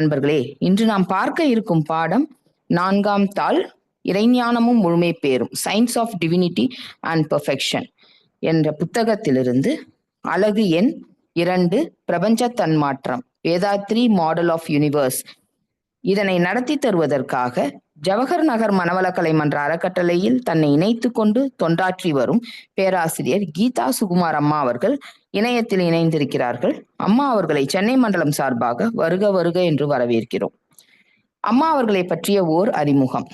நண்பர்களே, இன்று நாம் பார்க்க இருக்கும் பாடம் 4ஆம் தாள் இறைஞானமும் முழுமை பேரும் science of divinity and perfection என்ற புத்தகத்திலிருந்து அலகு எண் 2 பிரபஞ்ச தன்மாற்றம் வேதாத்ரி மாடல் ஆஃப் யூனிவர்ஸ். இதனை நடத்தி தருவதற்காக ஜவஹர் நகர் மனவளக்கலை மன்ற அறக்கட்டளையில் தன்னை இணைத்துக் கொண்டு தொண்டாற்றி வரும் பேராசிரியர் கீதா சுகுமார் அம்மா அவர்கள் இணையத்தில் இணைந்திருக்கிறார்கள். அம்மா அவர்களை சென்னை மண்டலம் சார்பாக வருக வருக என்று வரவேற்கிறோம். அம்மா அவர்களை பற்றிய ஓர் அறிமுகம்.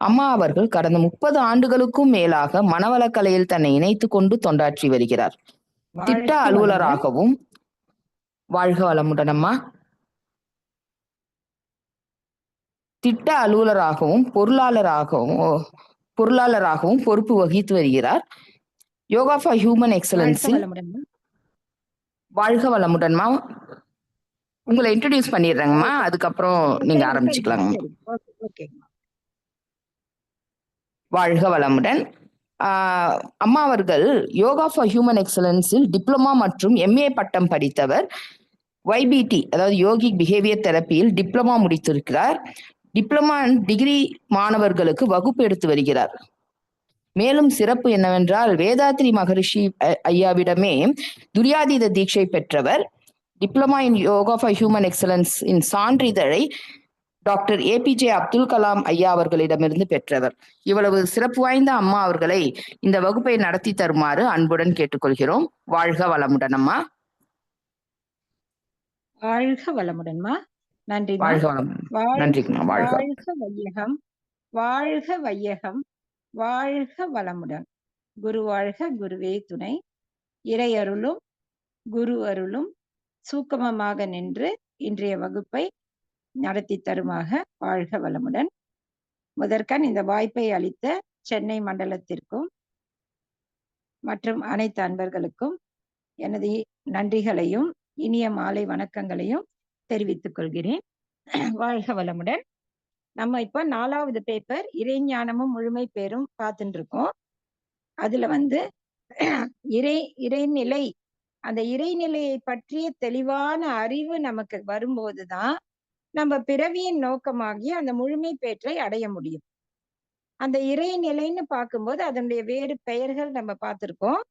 அம்மா அவர்கள் கடந்த 30 ஆண்டுகளுக்கும் மேலாக மனவளக்கலையில் தன்னை இணைத்துக் கொண்டு தொண்டாற்றி வருகிறார். திட்ட அலுவலராகவும் வாழ்க வளமுடன் அம்மா. திட்ட அலுவலராகவும் பொருளாளராகவும் பொறுப்பு வகித்து வருகிறார். யோகா ஃபார் ஹியூமன் எக்ஸலன்ஸில் வாழ்க வளமுடன்மா. உங்களை இன்ட்ரடியூஸ் பண்ணிடுறேங்கம்மா, அதுக்கப்புறம் நீங்க ஆரம்பிச்சுக்கலாங்க. வாழ்க வளமுடன். அம்மா அவர்கள் யோகா ஃபார் ஹியூமன் எக்ஸலன்ஸில் டிப்ளமா மற்றும் MA பட்டம் படித்தவர். YBT அதாவது யோகிக் பிஹேவியர் தெரப்பியில் டிப்ளமா முடித்திருக்கிறார். டிப்ளமா டிகிரி மாணவர்களுக்கு வகுப்பு எடுத்து வருகிறார். மேலும் சிறப்பு என்னவென்றால் வேதாத்ரி மகரிஷி ஐயாவிடமே துரியாதீத தீட்சை பெற்றவர். Diploma in yoga for human excellence இன் சான்றிதழை டாக்டர் APJ அப்துல் கலாம் ஐயா அவர்களிடமிருந்து பெற்றவர். இவ்வளவு சிறப்பு வாய்ந்த அம்மா அவர்களை இந்த வகுப்பை நடத்தி தருமாறு அன்புடன் கேட்டுக்கொள்கிறோம். வாழ்க வளமுடன் அம்மா. வாழ்க வளமுடன்மா. நன்றி. வாழ்க வளமுடன். நன்றிங்கம்மா. வாழ்க வையகம், வாழ்க வையகம், வாழ்க வளமுடன். குரு வாழ்க, குருவே துணை. இறையருளும் குரு அருளும் சூக்கமமாக நின்று இன்றைய வகுப்பை நடத்தி தருமாக வாழ்க வளமுடன். முதற்கண் இந்த வாய்ப்பை அளித்த சென்னை மண்டலத்திற்கும் மற்றும் அனைத்து அன்பர்களுக்கும் எனது நன்றிகளையும் இனிய மாலை வணக்கங்களையும் தெரிவித்துக் கொள்கிறேன். வாழ்க வளமுடன். நம்ம இப்ப 4வது பேப்பர் இறைஞானமும் முழுமை பேரும் பார்த்துட்டு இருக்கோம். அதுல இறைநிலை, அந்த இறைநிலையை பற்றிய தெளிவான அறிவு நமக்கு வரும்போதுதான் நம்ம பிறவியின் நோக்கமாகி அந்த முழுமை பேற்றை அடைய முடியும். அந்த இறைநிலைன்னு பார்க்கும்போது அதனுடைய வேறு பெயர்கள் நம்ம பார்த்திருக்கோம்.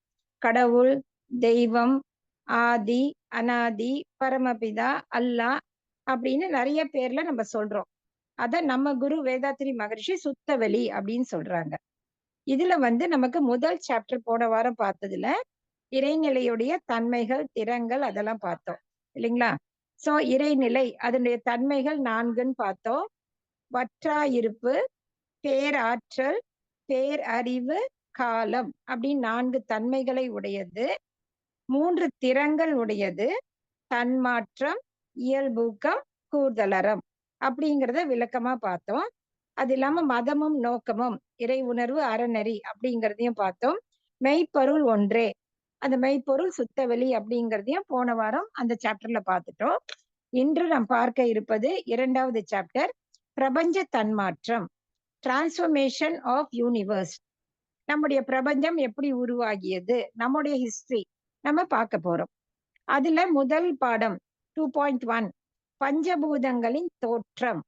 கடவுள், தெய்வம், ஆதி, அனாதி, பரமபிதா, அல்லாஹ் அப்படின்னு நிறைய பேர்ல நம்ம சொல்றோம். அத நம்ம குரு வேதாத்ரி மகரிஷி சுத்தவெளி அப்படின்னு சொல்றாங்க. இதுல நமக்கு முதல் சாப்டர் போன வாரம் பார்த்ததுல இறைநிலையுடைய தன்மைகள், திறங்கள் அதெல்லாம் பார்த்தோம் இல்லைங்களா? சோ இறைநிலை அதனுடைய தன்மைகள் 4ன்னு பார்த்தோம். வற்றாயிருப்பு, பேராற்றல், பேரறிவு, காலம் அப்படின்னு 4 தன்மைகளை உடையது. 3 திறங்கள் உடையது. தன்மாற்றம், இயல்பூக்கம், கூர்தலறம் அப்படிங்கிறத விளக்கமா பார்த்தோம். அது இல்லாம மதமும் நோக்கமும், இறை உணர்வு, அறநெறி அப்படிங்கிறதையும் பார்த்தோம். மெய்ப்பொருள் ஒன்றே, அந்த மெய்ப்பொருள் சுத்தவெளி அப்படிங்கிறதையும் போன வாரம் அந்த சாப்டர்ல பார்த்துட்டோம். இன்று நாம் பார்க்க இருப்பது 2வது சாப்டர், பிரபஞ்ச தன்மாற்றம், டிரான்ஸ்ஃபர்மேஷன் ஆஃப் யூனிவர்ஸ். நம்முடைய பிரபஞ்சம் எப்படி உருவாகியது, நம்முடைய ஹிஸ்டரி நம்ம பார்க்க போறோம். அதுல முதல் பாடம் 2.1 பஞ்சபூதங்களின் தோற்றம்,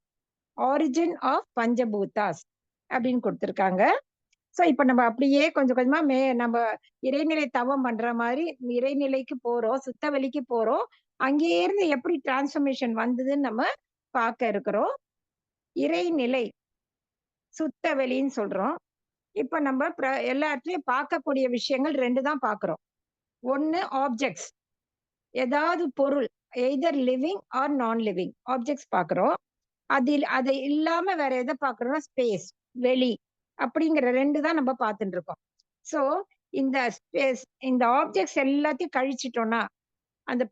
ஆரிஜின் ஆஃப் பஞ்சபூதாஸ் அப்படின்னு கொடுத்திருக்காங்க. சோ இப்ப நம்ம அப்படியே கொஞ்சம் கொஞ்சமா நம்ம இறைநிலை தவம் பண்ற மாதிரி இறைநிலைக்கு போறோம், சுத்தவெளிக்கு போறோம். அங்கே இருந்து எப்படி டிரான்ஸ்ஃபர்மேஷன் வந்ததுன்னு நம்ம பார்க்க இருக்கிறோம். இறைநிலை சுத்தவெளின்னு சொல்றோம். இப்ப நம்ம எல்லாத்தையும் பார்க்கக்கூடிய விஷயங்கள் 2 தான் பார்க்கிறோம். ஒண்ணு ஆப்ஜெக்ட்ஸ், ஏதாவது பொருள், எய்தர் லிவிங் ஆர் நான் லிவிங் ஆப்ஜெக்ட்ஸ் பார்க்கிறோம். அதை இல்லாம வேற எதை பார்க்கிறோம்னா ஸ்பேஸ், வெளி அப்படிங்கிற 2 தான் நம்ம பார்த்துட்டு இருக்கோம். சோ இந்த ஸ்பேஸ், இந்த ஆப்ஜெக்ட்ஸ் எல்லாத்தையும் கழிச்சிட்டோம்னா, அந்த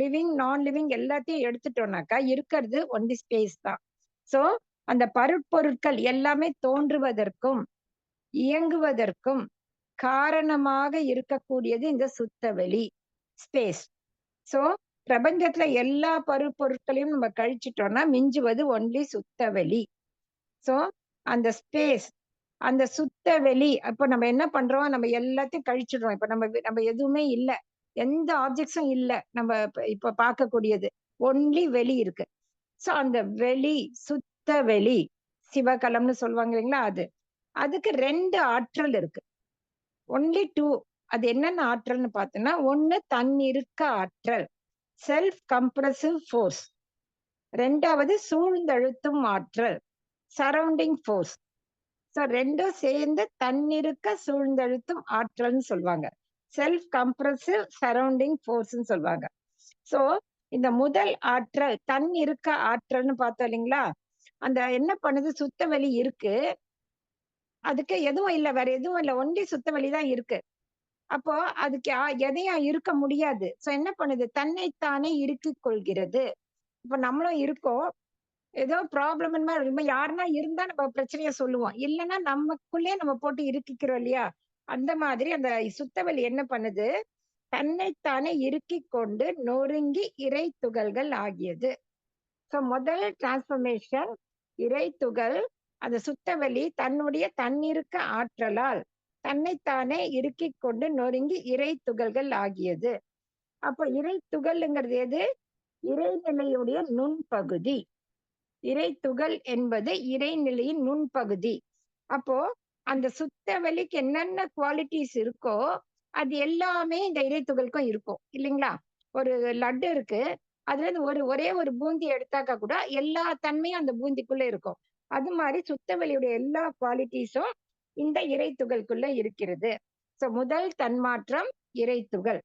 லிவிங் நான் லிவிங் எல்லாத்தையும் எடுத்துட்டோம்னாக்கா இருக்கிறது ஒன்லி ஸ்பேஸ் தான். சோ அந்த பருப்பொருட்கள் எல்லாமே தோன்றுவதற்கும் இயங்குவதற்கும் காரணமாக இருக்கக்கூடியது இந்த சுத்தவெளி, ஸ்பேஸ். சோ பிரபஞ்சத்துல எல்லா பருப்பொருட்களையும் நம்ம கழிச்சிட்டோம்னா மிஞ்சுவது ஒன்லி சுத்தவெளி. சோ அந்த ஸ்பேஸ், அந்த சுத்தவெளி, அப்ப நம்ம என்ன பண்றோம், நம்ம எல்லாத்தையும் கழிச்சிடுறோம். இப்ப நம்ம எதுவுமே இல்லை, எந்த ஆப்ஜெக்ட்ஸும் இல்லை, நம்ம இப்ப பார்க்கக்கூடியது ஒன்லி வெளி இருக்கு. சோ அந்த வெளி, சுத்த வெளி, சிவகலம்னு சொல்லுவாங்க இல்லைங்களா அது. அதுக்கு 2 ஆற்றல் இருக்கு. ஒன்லி 2. அது என்னென்ன ஆற்றல்னு பார்த்தோம்னா, 1 தன்னிருக்க ஆற்றல், செல்ஃப் கம்ப்ரசிவ் ஃபோர்ஸ். 2வது சூழ்ந்தழுத்தும் ஆற்றல், சரவுண்டிங் ஃபோர்ஸ். சோ 2ம் சேர்ந்து தன்னிருக்க சூழ்ந்தழுத்தும் ஆற்றல்னு சொல்லுவாங்க. செல்ஃப் கம்ப்ரசிவ் சரவுண்டிங் ஃபோர்ஸ்ன்னு சொல்லுவாங்க. சோ இந்த முதல் ஆற்றல் தன்னிருக்க ஆற்றல்னு பார்த்தோம் இல்லைங்களா? அந்த என்ன பண்ணுது, சுத்த வெளி இருக்கு. அதுக்கு எதுவும் இல்ல. வேற எதுவும் இல்ல. ஒன்லி சுத்த வெளி தான் இருக்கு. அப்போ அதுக்கு எதையும் இருக்க முடியாது. சோ என்ன பண்ணுது? தன்னைத்தானே இறுக்கிக் கொள்கிறது. இப்ப நம்மளும் இருக்கோம். ஏதோ ப்ராப்ளம் நம்ம யாருன்னா இருந்தா நம்ம பிரச்சனைய சொல்லுவோம். இல்லன்னா நமக்குள்ளயே நம்ம போட்டு இறுக்கிக்கிறோம் இல்லையா? அந்த மாதிரி அந்த சுத்தவெளி என்ன பண்ணுது? தன்னைத்தானே இறுக்கிக் கொண்டு நொறுங்கி இறை துகள்கள் ஆகியது. சோ முதல் டிரான்ஸ்ஃபர்மேஷன் இறை துகள், அந்த சுத்தவெளி தன்னுடைய தன்னிருக்க ஆற்றலால் தன்னைத்தானே இறுக்கிக் கொண்டு நொறுங்கி இறை துகள்கள் ஆகியது. அப்போ இறை துகள்ங்கிறது எது? இறைநிலையுடைய நுண்பகுதி. இறை துகள் என்பது இறைநிலையின் நுண்பகுதி. அப்போ அந்த சுத்த வெளிக்கு என்னென்ன குவாலிட்டிஸ் இருக்கோ அது எல்லாமே இந்த இறை துகளுக்கும் இருக்கும் இல்லைங்களா? ஒரு லட்டு இருக்கு. அதுல இருந்து ஒரே ஒரு பூந்தி எடுத்தாக்கா கூட எல்லா தன்மையும் அந்த பூந்திக்குள்ள இருக்கும். அது மாதிரி சுத்த வெளியுடைய எல்லா குவாலிட்டிஸும் இந்த இறை துகளுக்குள்ள இருக்கிறது. சோ முதல் தன்மாற்றம் இறை துகள்.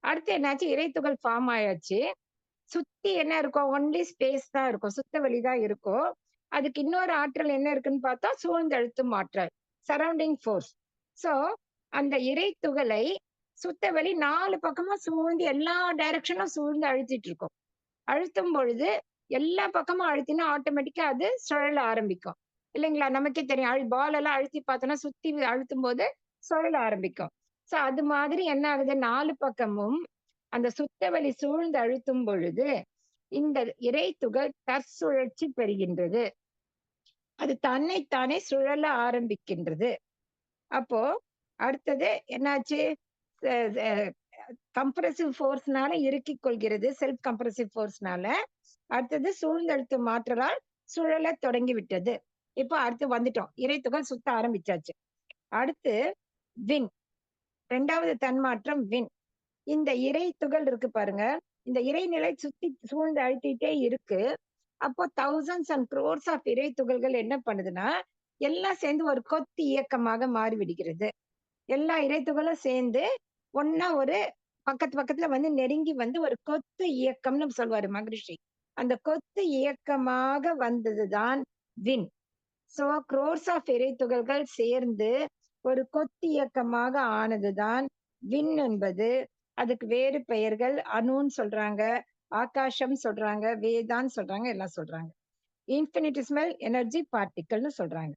அடுத்து என்னாச்சு? இறை துகள் ஃபார்ம் ஆயாச்சு. சுத்தி என்ன இருக்கும்? ஒன்லி ஸ்பேஸ் தான் இருக்கும். சுத்த வெளி தான் இருக்கும். அதுக்கு இன்னொரு ஆற்றல் என்ன இருக்குன்னு பார்த்தா, சூழ்ந்தழுத்தும் ஆற்றல். Surrounding force. சோ, அந்த இறை துகளை சுத்த வெளி 4 பக்கமா சூழ்ந்து எல்லா டைரக்ஷனும் சூழ்ந்து அழுத்திட்டு இருக்கும். அழுத்தும் பொழுது எல்லா பக்கமும் அழுத்தினா ஆட்டோமேட்டிக்கா அது சுழல ஆரம்பிக்கும். இல்லைங்களா? நமக்கே தெரியும். பால் எல்லாம் அழுத்தி பார்த்தோம்னா, சுத்தி அழுத்தும்போது சுழல ஆரம்பிக்கும். சோ, அது மாதிரி என்ன ஆகுது? 4 பக்கமும் அந்த சுத்தவெளி சூழ்ந்து அழுத்தும் பொழுது இந்த இறை துகள் தற்சுழற்சி பெறுகின்றது. அது தன்னைத்தானே சுழல ஆரம்பிக்கின்றது. அப்போ அடுத்தது என்னாச்சு? கம்ப்ரசிவ் ஃபோர்ஸ்னால இறுக்கிக் கொள்கிறது. செல்ஃப் கம்ப்ரசிவ் ஃபோர்ஸ்னால. அடுத்தது சூழ்ந்தழுத்தும் ஆற்றலால் சுழலத் தொடங்கி விட்டது. இப்போ அடுத்து வந்துட்டோம். இறை துகள் சுத்த ஆரம்பிச்சாச்சு. அடுத்து வின். 2வது தன்மாற்றம் வின். இந்த இறை துகள் இருக்கு பாருங்க. இந்த இறைநிலை சுத்தி சூழ்ந்து அழுத்திட்டே இருக்கு. அப்போ தௌசண்ட்ஸ் அண்ட் க்ரோர்ஸ் ஆஃப் இறை துகள்கள் என்ன பண்ணுதுன்னா, எல்லாம் சேர்ந்து ஒரு கொத்து இயக்கமாக மாறிவிடுகிறது. எல்லா இறை துகளும் சேர்ந்து ஒண்ணா ஒரு பக்கத்துல வந்து நெருங்கி வந்து ஒரு கொத்து இயக்கம்னு சொல்வாரு மகரிஷி. அந்த கொத்து இயக்கமாக வந்ததுதான் வின். சோ க்ரோர்ஸ் ஆஃப் இறை துகள்கள் சேர்ந்து ஒரு கொத்து இயக்கமாக ஆனதுதான் வின் என்பது. அதுக்கு வேறு பெயர்கள் அணுன்னு சொல்றாங்க, ஆகாசம் சொல்றாங்க, வேதான்னு சொல்றாங்க, எல்லாம் சொல்றாங்க. இன்ஃபினிட்டிசிமல் எனர்ஜி பார்ட்டிகல்னு சொல்றாங்க.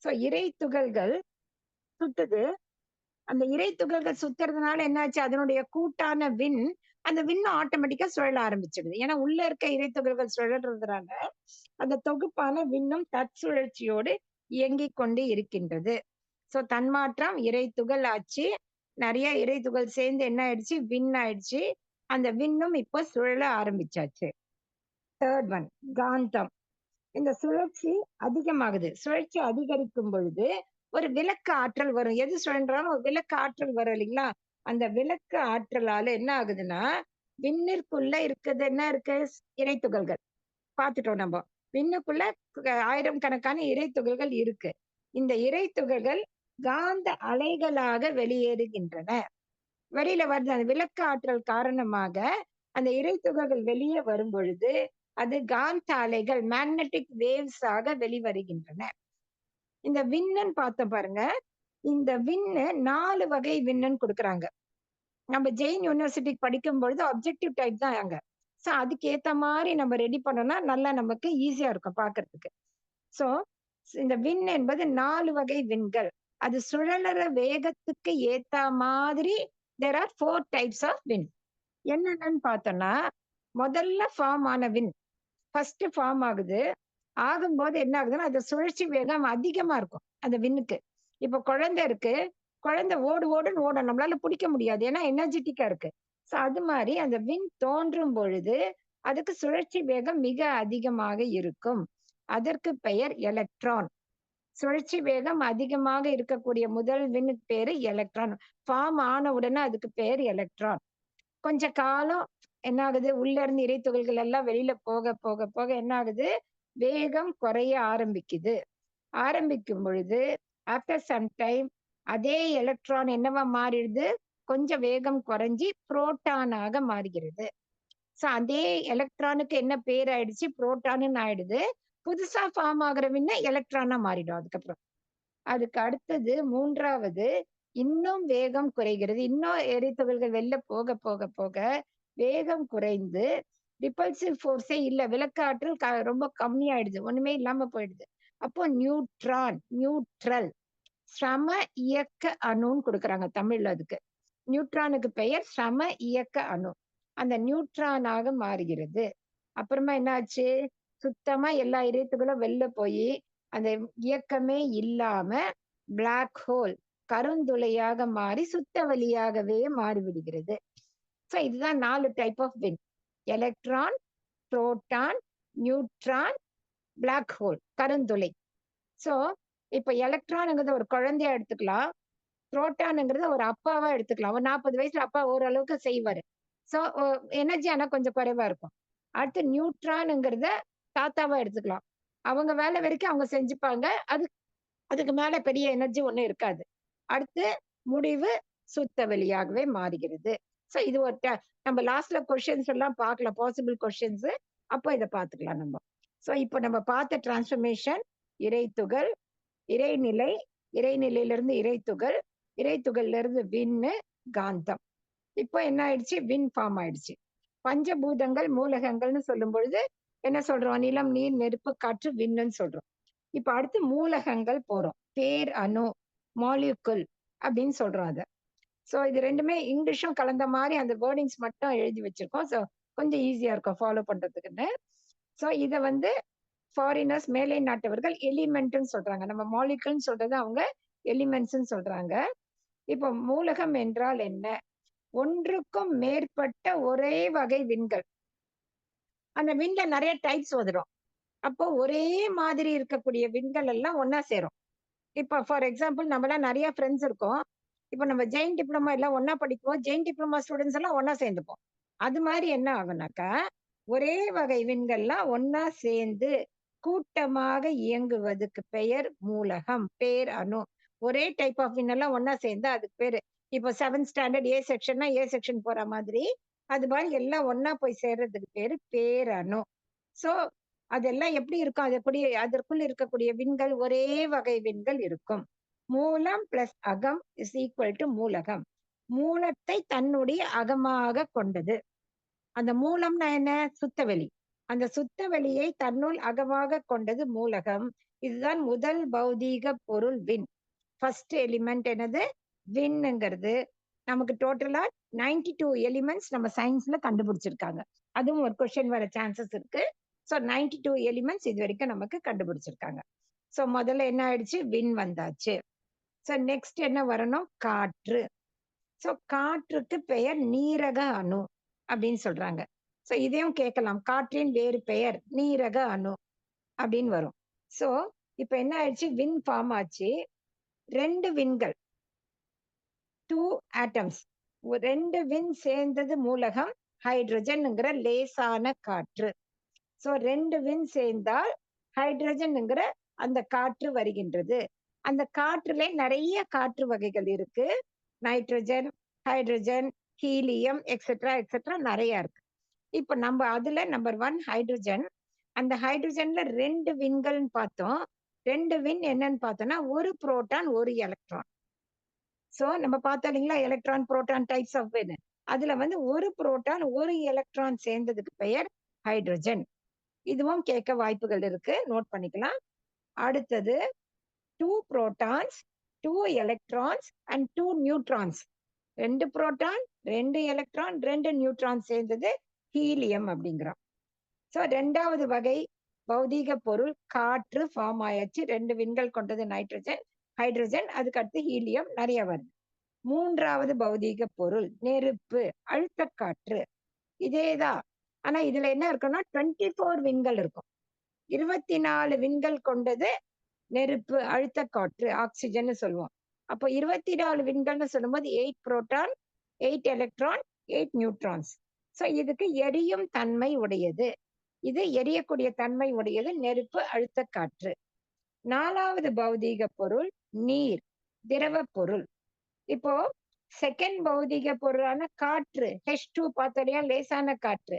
சோ இறை துகள்கள் சுத்துது. அந்த இறை துகள்கள் சுத்துறதுனால என்னாச்சு? அதனுடைய கூட்டான வின், அந்த விண் ஆட்டோமேட்டிக்கா சுழல ஆரம்பிச்சிடுது. ஏன்னா உள்ள இருக்க இறை துகள்கள் சுழல்றதுனால அந்த தொகுப்பான விண்ணும் தற்சுழற்சியோடு இயங்கிக் கொண்டு இருக்கின்றது. சோ தன்மாற்றம் இறை துகள் ஆச்சு. நிறைய இறை துகள் சேர்ந்து என்ன ஆயிடுச்சு? வின் ஆயிடுச்சு. அந்த விண்ணும் இப்போ சுழல ஆரம்பிச்சாச்சு. 3rd ஒன் காந்தம். இந்த சுழற்சி அதிகமாகுது. சுழற்சி அதிகரிக்கும் பொழுது ஒரு விலக்கு ஆற்றல் வரும். எது சுழன்றாலும் ஒரு விலக்கு ஆற்றல் வரும் இல்லைங்களா? அந்த விலக்கு ஆற்றலால என்ன ஆகுதுன்னா, விண்ணிற்குள்ள இருக்குது என்ன இருக்கு? இறை துகள்கள். பார்த்துட்டோம் நம்ம. விண்ணுக்குள்ள 1000 கணக்கான இறை துகள்கள் இருக்கு. இந்த இறை துகள்கள் காந்த அலைகளாக வெளியேறுகின்றன. வெளியில வருது. அந்த விலக்கு ஆற்றல் காரணமாக அந்த இறை துகள்கள் வெளியே வரும் பொழுது அது காந்த அலைகள் மேக்னெட்டிக் வேவ்ஸ் ஆக வெளிவருகின்றன. இந்த விண்ணுன்னு பார்த்தோம் பாருங்க. இந்த விண்ணு 4 வகை விண்ணுன்னு குடுக்குறாங்க. நம்ம ஜெயின் யூனிவர்சிட்டிக்கு படிக்கும் பொழுது ஆப்ஜெக்டிவ் டைப் தான் அங்க. சோ அதுக்கு ஏத்த மாதிரி நம்ம ரெடி பண்ணோம்னா நல்லா நமக்கு ஈஸியா இருக்கும் பார்க்கிறதுக்கு. சோ இந்த விண் என்பது 4 வகை விண்கள். அது சுழலுற வேகத்துக்கு ஏத்த மாதிரி there are 4 types of wind. என்னென்னன்னு பார்த்தோம்னா, முதல்ல ஃபார்ம் ஆன விண் ஃபர்ஸ்ட் ஃபார்ம் ஆகுது. ஆகும்போது என்ன ஆகுதுன்னா, அது சுழற்சி வேகம் அதிகமா இருக்கும் அந்த விண்ணுக்கு. இப்ப குழந்தை இருக்கு. குழந்தை ஓடுன்னு ஓடும். நம்மளால புடிக்க முடியாது. ஏன்னா எனர்ஜெட்டிக்கா இருக்கு. சோ அது மாரி அந்த விண் தோன்றும் பொழுது அதுக்கு சுழற்சி வேகம் மிக அதிகமாக இருக்கும். அதற்கு பெயர் எலக்ட்ரான். சுழற்சி வேகம் அதிகமாக இருக்கக்கூடிய முதல் விண்ணுக்கு பேரு எலக்ட்ரான். ஃபார்ம் ஆன உடனே அதுக்கு பேர் எலக்ட்ரான். கொஞ்ச காலம் என்ன ஆகுது, உள்ள இருந்து இறைத்துகள்கள் எல்லாம் வெளியில போக போக போக என்ன ஆகுது, வேகம் குறைய ஆரம்பிக்குது. ஆரம்பிக்கும் பொழுது ஆஃப்டர் சம் டைம் அதே எலக்ட்ரான் என்னவா மாறிடுது, கொஞ்சம் வேகம் குறைஞ்சி புரோட்டானாக மாறுகிறது. சோ அதே எலக்ட்ரானுக்கு என்ன பேர் ஆயிடுச்சு, புரோட்டான்னு ஆயிடுது. புதுசா ஃபார்ம் ஆகுற விண்ண எலக்ட்ரானா மாறிடும் அதுக்கப்புறம். அதுக்கு அடுத்தது மூன்றாவது இன்னும் வேகம் குறைகிறது. இன்னும் எரித்துகள்கள் வெளில போக போக போக வேகம் குறைந்து ரிப்பல்சிவ் ஃபோர்ஸே இல்ல. விளக்காற்றல் ரொம்ப கம்மியாயிடுது. ஒண்ணுமே இல்லாம போயிடுது. அப்போ நியூட்ரல் சம இயக்க அணுன்னு கொடுக்குறாங்க தமிழ்ல அதுக்கு. நியூட்ரானுக்கு பெயர் சம இயக்க அணு. அந்த நியூட்ரானாக மாறுகிறது. அப்புறமா என்னாச்சு, சுத்தமா எல்லா இறைத்துகளும் வெளில போய் அந்த இயக்கமே இல்லாம பிளாக் ஹோல் கருந்துளையாக மாறி சுத்த வழியாகவே மாறிவிடுகிறது. சோ இதுதான் 4 டைப் ஆஃப் வின். Electron, proton, neutron, black hole கருந்துளை. சோ இப்ப எலக்ட்ரான்ங்கிறத ஒரு குழந்தையா எடுத்துக்கலாம். புரோட்டானுங்கிறத ஒரு அப்பாவா எடுத்துக்கலாம். ஒரு 40 வயசுல அப்பா ஓரளவுக்கு செய்வாரு. சோ எனர்ஜி ஆனா கொஞ்சம் குறைவா இருக்கும். அடுத்து நியூட்ரானுங்கிறத தாத்தாவா எடுத்துக்கலாம். அவங்க வேலை வரைக்கும் அவங்க செஞ்சுப்பாங்க. அதுக்கு மேல பெரிய எனர்ஜி ஒண்ணும் இருக்காது. அடுத்து முடிவு சுத்த வெளியாகவே மாறுகிறது. சோ இது ஒரு நம்ம லாஸ்ட்ல கொஸ்டின்ஸ் எல்லாம் பார்க்கலாம், பாசிபிள் கொஸ்டின்ஸ். அப்போ இதை பார்த்துக்கலாம் நம்ம. சோ இப்போ நம்ம பார்த்த டிரான்ஸ்ஃபர்மேஷன், இறைத்துகள், இறைநிலை, இறைநிலையிலிருந்து இறைத்துகள், இறைத்துகள்ல இருந்து விண்ணு, காந்தம். இப்போ என்ன ஆயிடுச்சு, வின் ஃபார்ம் ஆயிடுச்சு. பஞ்சபூதங்கள் மூலகங்கள்னு சொல்லும் பொழுது என்ன சொல்றோம், நிலம், நீர், நெருப்பு, காற்று, விண்ணுன்னு சொல்றோம். இப்ப அடுத்து மூலகங்கள் போறோம். பேர் அணு, மாலிகுல் அப்படின்னு சொல்றோம் அத. சோ இது ரெண்டுமே இங்கிலீஷும் கலந்த மாதிரி அந்த வேர்டிங்ஸ் மட்டும் எழுதி வச்சிருக்கோம். சோ கொஞ்சம் ஈஸியா இருக்கும் ஃபாலோ பண்றதுக்குன்னு. சோ இத வந்து ஃபாரினர்ஸ், மேலை நாட்டவர்கள் எலிமெண்ட்னு சொல்றாங்க. நம்ம மாலிகுல்னு சொல்றது அவங்க எலிமெண்ட்ஸ்ன்னு சொல்றாங்க. இப்போ மூலகம் என்றால் என்ன, ஒன்றுக்கும் மேற்பட்ட ஒரே வகை விண்கள். அந்த விண்ல நிறைய டைப்ஸ் வந்துடும். அப்போ ஒரே மாதிரி இருக்கக்கூடிய விண்கள் எல்லாம் ஒன்னா சேரும். இப்ப ஃபார் எக்ஸாம்பிள் நம்மளாம் நிறைய ஃப்ரெண்ட்ஸ் இருக்கோம். இப்ப நம்ம ஜெயின் டிப்ளமா எல்லாம் ஒன்னா படிக்குவோம். ஜெயின் டிப்ளமா ஸ்டூடெண்ட்ஸ் எல்லாம் ஒன்னா சேர்ந்துப்போம். அது மாதிரி என்ன ஆகுனாக்கா, ஒரே வகை விண்கள்லாம் ஒன்னா சேர்ந்து கூட்டமாக இயங்குவதுக்கு பெயர் மூலகம், பேர் அணு. ஒரே டைப் ஆஃப் வின் எல்லாம் ஒன்னா சேர்ந்து அதுக்கு பேரு. இப்போ 7th standard A செக்ஷன்னா A section போற மாதிரி அது மாதிரி எல்லாம் ஒன்னா போய் சேர்றதுக்கு பேரு பேரணு. சோ அதெல்லாம் எப்படி இருக்கும், அது எப்படி அதற்குள் இருக்கக்கூடிய விண்கள் ஒரே வகை விண்கள் இருக்கும். மூலம் பிளஸ் அகம் இஸ் ஈக்குவல் டு மூலகம். மூலத்தை தன்னுடைய அகமாக கொண்டது. அந்த மூலம்னா என்ன, சுத்தவெளி. அந்த சுத்தவெளியை தன்னுள் அகமாக கொண்டது மூலகம். இதுதான் முதல் பௌதீக பொருள் விண். ஃபர்ஸ்ட் எலிமெண்ட் என்னது, விண்ங்கிறது. நமக்கு டோட்டலா 92 எலிமெண்ட்ஸ் நம்ம சயின்ஸ்ல கண்டுபிடிச்சிருக்காங்க. அதுவும் ஒரு கொஸ்டின் வர சான்சஸ் இருக்கு. ஸோ 92 எலிமெண்ட்ஸ் இது வரைக்கும் நமக்கு கண்டுபிடிச்சிருக்காங்க. ஸோ முதல்ல என்ன ஆயிடுச்சு, விண் வந்தாச்சு. ஸோ நெக்ஸ்ட் என்ன வரணும், காற்று. ஸோ காற்றுக்கு பெயர் நீரக அணு அப்படின்னு சொல்றாங்க. ஸோ இதையும் கேட்கலாம், காற்றின் வேறு பெயர் நீரக அணு அப்படின்னு வரும். ஸோ இப்ப என்ன ஆயிடுச்சு, விண் ஃபார்ம் ஆச்சு. 2 விண்கள், 2 ஆட்டம்ஸ், 2 விண் சேர்ந்தது மூலகம், ஹைட்ரஜன்ங்கிற லேசான காற்று. சோ 2 விண் சேர்ந்தால் ஹைட்ரஜன்ங்கிற அந்த காற்று வருகின்றது. அந்த காற்றுல நிறைய காற்று வகைகள் இருக்கு. Nitrogen, hydrogen, helium etcetera etcetera நிறைய இருக்கு. இப்ப நம்ம அதுல நம்பர் 1 ஹைட்ரஜன். அந்த ஹைட்ரஜன்ல 2 விண்கள்னு பார்த்தோம். 2 விண் என்னன்னு பார்த்தோம்னா, ஒரு புரோட்டான் ஒரு எலக்ட்ரான். சோ நம்ம பார்த்தோம் இல்லைங்களா, எலக்ட்ரான் புரோட்டான் டைப்ஸ் ஆஃப் வின். அதுல வந்து ஒரு புரோட்டான் ஒரு எலக்ட்ரான் சேர்ந்ததுக்கு பெயர் ஹைட்ரஜன். இதுவும் கேட்க வாய்ப்புகள் இருக்கு, நோட் பண்ணிக்கலாம். அடுத்தது 2 protons, 2 electrons and 2 neutrons. 2 proton, 2 electron, 2 neutron சேர்ந்தது ஹீலியம் அப்படிங்கிறோம். சோ 2வது வகை பௌதீக பொருள் காற்று ஃபார்ம் ஆயாச்சு. 2 விண்கள் கொண்டது நைட்ரஜன், ஹைட்ரஜன், அதுக்கு அடுத்து ஹீலியம் நிறைய வருது. 3வது பௌதீக பொருள் நெருப்பு, அழுத்த காற்று. இதேதான் ஆனா இதுல என்ன இருக்குன்னா 24 விண்கள் இருக்கும். 24 விண்கள் கொண்டது நெருப்பு, அழுத்த காற்று, ஆக்சிஜன்னு சொல்லுவோம். அப்போ 24 விண்கள்னு சொல்லும்போது 8 புரோட்டான், 8 எலக்ட்ரான், 8 நியூட்ரான்ஸ். சோ இதுக்கு எரியும் தன்மை உடையது. இது எரியக்கூடிய தன்மை உடையது நெருப்பு, அழுத்த காற்று. 4வது பௌதீக பொருள் நீர், திரவ பொருள். இப்போ செகண்ட் பௌதீக பொருளான காற்று H2 பார்த்தோம் இல்லையா, லேசான காற்று.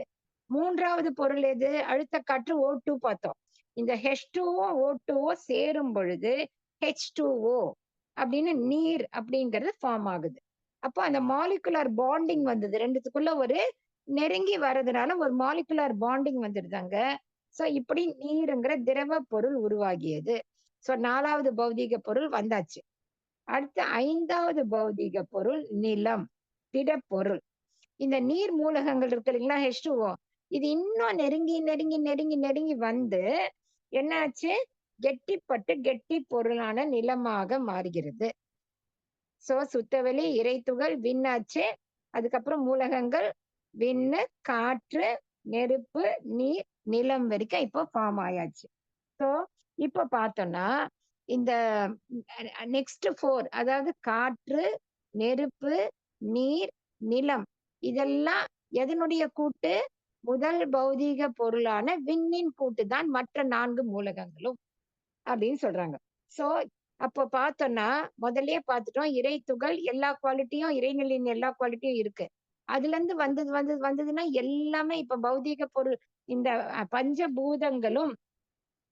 3வது பொருள் எது? அழுத்த காற்று O2 பார்த்தோம். இந்த H2வும் O2வும் சேரும் பொழுது H2O அப்படின்னு நீர் அப்படிங்கிறது ஃபார்ம் ஆகுது. அப்போ அந்த மாலிகுலர் பாண்டிங் வந்தது, ரெண்டுத்துக்குள்ள ஒரு நெருங்கி வர்றதுனால ஒரு மாலிகுலர் பாண்டிங் வந்துடுதாங்க. சோ இப்படி நீருங்கிற திரவ பொருள் உருவாகியது. சோ 4வது பௌதீக பொருள் வந்தாச்சு. அடுத்து 5வது பௌதீக பொருள் நிலம், திடப்பொருள். இந்த நீர் மூலகங்கள் இருக்கு இல்லைங்களா, H2O, இது இன்னும் நெருங்கி நெருங்கி நெருங்கி நெருங்கி வந்து என்னாச்சு, கெட்டிப்பட்டு கெட்டி பொருளான நிலமாக மாறுகிறது. சோ சுத்தவெளி, இறைத்துகள், விண்ணாச்சு. அதுக்கப்புறம் மூலகங்கள், விண்ணு, காற்று, நெருப்பு, நீர், நிலம் வரைக்கும் இப்போ ஃபார்ம் ஆயாச்சு. சோ இப்ப பார்த்தோம்னா இந்த நெக்ஸ்ட் 4, அதாவது காற்று, நெருப்பு, நீர், நிலம், இதெல்லாம் எதனுடைய கூட்டு? முதல் பௌதீக பொருளான விண்ணின் கூட்டு தான் மற்ற 4 மூலகங்களும் அப்படின்னு சொல்றாங்க. சோ அப்போ பார்த்தோம்னா முதல்லயே பார்த்துட்டோம், இறை துகள் எல்லா குவாலிட்டியும், இறைநிலையின் எல்லா குவாலிட்டியும் இருக்கு. அதுல இருந்து வந்தது வந்தது வந்ததுன்னா எல்லாமே இப்ப பௌதீக பொருள். இந்த பஞ்சபூதங்களும்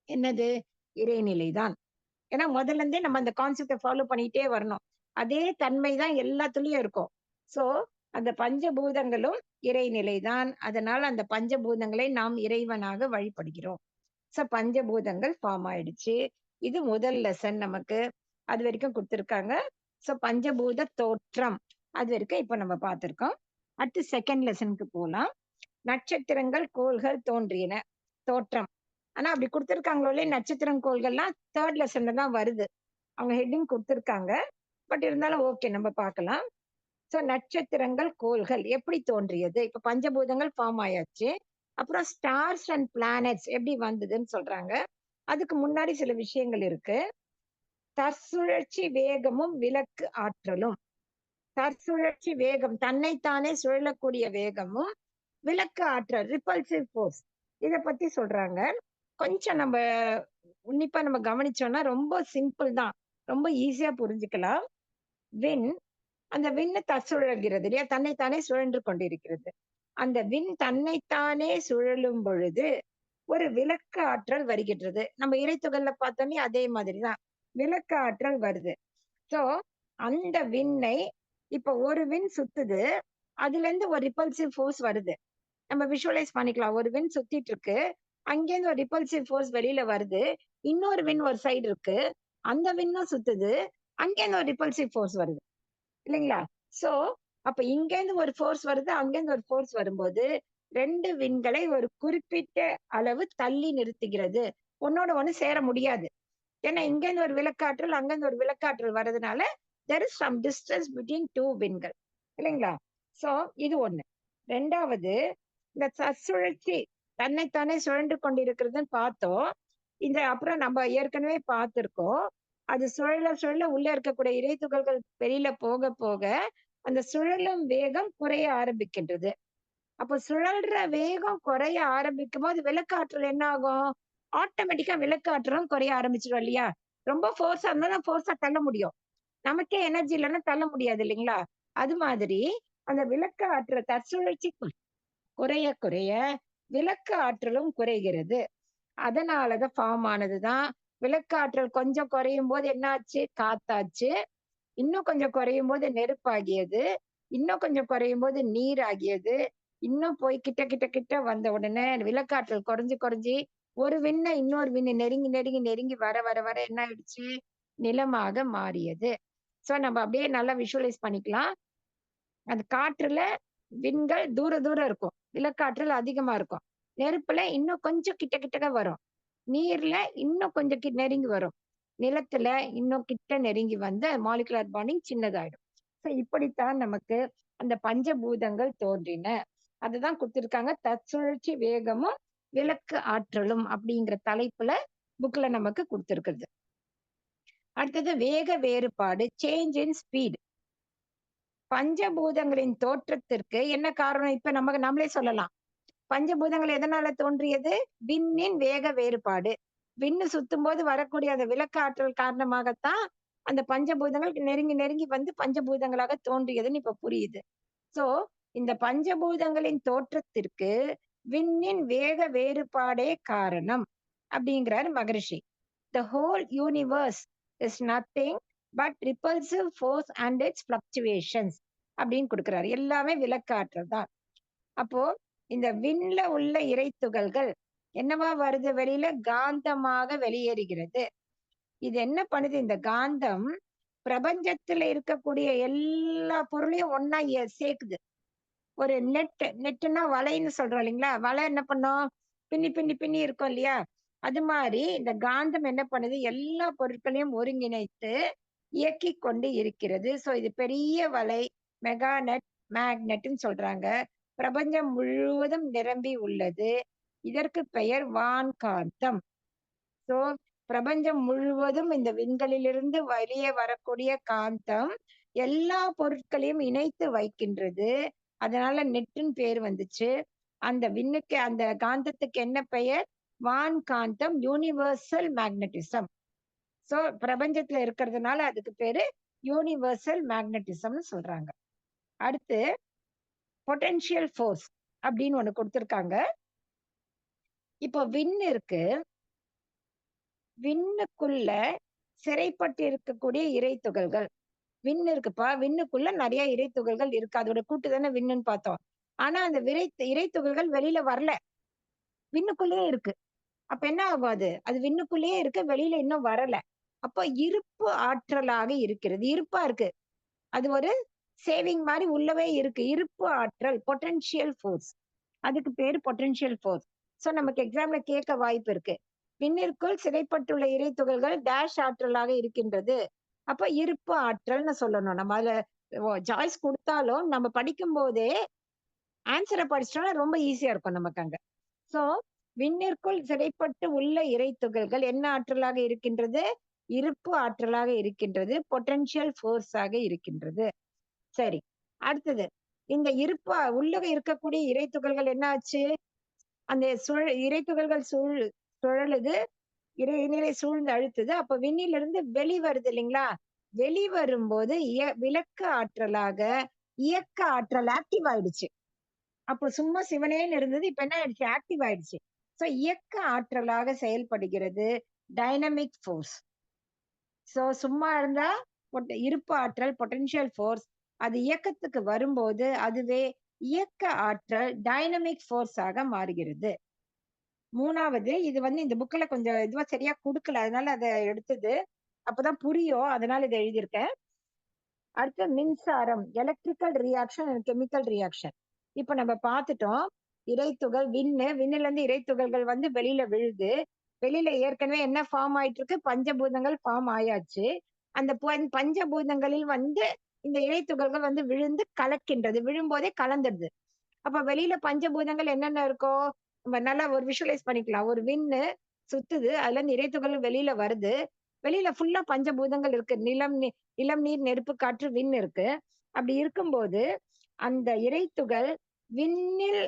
என்னது? இறைநிலைதான். ஏன்னா முதல்ல இருந்தே நம்ம அந்த கான்செப்டை ஃபாலோ பண்ணிட்டே வரணும். அதே தன்மை தான் எல்லாத்துலயும் இருக்கும். சோ அந்த பஞ்சபூதங்களும் இறைநிலைதான். அதனால அந்த பஞ்சபூதங்களை நாம் இறைவனாக வழிபடுகிறோம். சோ பஞ்சபூதங்கள் ஃபார்ம் ஆயிடுச்சு. இது முதல் லெசன் நமக்கு. அது வரைக்கும் கொடுத்திருக்காங்க. சோ பஞ்சபூத தோற்றம் அது வரைக்கும் இப்ப நம்ம பார்த்திருக்கோம். அடுத்து செகண்ட் லெசனுக்கு போலாம். நட்சத்திரங்கள், கோள்கள் தோன்றின. தோற்றம். ஆனா அப்படி கொடுத்திருக்காங்களோ இல்லையா, நட்சத்திரம் கோள்கள்லாம் தேர்ட் லெசன்ல தான் வருது. அவங்க ஹெட்டிங் கொடுத்திருக்காங்க. பட் இருந்தாலும் ஓகே, நம்ம பார்க்கலாம். சோ நட்சத்திரங்கள், கோள்கள் எப்படி தோன்றியது? இப்ப பஞ்சபூதங்கள் ஃபார்ம் ஆயாச்சு. அப்புறம் ஸ்டார்ஸ் அண்ட் பிளானட்ஸ் எப்படி வந்ததுன்னு சொல்றாங்க. அதுக்கு முன்னாடி சில விஷயங்கள் இருக்கு. தற்சுழற்சி வேகமும் விலக்கு ஆற்றலும். தற்சுழற்சி வேகம், தன்னைத்தானே சுழலக்கூடிய வேகமும், விலக்கு ஆற்றல், ரிப்பல்சிவ் ஃபோர்ஸ், இத பத்தி சொல்றாங்க. கொஞ்சம் நம்ம உன்னிப்பா நம்ம கவனிச்சோம்னா ரொம்ப சிம்பிள் தான். ரொம்ப ஈஸியா புரிஞ்சுக்கலாம். விண், அந்த விண்ணு தற்சுழல்கிறது இல்லையா, தன்னைத்தானே சுழன்று கொண்டிருக்கிறது. அந்த விண் தன்னைத்தானே சுழலும் பொழுது ஒரு விலக்கு ஆற்றல் வருகின்றது. நம்ம இறைத்துகள்ல பார்த்தோன்னே அதே மாதிரிதான் விலக்கு ஆற்றல் வருது. சோ அந்த விண்ணை, இப்ப ஒரு விண் சுத்துது, அதுல இருந்து ஒரு ரிப்பல்சிவ் ஃபோர்ஸ் வருது. நம்ம விஷுவலைஸ் பண்ணிக்கலாம். ஒரு விண் சுத்திட்டு இருக்கு, அங்கேருந்து ஒரு ரிப்பல்சிவ் ஃபோர்ஸ் வெளியில வருது. இன்னொரு விண் ஒரு சைடு இருக்கு, அந்த விண்ணும் சுத்துது, அங்கேருந்து ஒரு ரிப்பல்சிவ் ஃபோர்ஸ் வருது இல்லைங்களா? சோ அப்ப இங்கேருந்து ஒரு ஃபோர்ஸ் வருது, அங்கேருந்து ஒரு ஃபோர்ஸ் வரும்போது 2 விண்களை ஒரு குறிப்பிட்ட அளவு தள்ளி நிறுத்துகிறது. ஒண்ணோட ஒண்ணு சேர முடியாது. ஏன்னா இங்கேருந்து ஒரு விலக்காற்றல், அங்கேருந்து ஒரு விலக்காற்றல் வர்றதுனால there is some distance between 2 விண்கள் இல்லைங்களா? சோ இது ஒண்ணு. 2வது, இந்த தற்சுழற்சி தன்னைத்தானே சுழன்று கொண்டிருக்கிறதுன்னு பார்த்தோம். இந்த அப்புறம் நம்ம ஏற்கனவே பார்த்திருக்கோம். அது சுழல சுழல உள்ள இருக்கக்கூடிய இறைத்துகள்கள் வெளியில போக போக அந்த சுழலும் வேகம் குறைய ஆரம்பிக்கின்றது. அப்ப சுழல்ற வேகம் குறைய ஆரம்பிக்கும் போது விலக்காற்றல் என்ன ஆகும்? ஆட்டோமேட்டிக்கா விலக்காற்றலும் குறைய ஆரம்பிச்சிடும் இல்லையா? ரொம்ப ஃபோர்ஸா இருந்தா தான் ஃபோர்ஸா தள்ள முடியும். நமக்கே எனர்ஜி இல்லைன்னா தள்ள முடியாது இல்லைங்களா? அது மாதிரி அந்த விலக்கு ஆற்றல் தற்சுழற்சி குறைய குறைய விலக்கு ஆற்றலும் குறைகிறது. அதனாலதான் ஃபார்ம் ஆனதுதான். விலக்கு ஆற்றல் கொஞ்சம் குறையும் போது என்ன ஆச்சு? காத்தாச்சு. இன்னும் கொஞ்சம் குறையும் போது நெருப்பாகியது. இன்னும் கொஞ்சம் குறையும் போது நீர் ஆகியது. இன்னும் போய் கிட்ட கிட்ட கிட்ட வந்த உடனே விலக்காற்றல் குறைஞ்சு குறைஞ்சு ஒரு விண்ண இன்னொரு விண்ணு நெருங்கி நெருங்கி நெருங்கி வர வர வர என்ன ஆயிடுச்சு? நிலமாக மாறியது. சோ நம்ம அப்படியே நல்லா விஷுவலைஸ் பண்ணிக்கலாம். அந்த காற்றுல விண்கள் தூர தூரம் இருக்கும், விலக்காற்றல் அதிகமா இருக்கும். நெருப்புல இன்னும் கொஞ்சம் கிட்ட கிட்டக்க வரும். நீர்ல இன்னும் கொஞ்சம் நெருங்கி வரும். நிலத்துல இன்னும் கிட்ட நெருங்கி வந்து மாலிகுலர் பாண்டிங் சின்னதாயிடும். சோ இப்படித்தான் நமக்கு அந்த பஞ்சபூதங்கள் தோன்றின. அதுதான் கொடுத்திருக்காங்க. தற்சுழற்சி வேகமும் விளக்கு ஆற்றலும் அப்படிங்கிற தலைப்புல புக்ல நமக்கு கொடுத்திருக்குது. அடுத்தது வேக வேறுபாடு, சேஞ்ச் இன் ஸ்பீட். பஞ்சபூதங்களின் தோற்றத்திற்கு என்ன காரணம்? இப்ப நம்மளே சொல்லலாம். பஞ்சபூதங்கள் எதனால தோன்றியது? விண்ணின் வேக வேறுபாடு. விண்ணு சுத்தும் போது வரக்கூடிய அந்த விளக்கு ஆற்றல் காரணமாகத்தான் அந்த பஞ்சபூதங்கள் நெருங்கி நெருங்கி வந்து பஞ்சபூதங்களாக தோன்றியதுன்னு இப்ப புரியுது. சோ இந்த பஞ்சபூதங்களின் தோற்றத்திற்கு விண்ணின் வேக வேறுபாடே காரணம் அப்படிங்கிறார் மகரிஷி. The whole universe is nothing but repulsive force and its fluctuations அப்படின்னு கொடுக்கிறாரு. எல்லாமே விளக்காற்றல் தான். அப்போ இந்த விண்ல உள்ள இறைத்துகள்கள் என்னவா வருது வெளியில? காந்தமாக வெளியேறுகிறது. இது என்ன பண்ணுது? இந்த காந்தம் பிரபஞ்சத்துல இருக்கக்கூடிய எல்லா பொருளையும் ஒண்ணா சேர்க்குது. ஒரு நெட்டுன்னா வலைன்னு சொல்றோம் இல்லைங்களா? வலை என்ன பண்ணும்? பின்னி பின்னி பின்னி இருக்கும் இல்லையா? அது மாதிரி இந்த காந்தம் என்ன பண்ணுது? எல்லா பொருட்களையும் ஒருங்கிணைத்து இயக்கிக் கொண்டு இருக்கிறது. சோ இது பெரிய வலை, மெகாநெட், மேக்னெட்ன்னு சொல்றாங்க. பிரபஞ்சம் முழுவதும் நிரம்பி உள்ளது. இதற்கு பெயர் வான்காந்தம். சோ பிரபஞ்சம் முழுவதும் இந்த விண்களிலிருந்து வெளியே வரக்கூடிய காந்தம் எல்லா பொருட்களையும் இணைத்து வைக்கின்றது. அதனால நெட்டுன்னு பேர் வந்துச்சு. அந்த விண்ணுக்கு அந்த காந்தத்துக்கு என்ன பெயர்? வான்காந்தம், யூனிவர்சல் மேக்னட்டிசம். சோ பிரபஞ்சத்துல இருக்கிறதுனால அதுக்கு பேரு யூனிவர்சல் மேக்னட்டிசம்னு சொல்றாங்க. அடுத்து பொட்டன்ஷியல் ஃபோர்ஸ் அப்படின்னு ஒண்ணு கொடுத்திருக்காங்க. இப்போ விண் இருக்கு. விண்ணுக்குள்ள சிறைப்பட்டு இருக்கக்கூடிய இறைத்துகள்கள். விண் இருக்குப்பா. விண்ணுக்குள்ள நிறைய இறைத்துகள்கள் இருக்கு. அதோட கூட்டு தானே விண்ணுன்னு பார்த்தோம். ஆனா அந்த இறைத்துகள்கள் வெளியில வரல. விண்ணுக்குள்ளேயே இருக்கு. அப்ப என்ன ஆகும் அது? அது விண்ணுக்குள்ளேயே இருக்கு. வெளியில இன்னும் வரல. அப்போ இருப்பு ஆற்றலாக இருக்கிறது. இருப்பா இருக்கு. அது ஒரு சேவிங் மாதிரி உள்ளவே இருக்கு. இருப்பு ஆற்றல், பொட்டன்ஷியல் ஃபோர்ஸ். அதுக்கு பேரு பொட்டன்ஷியல் ஃபோர்ஸ். சோ நமக்கு எக்ஸாம்ல கேட்க வாய்ப்பு இருக்கு. விண்ணிற்குள் சிறைப்பட்டுள்ள இறைத்துகள்கள் டேஷ் ஆற்றலாக இருக்கின்றது. அப்ப இருப்பு ஆற்றல்னு சொல்லணும். நம்ம அதுல சாய்ஸ் கொடுத்தாலும் நம்ம படிக்கும் போதே ஆன்சரை படிச்சிட்டோம்னா ரொம்ப ஈஸியா இருக்கும் நமக்கு அங்க. சோ விண்ணிற்குள் சிறைப்பட்டு உள்ள இறைத்துகள்கள் என்ன ஆற்றலாக இருக்கின்றது? இருப்பு ஆற்றலாக இருக்கின்றது. பொட்டன்ஷியல் ஃபோர்ஸ் ஆக இருக்கின்றது. சரி, அடுத்தது இந்த இருப்பு உள்ளக இருக்கக்கூடிய இறைத்துகள்கள் என்ன ஆச்சு? அந்த இறைத்துகள்கள் சுழலுது. இறைநிலை சூழ்ந்து அழுத்துது. அப்ப விண்ணிலிருந்து வெளி வருது இல்லைங்களா? வெளி வரும்போது விளக்கு ஆற்றலாக இயக்க ஆற்றல் ஆக்டிவ் ஆயிடுச்சு. அப்போ சும்மா சிவனேன்னு இருந்தது. இப்ப என்ன ஆயிடுச்சு? ஆக்டிவ் ஆயிடுச்சு. சோ இயக்க ஆற்றலாக செயல்படுகிறது டைனமிக் ஃபோர்ஸ். சோ சும்மா இருந்தா இருப்பு ஆற்றல், பொட்டன்ஷியல் ஃபோர்ஸ். அது இயக்கத்துக்கு வரும்போது அதுவே இயக்க ஆற்றல் டைனமிக் ஃபோர்ஸ் ஆக மாறுகிறது. மூணாவது, இது இந்த புக்ல கொஞ்சம் இதுவா சரியா குடுக்கல. அதனால அத எடுத்தது. அப்பதான் புரியும். அதனால இத எழுதியிருக்கேன். அடுத்து மின்சாரம், electrical reaction and chemical reaction. இப்ப நம்ம பார்த்துட்டோம். இறைத்துகள் விண்ணுல இருந்து இறைத்துகள்கள் வெளியில விழுது. வெளியில ஏற்கனவே என்ன ஃபார்ம் ஆயிட்டு இருக்கு? பஞ்சபூதங்கள் ஃபார்ம் ஆயாச்சு. அந்த பஞ்சபூதங்களில் இந்த இறைத்துகள்கள் விழுந்து கலக்கின்றது. விழும்போதே கலந்துடுது. அப்ப வெளியில பஞ்சபூதங்கள் என்னென்ன இருக்கும்? நம்ம நல்லா ஒரு விஷுவலைஸ் பண்ணிக்கலாம். ஒரு விண்ணு சுத்துது. அதுல இருந்து இறைத்துகள் வெளியில வருது. வெளியில ஃபுல்லா பஞ்சபூதங்கள் இருக்கு. நிலம், நீர், நெருப்பு, காற்று, விண் இருக்கு. அப்படி இருக்கும்போது அந்த இறைத்துகள் விண்ணில்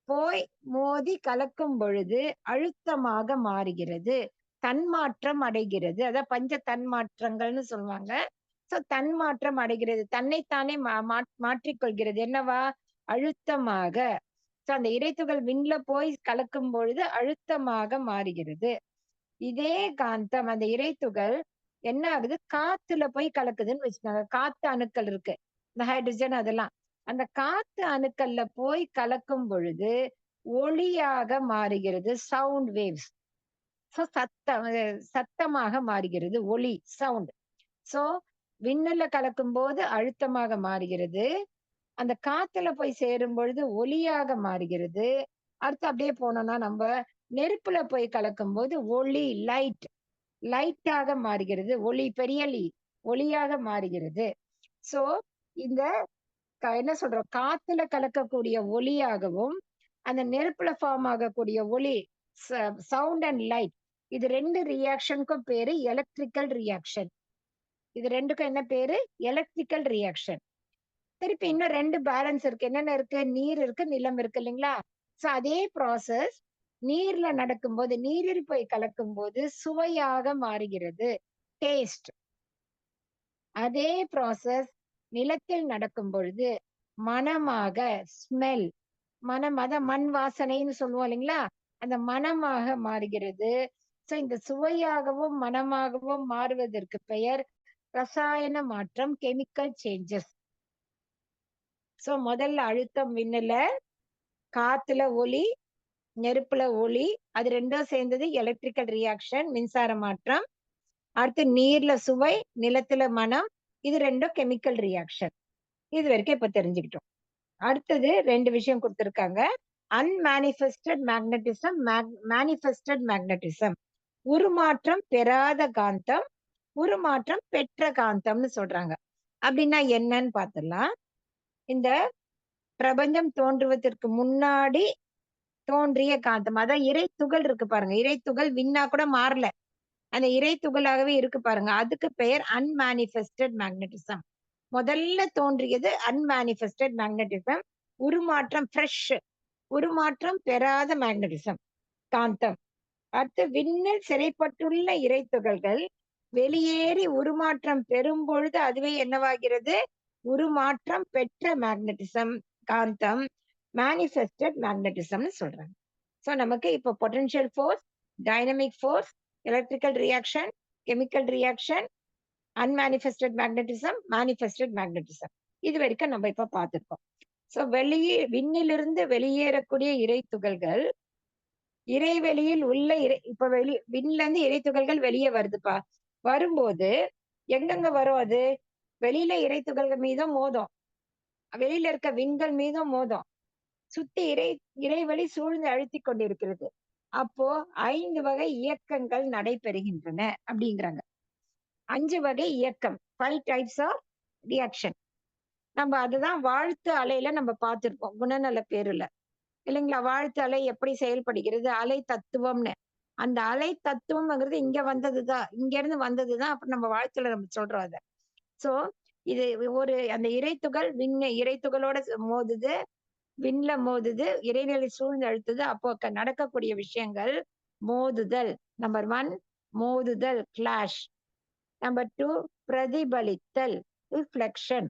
போய் மோதி கலக்கும் பொழுது அழுத்தமாக மாறுகிறது. தன்மாற்றம் அடைகிறது. அதான் பஞ்ச தன்மாற்றங்கள்னு சொல்லுவாங்க. சோ தன்மாற்றம் அடைகிறது. தன்னைத்தானே மாற்றிக்கொள்கிறது. என்னவா? அழுத்தமாக. சோ அந்த இறைத்துகள் விண்ல போய் கலக்கும் பொழுது அழுத்தமாக மாறுகிறது. இதே காந்தம் அந்த இறைத்துகள் என்ன ஆகுது? காத்துல போய் கலக்குதுன்னு வச்சுக்கோங்க. காத்து அணுக்கள் இருக்கு. இந்த ஹைட்ரஜன் அதெல்லாம். அந்த காத்து அணுக்கள்ல போய் கலக்கும் பொழுது ஒளியாக மாறுகிறது. Sound waves. சோ சத்தமாக மாறுகிறது. ஒலி, சவுண்ட். சோ விண்ணுல கலக்கும் போது அழுத்தமாக மாறுகிறது. அந்த காத்துல போய் சேரும் பொழுது ஒலியாக மாறுகிறது. அடுத்து அப்படியே போனோம்னா நம்ம நெருப்புல போய் கலக்கும் போது ஒளி, லைட்டாக மாறுகிறது. ஒளி, பெரிய ஒளியாக மாறுகிறது. சோ இந்த என்ன சொல்றோம், காத்துல கலக்கக்கூடிய ஒலியாகவும் அந்த நெருப்புல ஃபார்ம் ஆகக்கூடிய ஒலி, சவுண்ட் அண்ட் லைட், இது 2 ரியாக்ஷனுக்கும் பேரு எலக்ட்ரிக்கல் ரியாக்ஷன். இது 2க்கும் என்ன பேரு? Electrical reaction. திருப்பி இன்னும் 2 பேலன்ஸ் இருக்கு. என்னென்ன இருக்கு? நீர் இருக்கு, நிலம் இருக்கு இல்லைங்களா? சோ அதே ப்ராசஸ் நீர்ல நடக்கும்போது, நீரில் போய் கலக்கும்போது சுவையாக மாறுகிறது, டேஸ்ட். அதே ப்ராசஸ் நிலத்தில் நடக்கும் பொழுது மணமாக, ஸ்மெல், மனம், அதான் மண் வாசனைன்னு சொல்லுவோம் இல்லைங்களா? அந்த மணமாக மாறுகிறது. சோ இந்த சுவையாகவும் மணமாகவும் மாறுவதற்கு பெயர் ரசாயன மாற்றம், கெமிக்கல் சேஞ்சஸ். சோ முதல்ல அழுத்தம் விண்ணுல, காத்துல ஒலி, நெருப்புல ஒளி, அது 2ம் சேர்ந்தது எலக்ட்ரிக்கல் ரியாக்ஷன், மின்சார மாற்றம். அடுத்து நீர்ல சுவை, நிலத்துல மனம், இது 2ம் கெமிக்கல் ரியாக்ஷன். இது வரைக்கும் இப்ப தெரிஞ்சுக்கிட்டோம். அடுத்தது 2 விஷயம் கொடுத்திருக்காங்க. Unmanifested magnetism, manifested magnetism. உருமாற்றம் பெறாத காந்தம், உருமாற்றம் பெற்ற காந்தம்னு சொல்றாங்க. அப்படின்னா என்னன்னு பார்த்துடலாம். இந்த பிரபஞ்சம் தோன்றுவதற்கு முன்னாடி தோன்றிய காந்தம், அதான் இறை துகள் இருக்கு பாருங்க, இறை துகள் விண்ணா கூட மாறல, அந்த இறை துகளாகவே இருக்கு பாருங்க, அதுக்கு பெயர் அன்மேனிஃபெஸ்டட் மேக்னட்டிசம். முதல்ல தோன்றியது அன்மேனிஃபெஸ்டட் மேக்னட்டிசம். உருமாற்றம் ஃப்ரெஷ், உருமாற்றம் பெறாத மேக்னட்டிசம், காந்தம். அடுத்து விண்ணில் சிறைப்பட்டுள்ள இறை துகள்கள் வெளியேறி உருமாற்றம் பெறும் பொழுது அதுவே என்னவாகிறது? உருமாற்றம் பெற்ற மேக்னட்டிசம், காந்தம், மேனிஃபெஸ்டட் மேக்னட்டிசம்னு சொல்றாங்க. சோ நமக்கு இப்போ potential force, dynamic force, electrical reaction, chemical reaction, unmanifested magnetism, manifested magnetism, இது வரைக்கும் நம்ம இப்ப பார்த்திருக்கோம். சோ விண்ணிலிருந்து வெளியேறக்கூடிய இறை துகள்கள் இறைவெளியில் உள்ள இப்ப விண்ல இருந்து இறை துகள்கள் வெளியே வருதுப்பா. வரும்போது எங்கெங்க வரும் அது? வெளியில இறை துகள்கள் மீதும் மோதும், வெளியில இருக்க விண்கள் மீதும் மோதும், சுத்தி இறைவெளி சூழ்ந்து அழுத்திக் கொண்டிருக்கிறது. அப்போ 5 வகை இயக்கங்கள் நடைபெறுகின்றன அப்படிங்கிறாங்க. 5 வகை இயக்கம், 5 டைப்ஸ் ஆஃப் ரியாக்ஷன். நம்ம அதுதான் வாழ்த்து அலையில நம்ம பார்த்திருப்போம், குணநல பேருல இல்லைங்களா? வாழ்த்து அலை எப்படி செயல்படுகிறது, அலை தத்துவம்னு. அந்த அலை தத்துவம்ங்கிறது இங்க வந்ததுதான், இங்க இருந்து வந்ததுதான். அப்ப நம்ம வாழ்த்துல நம்ம சொல்றோம் அத. சோ இது ஒரு அந்த இறைத்துகள் இறைத்துகளோட மோதுது, விண்ல மோதுது, இறைநிலை சூழ்ந்து அழுத்துது. அப்போ நடக்கக்கூடிய விஷயங்கள் மோதுதல். நம்பர் 1 மோதுதல், கிளாஷ். நம்பர் 2 பிரதிபலித்தல், ரிஃப்ளெக்ஷன்.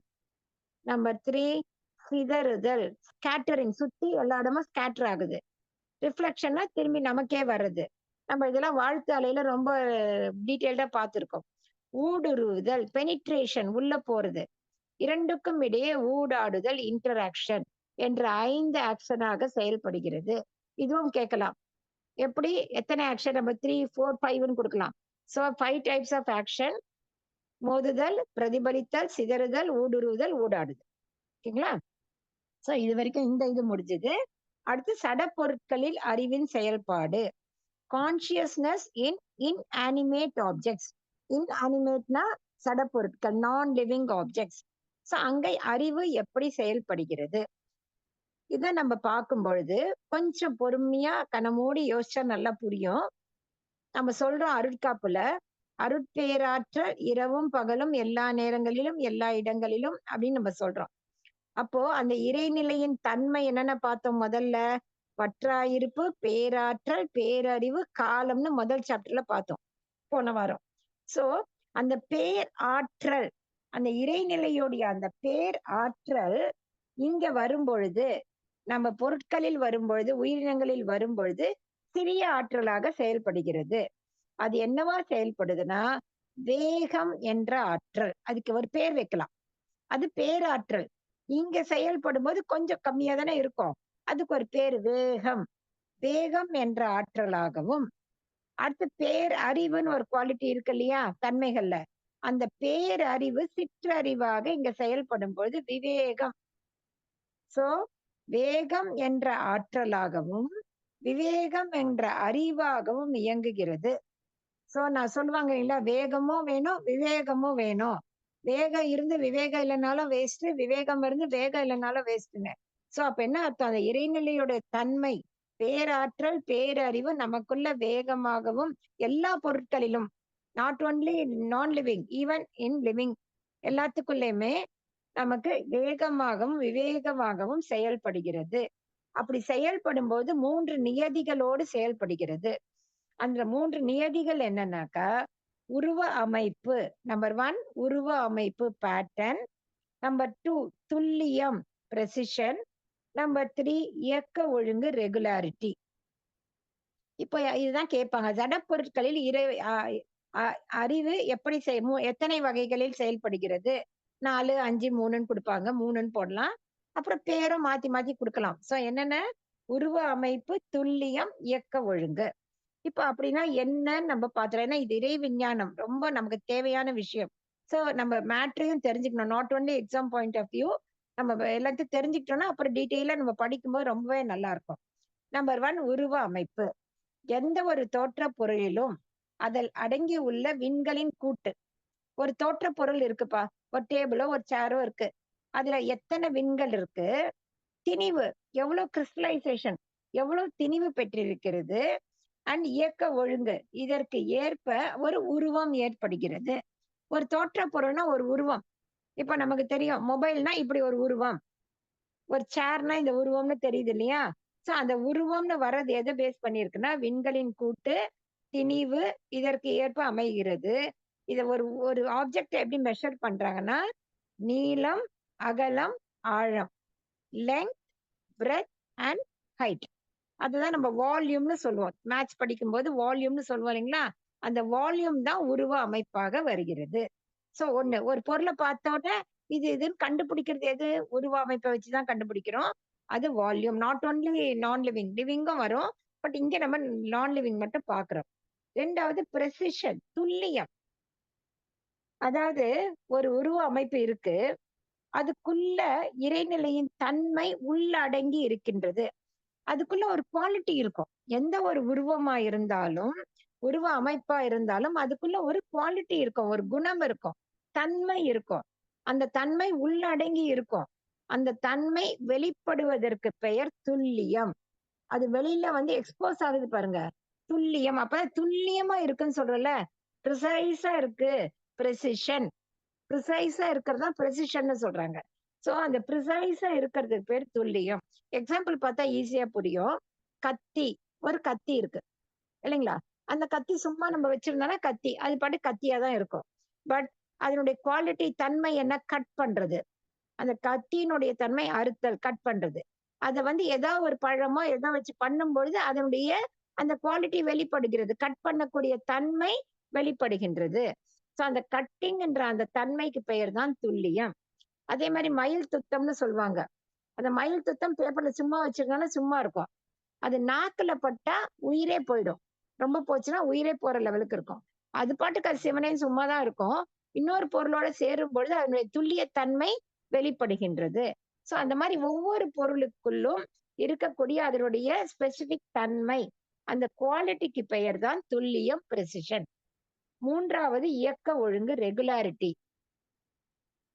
நம்பர் 3 சிதறுதல், ஸ்கேட்டரிங், சுத்தி எல்லா இடமும் ஸ்கேட்டர் ஆகுது. ரிஃப்ளெக்ஷன்னா திரும்பி நமக்கே வர்றது. நம்ம இதெல்லாம் வாழ்த்து அலையில ரொம்ப டீட்டெயில்டா பார்த்திருக்கோம். ஊடுருவுதல், பெனிட்ரேஷன், உள்ள போறது. இரண்டுக்கும் இடையே ஊடாடுதல், இன்டராக்ஷன் என்ற 5 ஆக்ஷனாக செயல்படுகிறது. இதுவும் கேட்கலாம். எப்படி, எத்தனை ஆக்ஷன்? நம்ம 3, 4, 5ன்னு கொடுக்கலாம். சோ 5 டைப்ஸ் ஆஃப் ஆக்ஷன்: மோதுதல், பிரதிபலித்தல், சிதறுதல், ஊடுருவுதல், ஊடாடுதல். ஓகேங்களா? சோ இது வரைக்கும் இந்த இது முடிஞ்சது. அடுத்து சடப்பொருட்களில் அறிவின் செயல்பாடு. Consciousness in inanimate objects. இன்அனிமேட்னா சடப்பொருட்கள், நான் லிவிங் ஆப்ஜெக்ட்ஸ். சோ அங்க அறிவு எப்படி செயல்படுகிறது, இதை நம்ம பார்க்கும் பொழுது கொஞ்சம் பொறுமையா கனமூடி யோசிச்சா நல்லா புரியும். நம்ம சொல்றோம் அருட்காப்புல, அருட்பேராற்றல் இரவும் பகலும் எல்லா நேரங்களிலும் எல்லா இடங்களிலும் அப்படின்னு நம்ம சொல்றோம். அப்போ அந்த இறைநிலையின் தன்மை என்னென்ன பார்த்தோம்? முதல்ல பற்றாயிருப்பு, பேராற்றல், பேரறிவு, காலம்னு முதல் சாப்டர்ல பார்த்தோம் போன வாரம். சோ அந்த பேர் ஆற்றல், அந்த இறைநிலையோடைய அந்த பேர் ஆற்றல் இங்க வரும்பொழுது, நம்ம பொருட்களில் வரும்பொழுது, உயிரினங்களில் வரும்பொழுது சிறிய ஆற்றலாக செயல்படுகிறது. அது என்னவா செயல்படுதுன்னா வேகம் என்ற ஆற்றல். அதுக்கு ஒரு பேர் வைக்கலாம், அது பேராற்றல். இங்க செயல்படும் போது கொஞ்சம் கம்மியா தானே இருக்கும், அதுக்கு ஒரு பேர் வேகம். வேகம் என்ற ஆற்றலாகவும், அடுத்து பேர் அறிவுன்னு ஒரு குவாலிட்டி இருக்கு இல்லையா தன்மைகள்ல, அந்த பேரறிவு சிற்றறிவாக இங்க செயல்படும் பொழுது விவேகம். சோ வேகம் என்ற ஆற்றலாகவும் விவேகம் என்ற அறிவாகவும் இயங்குகிறது. சோ நான் சொல்லுவாங்க இல்ல, வேகமும் வேணும் விவேகமும் வேணும். வேகம் இருந்து விவேகம் இல்லைனாலும் வேஸ்ட், விவேகம் இருந்து வேகம் இல்லைனாலும் வேஸ்ட்னு. சோ அப்ப என்ன அர்த்தம்? அந்த இறைநிலையோட தன்மை, பேராற்றல், பேரறிவு நமக்குள்ள வேகமாகவும் எல்லா பொருட்களிலும், not only non living, even in living எல்லாத்துக்குள்ளயுமே நமக்கு வேகமாகவும் விவேகமாகவும் செயல்படுகிறது. அப்படி செயல்படும் போது 3 நியதிகளோடு செயல்படுகிறது. அந்த 3 நியதிகள் என்னன்னாக்கா, உருவ அமைப்பு. நம்பர் 1 உருவ அமைப்பு பேட்டர்ன். நம்பர் 2 துல்லியம் பிரெசிஷன். நம்பர் 3 இயக்க ஒழுங்கு ரெகுலாரிட்டி. இப்போ இதுதான் கேட்பாங்க. ஜடப்பொருட்களில் அறிவு எப்படி எத்தனை வகைகளில் செயல்படுகிறது? 4, 5, 3ன்னு குடுப்பாங்க. 3ன்னு போடலாம். அப்புறம் பேரும் மாத்தி மாத்தி குடுக்கலாம். சோ என்னென்ன? உருவ அமைப்பு, துல்லியம், இயக்க ஒழுங்கு. இப்ப அப்படின்னா என்னன்னு நம்ம பாத்துறோம். ஏன்னா இது இறை விஞ்ஞானம். ரொம்ப நமக்கு தேவையான விஷயம். சோ நம்ம மேட்டரையும் தெரிஞ்சுக்கணும். Not only exam point of view. நம்ம எல்லாத்தையும் தெரிஞ்சுக்கிட்டோம்னா, அப்புறம் டீட்டெயிலா நம்ம படிக்கும்போது ரொம்பவே நல்லா இருக்கும். நம்பர் 1 உருவ அமைப்பு. எந்த ஒரு தோற்றப் பொருளிலும் அதில் அடங்கி உள்ள விண்களின் கூட்டு. ஒரு தோற்றப் பொருள் இருக்குப்பா. ஒரு டேபிளோ, ஒரு சேரோ இருக்கு. அதுல எத்தனை விண்கள் இருக்கு? திணிவு எவ்வளவு கிறிஸ்டலைசேஷன், எவ்வளவு திணிவு பெற்றிருக்கிறது? அண்ட் இயக்க ஒழுங்கு. இதற்கு ஏற்ப ஒரு உருவம் ஏற்படுகிறது. ஒரு தோற்றப் பொருள்னா ஒரு உருவம். இப்ப நமக்கு தெரியும் மொபைல்னா இப்படி ஒரு உருவம். ஒரு சேர்னா இந்த உருவம்னு தெரியுது இல்லையா? சோ அந்த உருவம்னு வர்றது எதை பேஸ் பண்ணியிருக்குன்னா, விண்களின் கூட்டு, திணிவு இதற்கு ஏற்ப அமைகிறது. இத ஒரு ஒரு ஆப்ஜெக்ட் எப்படி மெஷர் பண்றாங்கன்னா, நீளம், அகலம், ஆழம், லெங்த், பிரெத் அண்ட் ஹைட். அதுதான் நம்ம வால்யூம்னு சொல்லுவோம். மேத்ஸ் படிக்கும்போது வால்யூம்னு சொல்லுவோம் இல்லைங்களா? அந்த வால்யூம் தான் உருவ அமைப்பாக வருகிறது. சோ ஒண்ணு, ஒரு பொருள பார்த்தோனே இது இதுன்னு கண்டுபிடிக்கிறது எது? உருவ அமைப்ப வச்சு தான் கண்டுபிடிக்கிறோம். அது volume. Not only non living, லிவிங்கும் வரும். பட் இங்க நம்ம நான் லிவிங் மட்டும் பார்க்கிறோம். 2வது பிரெசிஷன், துல்லியம். அதாவது ஒரு உருவ அமைப்பு இருக்கு. அதுக்குள்ள இறைநிலையின் தன்மை உள்ளடங்கி இருக்கின்றது. அதுக்குள்ள ஒரு குவாலிட்டி இருக்கும். எந்த ஒரு உருவமா இருந்தாலும், உருவ அமைப்பா இருந்தாலும் அதுக்குள்ள ஒரு குவாலிட்டி இருக்கும். ஒரு குணம் இருக்கும். தன்மை இருக்கும். அந்த தன்மை உள்ளடங்கி இருக்கும். அந்த தன்மை வெளிப்படுவதற்கு பெயர் துல்லியம். அது வெளியில வந்து எக்ஸ்போஸ் ஆகுது பாருங்க. துல்லியம். அப்பதான் துல்லியமா இருக்குன்னு சொல்றோம்ல. ப்ரிசைஸா இருக்கு. பிரெசிஷன். ப்ரிசைஸா இருக்கிறது தான் பிரெசிஷன்னு சொல்றாங்க. சோ அந்த ப்ரிசைஸா இருக்கிறதுக்கு பேர் துல்லியம். எக்ஸாம்பிள் பார்த்தா ஈஸியா புரியும். கத்தி. ஒரு கத்தி இருக்கு. இல்லைங்களா? அந்த கத்தி சும்மா நம்ம வச்சிருந்தோம்னா கத்தி. அது பாட்டுக்கு கத்தியா தான் இருக்கும். பட் அதனுடைய குவாலிட்டி தன்மை என்ன? கட் பண்றது. அந்த கத்தியினுடைய தன்மை அறுத்தல், கட் பண்றது. அத வந்து ஏதா ஒரு பழமோ ஏதோ வச்சு பண்ணும்பொழுது அதனுடைய அந்த குவாலிட்டி வெளிப்படுகிறது. கட் பண்ணக்கூடிய தன்மை வெளிப்படுகின்றது. சோ அந்த கட்டிங்ன்ற அந்த தன்மைக்கு பெயர் தான் துல்லியம். அதே மாரி மயில் துத்தம்னு சொல்லுவாங்க. அந்த மயில் துத்தம் பேப்பர்ல சும்மா வச்சிருந்தோம்னா சும்மா இருக்கும். அது நாக்குல பட்டா உயிரே போயிடும். ரொம்ப போச்சுன்னா உயிரே போற லெவலுக்கு இருக்கும். அது பாட்டுக்கு அது சிவனேன்னு சும்மா தான் இருக்கும். இன்னொரு பொருளோட சேரும் பொழுது அதனுடைய துல்லிய தன்மை வெளிப்படுகின்றது. சோ அந்த மாரி ஒவ்வொரு பொருளுக்குள்ளும் இருக்கக்கூடிய அதனுடைய ஸ்பெசிபிக் தன்மை, அந்த குவாலிட்டிக்கு பெயர் தான் துல்லியம், பிரெசிஷன். 3வது இயக்க ஒழுங்கு ரெகுலாரிட்டி.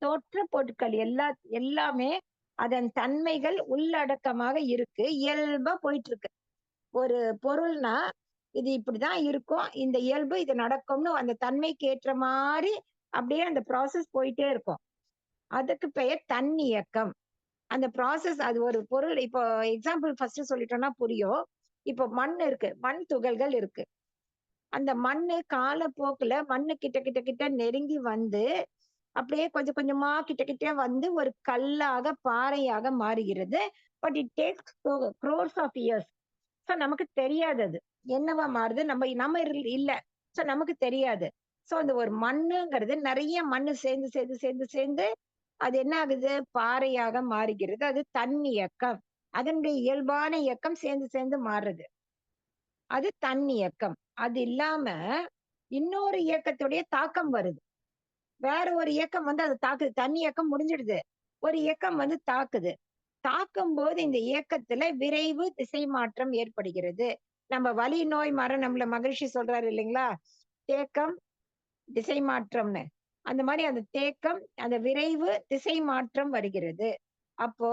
தோற்ற பொருட்கள் எல்லாமே அதன் தன்மைகள் உள்ளடக்கமாக இருக்கு. இயல்பா போயிட்டு இருக்கு. ஒரு பொருள்னா, இது இப்படிதான் இருக்கும். இந்த இயல்பு இது நடக்கும்னு அந்த தன்மைக்கு ஏற்ற மாரி அப்படியே அந்த ப்ராசஸ் போயிட்டே இருக்கும். அதுக்கு பெயர் தன்னியக்கம். அந்த ப்ராசஸ் அது ஒரு பொருள் இப்போ எக்ஸாம்பிள் ஃபர்ஸ்ட் சொல்லிட்டோம்னா புரியும். இப்போ மண் இருக்கு. மண் துகள்கள் இருக்கு. அந்த மண்ணு காலப்போக்குல மண்ணு கிட்ட கிட்ட கிட்ட நெருங்கி வந்து, அப்படியே கொஞ்சம் கொஞ்சமா கிட்ட கிட்ட வந்து ஒரு கல்லாக, பாறையாக மாறுகிறது. But it takes crores of years. So நமக்கு தெரியாது அது. என்னவா மாறுது? நம்ம நம்ம இல்ல. சோ நமக்கு தெரியாது. சோ அந்த ஒரு மண்ணுங்கிறது நெறைய மண்ணு சேர்ந்து சேர்ந்து சேர்ந்து சேர்ந்து அது என்ன ஆகுது? பாறையாக மாறுகிறது. அது தன்னியக்கம். அதனுடைய இயல்பான இயக்கம் சேர்ந்து சேர்ந்து மாறுது. அது தன்னியக்கம். அது இல்லாம இன்னொரு இயக்கத்துடைய தாக்கம் வருது. வேற ஒரு இயக்கம் வந்து அத தாக்குது. தன்னியக்கம் முடிஞ்சிடுது. ஒரு இயக்கம் வந்து தாக்குது. தாக்கும்போது இந்த இயக்கத்துல விரைவு திசை மாற்றம் ஏற்படுகிறது. நம்ம வலி, நோய், மரணம்ல மகிழ்ச்சி சொல்றாரு இல்லைங்களா? தேக்கம், திசை மாற்றம்னு. அந்த மாதிரி அந்த தேக்கம், அந்த விரைவு, திசை மாற்றம் வருகிறது. அப்போ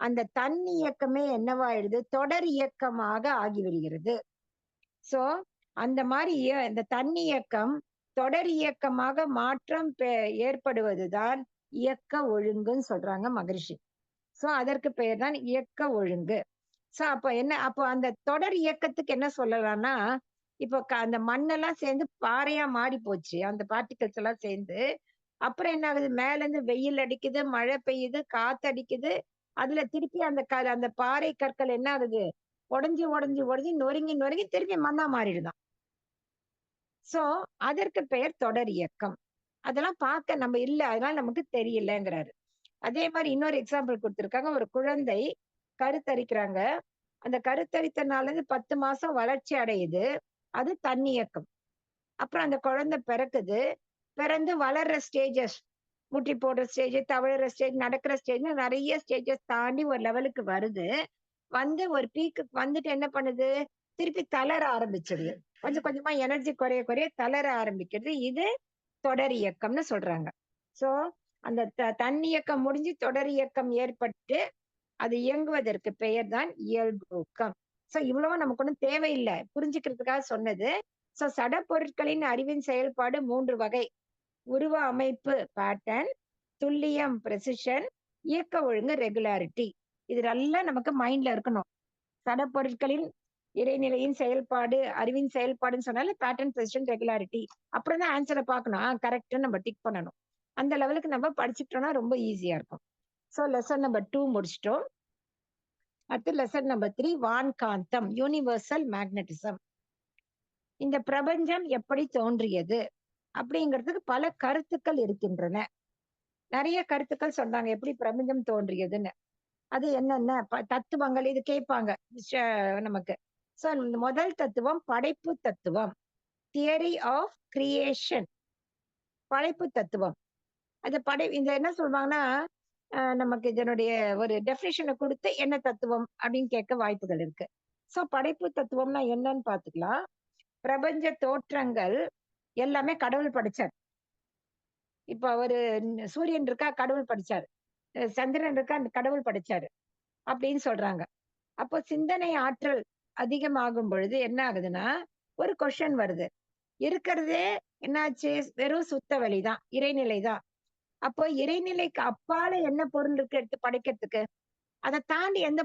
அந்த தன் இயக்கமே என்னவாயிடுது? தொடர் இயக்கமாக ஆகிவிடுகிறது. சோ அந்த மாதிரி இந்த தன்னியக்கம் தொடர் இயக்கமாக மாற்றம் ஏற்படுவதுதான் இயக்க ஒழுங்குன்னு சொல்றாங்க மகரிஷி. சோ அதற்கு பெயர் தான் இயக்க ஒழுங்கு. சோ அப்ப என்ன, அப்போ அந்த தொடர் இயக்கத்துக்கு என்ன சொல்லலாம்னா, இப்போ அந்த மண்ணெல்லாம் சேர்ந்து பாறையா மாறி போச்சு, அந்த பார்ட்டிகல்ஸ் எல்லாம் சேர்ந்து. அப்புறம் என்ன ஆகுது? மேல இருந்து வெயில் அடிக்குது, மழை பெய்யுது, காத்து அடிக்குது. அதுல திருப்பி அந்த பாறை கற்கள் என்ன ஆகுது? உடைஞ்சு உடைஞ்சு உடைஞ்சு நொறுங்கி நொறுங்கி திருப்பி மண்ணா மாறிடுதாம். சோ அதற்கு பெயர் தொடர் இயக்கம். அதெல்லாம் பார்க்க நம்ம இல்ல, அதனால நமக்கு தெரியலங்கிறாரு. அதே மாதிரி இன்னொரு எக்ஸாம்பிள் கொடுத்திருக்காங்க. ஒரு குழந்தை கருத்தரிக்கிறாங்க. அந்த கருத்தரித்தனால இருந்து 10 மாசம் வளர்ச்சி அடையுது. அது தன்னியக்கம். அப்புறம் அந்த குழந்தை பிறக்குது. பிறந்து வளர்ற ஸ்டேஜஸ், முட்டி போடுற ஸ்டேஜ், தவழுற ஸ்டேஜ், நடக்கிற ஸ்டேஜ்ன்னு நிறைய ஸ்டேஜஸ் தாண்டி ஒரு லெவலுக்கு வருது. வந்து ஒரு பீக்குக்கு வந்துட்டு என்ன பண்ணுது? திருப்பி தளர ஆரம்பிச்சிடுது. கொஞ்சம் கொஞ்சமா எனர்ஜி குறைய குறைய தளர ஆரம்பிக்கிறது. இது தொடர் இயக்கம்னு சொல்றாங்க. சோ அந்த தன்னியக்கம் முடிஞ்சு தொடர் இயக்கம் ஏற்பட்டு அது இயங்குவதற்கு பெயர் தான் இயல்பூக்கம். சோ இவ்வளவும் நமக்கு ஒண்ணும் தேவையில்லை, புரிஞ்சுக்கிறதுக்காக சொன்னது. சோ சட பொருட்களின் அறிவின் செயல்பாடு 3 வகை. உருவ அமைப்பு பேட்டர்ன், துல்லியம் பிரசிஷன், இயக்க ஒழுங்கு ரெகுலாரிட்டி. இது நல்லா நமக்கு மைண்ட்ல இருக்கணும். சட பொருட்களின் இறைநிலையின் செயல்பாடு, அறிவின் செயல்பாடுன்னு சொன்னாலே பேட்டர்ன், பிரசிஷன், ரெகுலாரிட்டி. அப்புறம் தான் ஆன்சரை பார்க்கணும். கரெக்ட் நம்ம டிக் பண்ணணும். அந்த லெவலுக்கு நம்ம படிச்சுட்டோம்னா ரொம்ப ஈஸியா இருக்கும். சோ லெசன் நம்பர் 2 முடிச்சிட்டோம். அடுத்து லெசன் நம்பர் 3 வான்காந்தம், யூனிவர்சல் மேக்னட்டிசம். இந்த பிரபஞ்சம் எப்படி தோன்றியது அப்படிங்கிறதுக்கு பல கருத்துக்கள் இருக்கின்றன. நிறைய கருத்துக்கள் சொன்னாங்க எப்படி பிரபஞ்சம் தோன்றியதுன்னு. அது என்னென்ன தத்துவங்கள் இது கேட்பாங்க நமக்கு. சோ முதல் தத்துவம் படைப்பு தத்துவம், தியரி ஆஃப் கிரியேஷன். படைப்பு தத்துவம். இந்த என்ன சொல்லுவாங்கன்னா, நமக்கு இதனுடைய ஒரு டெஃபினிஷனை கொடுத்து என்ன தத்துவம் அப்படின்னு கேட்க வாய்ப்புகள் இருக்கு. சோ படைப்பு தத்துவம்னா என்னன்னு பாத்துக்கலாம். பிரபஞ்ச தோற்றங்கள் எல்லாமே கடவுள் படைச்சார். இப்ப ஒரு சூரியன் இருக்கா, கடவுள் படைச்சாரு. சந்திரன் இருக்கா, அந்த கடவுள் படைச்சாரு அப்படின்னு சொல்றாங்க. அப்போ சிந்தனை ஆற்றல் அதிகமாகும் பொழுது என்ன ஆகுதுன்னா, ஒரு கொஸ்டின் வருது. இருக்கிறதே என்னாச்சு? வெறும் சுத்த வெளிதான், இறைநிலை தான். அப்போ இறைநிலைக்கு அப்பால என்ன பொருள் இருக்கு எடுத்து படைக்கிறதுக்கு? அதை தாண்டி எந்த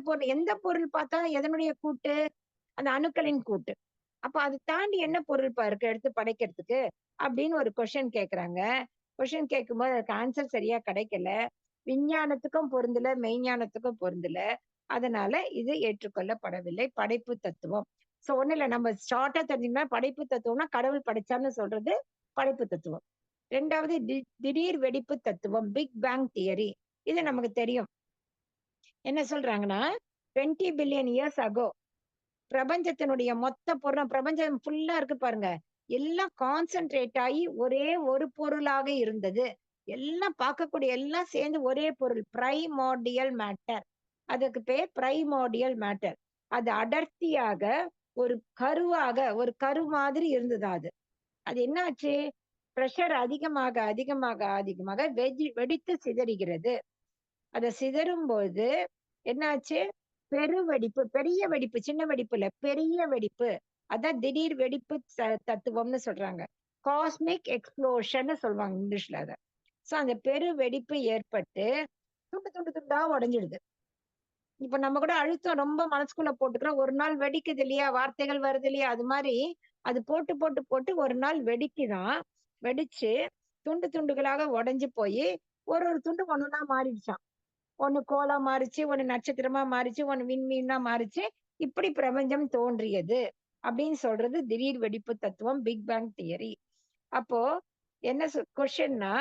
பொருள் பார்த்தா எதனுடைய கூட்டு? அந்த அணுக்களின் கூட்டு. அப்ப அதை தாண்டி என்ன பொருள் இருக்கு எடுத்து படைக்கிறதுக்கு அப்படின்னு ஒரு கொஸ்டின் கேக்குறாங்க. கொஸ்டின் கேட்கும்போது அதுக்கு ஆன்சர் சரியா கிடைக்கல. விஞ்ஞானத்துக்கும் பொருந்தல, மெய்ஞானத்துக்கும் பொருந்தல. அதனால இது ஏற்றுக்கொள்ளப்படவில்லை. படைப்பு தத்துவம். சோ ஒண்ணு இல்ல, நம்ம ஷார்ட்டா தெரிஞ்சுக்கன்னா படைப்பு தத்துவம்னா கடவுள் படைச்சான்னு சொல்றது படைப்பு தத்துவம். 2வது திடீர் வெடிப்பு தத்துவம், பிக் பேங் தியரி. இது நமக்கு தெரியும். என்ன சொல்றாங்கன்னா 20 பில்லியன் இயர்ஸ் அகோ பிரபஞ்சத்தினுடைய மொத்த பொருள், பிரபஞ்சம் ஃபுல்லா இருக்கு பாருங்க, எல்லாம் கான்சென்ட்ரேட் ஆகி ஒரே ஒரு பொருளாக இருந்தது. எல்லாம் பார்க்கக்கூடிய எல்லாம் சேர்ந்து ஒரே பொருள், பிரைமோர்டியல் மேட்டர். அதுக்கு பேர் பிரைமோர்டியல் மேட்டர். அது அடர்த்தியாக ஒரு கருவாக, ஒரு கரு மாதிரி இருந்தது. அது என்னாச்சு? பிரஷர் அதிகமாக அதிகமாக அதிகமாக வெடித்து சிதறுகிறது. அதை சிதறும் போது என்னாச்சு? பெருவெடிப்பு, பெரிய வெடிப்பு, சின்ன வெடிப்பு இல்ல, பெரிய வெடிப்பு. அதான் திடீர் வெடிப்பு தத்துவம்னு சொல்றாங்க. காஸ்மிக் எக்ஸ்ப்ளோஷன் சொல்லுவாங்க இங்கிலீஷ்ல அத. சோ அந்த பெரு வெடிப்பு ஏற்பட்டு துண்டு துண்டு துண்டா உடைஞ்சிடுது. இப்ப நம்ம கூட அழுத்தம் ரொம்ப மனசுக்குள்ள போட்டுக்கிறோம். ஒரு நாள் வெடிக்குது இல்லையா? வார்த்தைகள் வருது இல்லையா? அது மாதிரி அது போட்டு போட்டு போட்டு ஒரு நாள் வெடிக்குதான். வெடிச்சு துண்டு துண்டுகளாக உடைஞ்சு போய் ஒரு ஒரு துண்டு ஒண்ணுன்னா மாறிடுச்சாம். ஒண்ணு கோலா மாறிச்சு, ஒண்ணு நட்சத்திரமா மாறிச்சு, ஒண்ணு விண்மீனா மாறிச்சு. இப்படி பிரபஞ்சம் தோன்றியது அப்படின்னு சொல்றது திடீர் வெடிப்பு தத்துவம், பிக் பேங் தியரி. அப்போ என்ன கொஸ்டின்னா,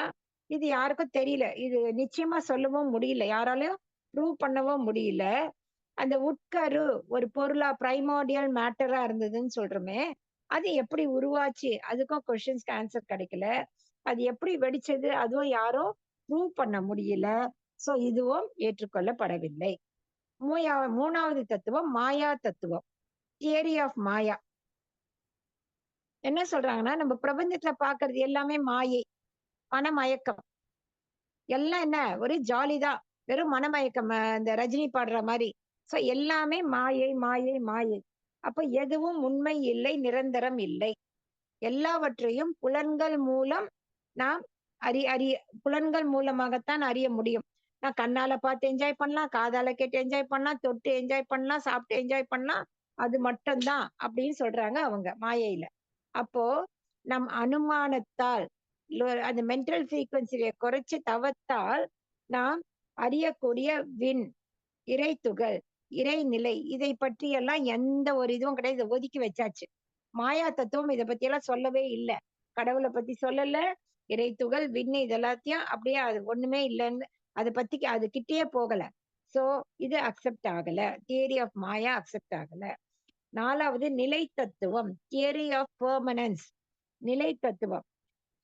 இது யாருக்கும் தெரியல. இது நிச்சயமா சொல்லவும் முடியல. யாராலையும் ப்ரூவ் பண்ணவும் முடியல. அந்த உட்கரு ஒரு பொருளா பிரைமோர்டியல் மேட்டரா இருந்ததுன்னு சொல்றோமே, அது எப்படி உருவாச்சு? அதுக்கும் கொஸ்டின்ஸ்க்கு ஆன்சர் கிடைக்கல. அது எப்படி வெடிச்சது? அதுவும் யாரும் ப்ரூவ் பண்ண முடியல. சோ இதுவும் ஏற்றுக்கொள்ளப்படவில்லை. 3வது தத்துவம் மாயா தத்துவம், தியரி ஆஃப் மாயா. என்ன சொல்றாங்கன்னா, நம்ம பிரபஞ்சத்துல பாக்குறது எல்லாமே மாயை. மனமயக்கம். எல்லாம் என்ன ஒரு ஜாலி தான். வெறும் மனமயக்கம். இந்த ரஜினி பாடுற மாதிரி. சோ எல்லாமே மாயை, மாயை, மாயை. அப்ப எதுவும் உண்மை இல்லை, நிரந்தரம் இல்லை. எல்லாவற்றையும் புலன்கள் மூலம் நாம் அறிய புலன்கள் மூலமாகத்தான் அறிய முடியும். நான் கண்ணால பார்த்து என்ஜாய் பண்ணலாம், காதால கேட்டு என்ஜாய் பண்ணலாம், தொட்டு என்ஜாய் பண்ணலாம், சாப்பிட்டு என்ஜாய் பண்ணலாம். அது மட்டும்தான் அப்படின்னு சொல்றாங்க அவங்க மாயையில. அப்போ நம் அனுமானத்தால் அந்த மென்டல் ஃப்ரீக்வன்சியை குறைச்சு தவத்தால் நாம் அறியக்கூடிய விண், இறைத்துகள், இறைநிலை இதை பற்றி எல்லாம் எந்த ஒரு இதுவும் கிடையாது. இதை ஒதுக்கி வச்சாச்சு. மாயா தத்துவம் இதை பத்தி எல்லாம் சொல்லவே இல்லை. கடவுளை பத்தி சொல்லல, இறைத்துகள், விண்ணு இது எல்லாத்தையும் அப்படியே அது ஒண்ணுமே இல்லைன்னு அதை பத்தி அது கிட்டேயே போகல. சோ இது அக்செப்ட் ஆகல. தியரி ஆஃப் மாயா அக்செப்ட் ஆகல. 4வது நிலை தத்துவம், தியரி ஆஃப் பெர்மனன்ஸ். நிலை தத்துவம்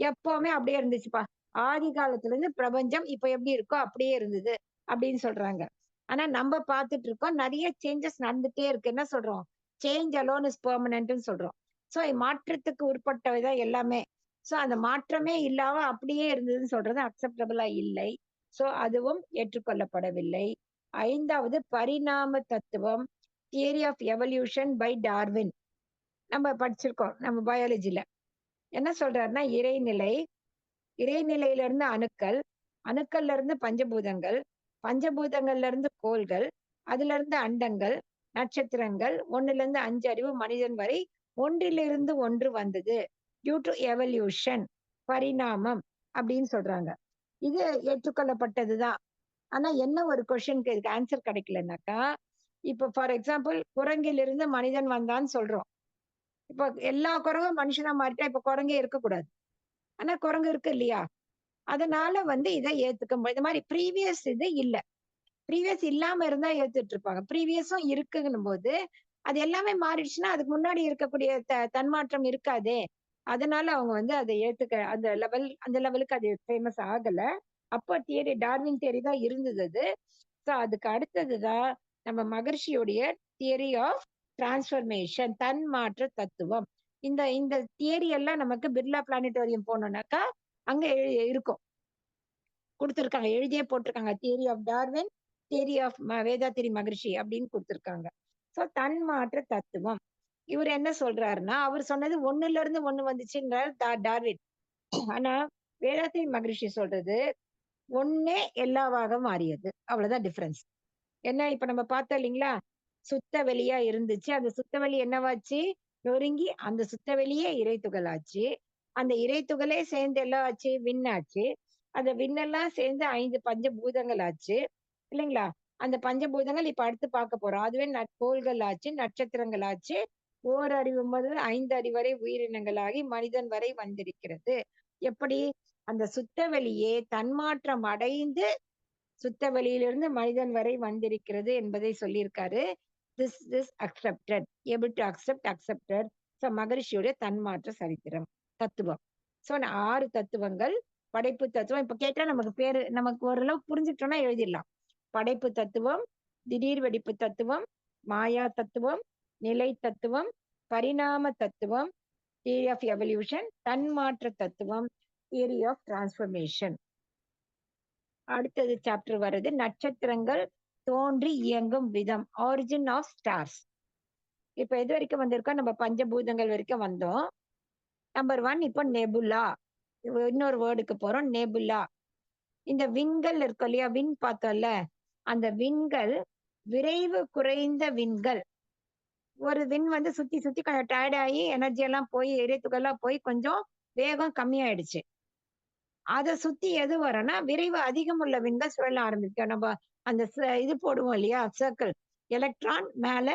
எப்பவுமே அப்படியே இருந்துச்சுப்பா. ஆதி காலத்துல இருந்து பிரபஞ்சம் இப்ப எப்படி இருக்கோ அப்படியே இருந்தது அப்படின்னு சொல்றாங்க. ஆனா நம்ம பார்த்துட்டு இருக்கோம் நிறைய சேஞ்சஸ் நடந்துட்டே இருக்கு. என்ன சொல்றோம்? சேஞ்ச் அலோன் இஸ் பெர்மனன்ட்னு சொல்றோம். சோ மாற்றத்துக்கு உட்பட்டவைதான் எல்லாமே. சோ அந்த மாற்றமே இல்லாம அப்படியே இருந்ததுன்னு சொல்றது அக்செப்டபிளா இல்லை. சோ அதுவும் ஏற்றுக்கொள்ளப்படவில்லை. 5வது பரிணாம தத்துவம், theory of evolution by Darwin. நம்ம படிச்சிருக்கோம் நம்ம பயாலஜில. என்ன சொல்றாருன்னா இறைநிலை, இறைநிலையில இருந்து அணுக்கள், அணுக்கள்ல இருந்து பஞ்சபூதங்கள், பஞ்சபூதங்கள்ல இருந்து கோள்கள், அதுல இருந்து அண்டங்கள், நட்சத்திரங்கள், 1ல இருந்து 5 அறிவு மனிதன் வரை ஒன்றிலிருந்து ஒன்று வந்தது. டியூ டு எவல்யூஷன், பரிணாமம் அப்படின்னு சொல்றாங்க. இது ஏற்றுக்கொள்ளப்பட்டதுதான். ஆனா என்ன ஒரு கொஸ்டினுக்கு இதுக்கு ஆன்சர் கிடைக்கலன்னாக்கா, இப்ப ஃபார் எக்ஸாம்பிள் குரங்கிலிருந்து மனிதன் வந்தான்னு சொல்றோம். இப்ப எல்லா குரங்கும் மனுஷனா மாறிட்டா இப்ப குரங்கே இருக்கக்கூடாது. ஆனா குரங்கு இருக்கு இல்லையா? அதனால இதை ஏத்துக்க இந்த மாதிரி ப்ரீவியஸ் இது இல்ல. ப்ரீவியஸ் இல்லாம இருந்தா ஏத்துட்டு இருப்பாங்க. ப்ரீவியஸும் இருக்குன்னும் போது அது எல்லாமே மாறிடுச்சுன்னா அதுக்கு முன்னாடி இருக்கக்கூடிய தன்மாற்றம் இருக்காதே. அதனால அவங்க அதை ஏத்துக்க அந்த லெவலுக்கு அது ஃபேமஸ் ஆகல. அப்போ தியரி டார்வின் தியரி தான் இருந்தது அது. ஸோ அதுக்கு அடுத்ததுதான் நம்ம மகர்ஷியுடைய தியரி ஆஃப் டிரான்ஸ்ஃபர்மேஷன், தன்மாற்ற தத்துவம். இந்த இந்த தியரி எல்லாம் நமக்கு பிர்லா பிளானட்டோரியம் போனோம்னாக்கா அங்க இருக்கும், கொடுத்துருக்காங்க, எழுதியே போட்டிருக்காங்க. Theory of Darwin, theory of Vethathiri Maharishi அப்படின்னு கொடுத்துருக்காங்க. ஸோ தன்மாற்ற தத்துவம். இவர் என்ன சொல்றாருன்னா, அவர் சொன்னது 1ல இருந்து 1 வந்துச்சுன்றார் டார்வின். ஆனா வேதாத்திரி மகரிஷி சொல்றது ஒன்னே எல்லாவாக மாறியது. அவ்வளவுதான் டிஃபரன்ஸ். என்ன இப்ப நம்ம பார்த்தோம் இல்லைங்களா? சுத்த வெளியா இருந்துச்சு. அந்த சுத்த வெளி என்னவாச்சு? நொறுங்கி அந்த சுத்த வெளியே இறைத்துகள் ஆச்சு. அந்த இறைத்துகளே சேர்ந்து எல்லாம் ஆச்சு, விண்ணாச்சு. அந்த விண்ணெல்லாம் சேர்ந்து 5 பஞ்சபூதங்கள் ஆச்சு இல்லைங்களா? அந்த பஞ்சபூதங்கள் இப்ப அடுத்து பார்க்க போறோம். அதுவே கோள்கள் ஆச்சு, நட்சத்திரங்கள் ஆச்சு. ஓரறிவு முதல் 5 அறிவு வரை உயிரினங்களாகி மனிதன் வரை வந்திருக்கிறது. எப்படி? அந்த சுத்த வெளியே தன்மாற்றம் அடைந்து சுத்த வெளியிலிருந்து மனிதன் வரை வந்திருக்கிறது என்பதை சொல்லியிருக்காரு. This accepted, able to accepted. So மகரிஷியுடைய தன்மாற்ற சரித்திரம் தத்துவம். ஸோ 6 தத்துவங்கள். படைப்பு தத்துவம் இப்ப கேட்டா நமக்கு பேரு நமக்கு ஓரளவு புரிஞ்சுட்டோம்னா எழுதிடலாம். படைப்பு தத்துவம், திடீர் வெடிப்பு தத்துவம், மாயா தத்துவம், நிலை தத்துவம், பரிணாம தத்துவம், தியரி ஆஃப் எவல்யூஷன், தன்மாற்ற தத்துவம், தியரி ஆஃப் டிரான்ஸ்ஃபர்மேஷன். அடுத்தது சாப்டர் வருது நட்சத்திரங்கள் தோன்றி இயங்கும் விதம், ஆரிஜின் ஆஃப் ஸ்டார்ஸ். இப்ப எது வரைக்கும் வந்திருக்கோம்? நம்ம பஞ்சபூதங்கள் வரைக்கும் வந்தோம். நம்பர் 1 இப்போ நெபுலா. இன்னொரு வேர்டுக்கு போறோம், நெபுலா. இந்த விண்கள் இருக்கும் இல்லையா? விண் பார்த்தோம்ல, அந்த விண்கள் விரைவு குறைந்த விண்கள். ஒரு விண் சுத்தி சுத்தி கொஞ்சம் டயர்ட் ஆகி எனர்ஜி எல்லாம் போய் இறைத்துக்கெல்லாம் போய் கொஞ்சம் வேகம் கம்மியாயிடுச்சு. அதை சுத்தி எது வரும்னா விரைவு அதிகம் உள்ள விண்கள் சுழல ஆரம்பிக்கும். நம்ம அந்த இது போடுவோம் இல்லையா? சர்க்கிள். எலக்ட்ரான் மேல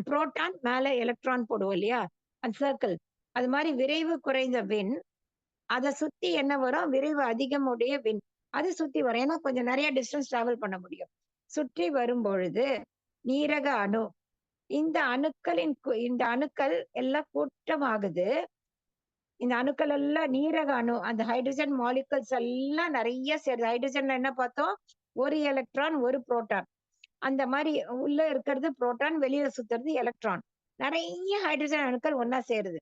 புரோட்டான் மேல எலக்ட்ரான் போடுவோம் இல்லையா? அந்த சர்க்கிள். அது மாதிரி விரைவு குறைந்த விண், அதை சுத்தி என்ன வரும்? விரைவு அதிகம் உடைய விண் அது சுத்தி வரும். ஏன்னா கொஞ்சம் நிறைய டிஸ்டன்ஸ் டிராவல் பண்ண முடியும். சுற்றி வரும் பொழுது நீரக அணு, இந்த அணுக்கள் எல்லாம் கூட்டமாகுது. இந்த அணுக்கள் எல்லாம் நீரக அணு, அந்த ஹைட்ரஜன் மாலிகல்ஸ் எல்லாம் நிறைய சேருது. ஹைட்ரஜன்ல என்ன பார்த்தோம்? ஒரு எலக்ட்ரான் ஒரு புரோட்டான். அந்த மாதிரி உள்ள இருக்கிறது புரோட்டான், வெளியில சுத்துறது எலக்ட்ரான். நிறைய ஹைட்ரஜன் அணுக்கள் ஒன்னா சேருது.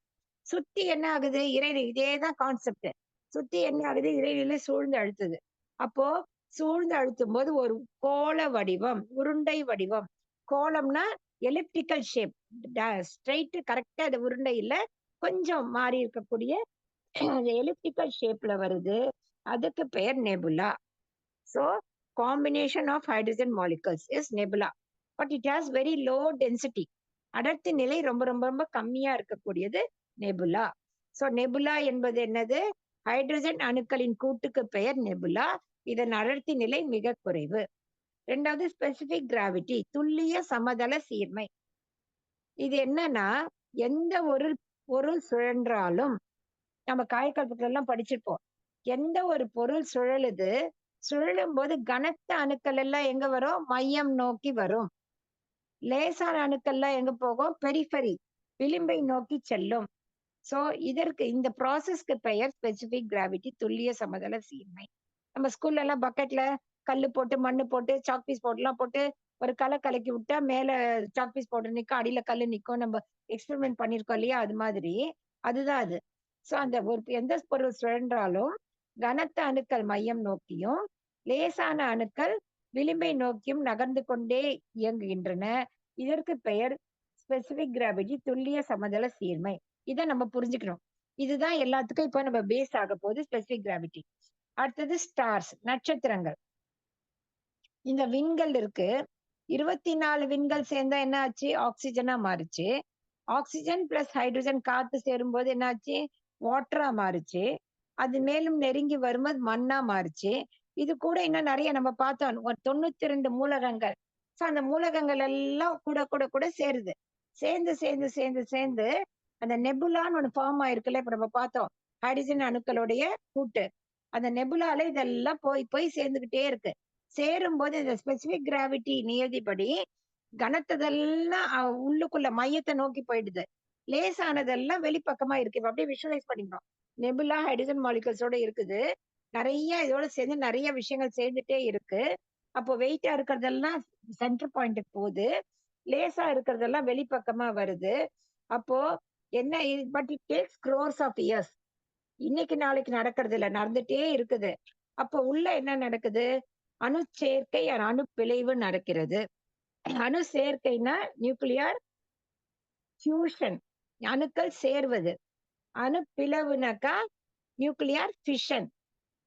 சுத்தி என்ன ஆகுது? இதேதான் கான்செப்ட். சுத்தி என்ன ஆகுது, இறைநிலை சூழ்ந்து அழுத்துது. அப்போ சூழ்ந்து அழுத்தும் போது ஒரு கோள வடிவம், உருண்டை வடிவம். கோளம்னா எலிப்டிக்கல் ஷேப். ஸ்ட்ரைட் கரெக்டா அது உருண்டை இல்ல, கொஞ்சம் மாறி இருக்கக்கூடிய எலிப்டிக்கல் ஷேப்ல வருது. அதுக்கு பெயர் nebula. So, combination of hydrogen molecules is nebula. But it has very low density. அடர்த்தி நிலை ரொம்ப ரொம்ப ரொம்ப கம்மியா இருக்கக்கூடியது நெபுலா. ஸோ நெபுலா என்பது என்னது? ஹைட்ரஜன் அணுக்களின் கூட்டுக்கு பெயர் நெபுலா. இதன் அடர்த்தி நிலை மிக குறைவு. ரெண்டாவது ஸ்பெசிபிக் கிராவிட்டி, துல்லிய சமதள சீர்மை. இது என்னன்னா, எந்த ஒரு பொருள் சுழன்றாலும், நம்ம காயக்கல்பத்துல எல்லாம் படிச்சிருப்போம். எந்த ஒரு பொருள் சுழலுது, சுழலும் போது கனத்த அணுக்கள் எல்லாம் எங்க வரும்? மையம் நோக்கி வரும். லேசான அணுக்கள்லாம் எங்க போகும்? பெரிஃபெரி, விளிம்பை நோக்கி செல்லும். சோ இதற்கு இந்த ப்ராசஸ்க்கு பெயர் ஸ்பெசிபிக் கிராவிட்டி, துல்லிய சமதள சீர்மை. நம்ம ஸ்கூல்ல எல்லாம் பக்கெட்ல கல்லு போட்டு, மண்ணு போட்டு, சாக் பீஸ் போட்டுலாம் போட்டு ஒரு கலக்கி விட்டா மேல சாக் பீஸ் போட்டு நிக்கும், அடியில கல்லு நிக்கும். நம்ம எக்ஸ்பெரிமெண்ட் பண்ணிருக்கோம் இல்லையா? அது மாதிரி அதுதான் அது. சோ அந்த ஒரு எந்த பொருள் சுழன்றாலும் கனத்த அணுக்கள் மையம் நோக்கியும், லேசான அணுக்கள் விளிம்பை நோக்கியும் நகர்ந்து கொண்டே இயங்குகின்றன. இதற்கு பெயர் ஸ்பெசிபிக் கிராவிட்டி, துல்லிய சமதள சீர்மை. இதை நம்ம புரிஞ்சுக்கணும். இதுதான் எல்லாத்துக்கும் இப்ப நம்ம பேஸ் ஆக போகுது, ஸ்பெசிபிக் கிராவிட்டி. அடுத்தது ஸ்டார்ஸ், நட்சத்திரங்கள். இந்த விண்கள் இருக்கு, 24 விண்கள் சேர்ந்தா என்ன ஆச்சு? ஆக்சிஜனா மாறுச்சு. ஆக்சிஜன் பிளஸ் ஹைட்ரஜன் காத்து சேரும் போது என்ன ஆச்சு? வாட்டரா மாறுச்சு. அது மேலும் நெருங்கி வரும்போது மண்ணா மாறுச்சு. இது கூட இன்னும் நிறைய நம்ம பார்த்தோம், ஒரு 92 மூலகங்கள். சோ அந்த மூலகங்கள் எல்லாம் கூட கூட கூட சேருது. சேர்ந்து சேர்ந்து சேர்ந்து சேர்ந்து அந்த நெபுலான்னு ஒண்ணு ஃபார்ம் ஆயிருக்குல்ல, இப்ப நம்ம பார்த்தோம், ஹைட்ரஜன் அணுக்களுடைய கூட்டு. அந்த நெபுலால இதெல்லாம் போய் போய் சேர்ந்துகிட்டே இருக்கு. சேரும் போது இந்த ஸ்பெசிபிக் கிராவிட்டி நியதிப்படி கனத்ததெல்லாம் உள்ளுக்குள்ள மையத்தை நோக்கி போயிடுது. லேசானதெல்லாம் வெளிப்பக்கமா இருக்கு. இப்ப அப்படியே விஷுவலைஸ் பண்ணிக்கணும். நெபுலா ஹைட்ரஜன் மாலிகூல்ஸோட இருக்குது. நிறைய இதோட சேர்ந்து நிறைய விஷயங்கள் சேர்ந்துட்டே இருக்கு. அப்போ வெயிட்டா இருக்கிறதெல்லாம் சென்டர் பாயிண்ட்டுக்கு போகுது, லேசா இருக்கிறதெல்லாம் வெளிப்பக்கமா வருது. அப்போ என்ன? But it takes crores of years. இன்னைக்கு நாளைக்கு நடக்கிறது இல்ல, நடந்துட்டே இருக்குது. அப்போ உள்ள என்ன நடக்குது? அணு சேர்க்கை, அணு பிளவு நடக்கிறது. அணு சேர்க்கைனா நியூக்ளியர் ஃபியூஷன், அணுக்கள் சேர்வது. அணு பிளவுனாக்கா நியூக்ளியர் ஃபிஷன்,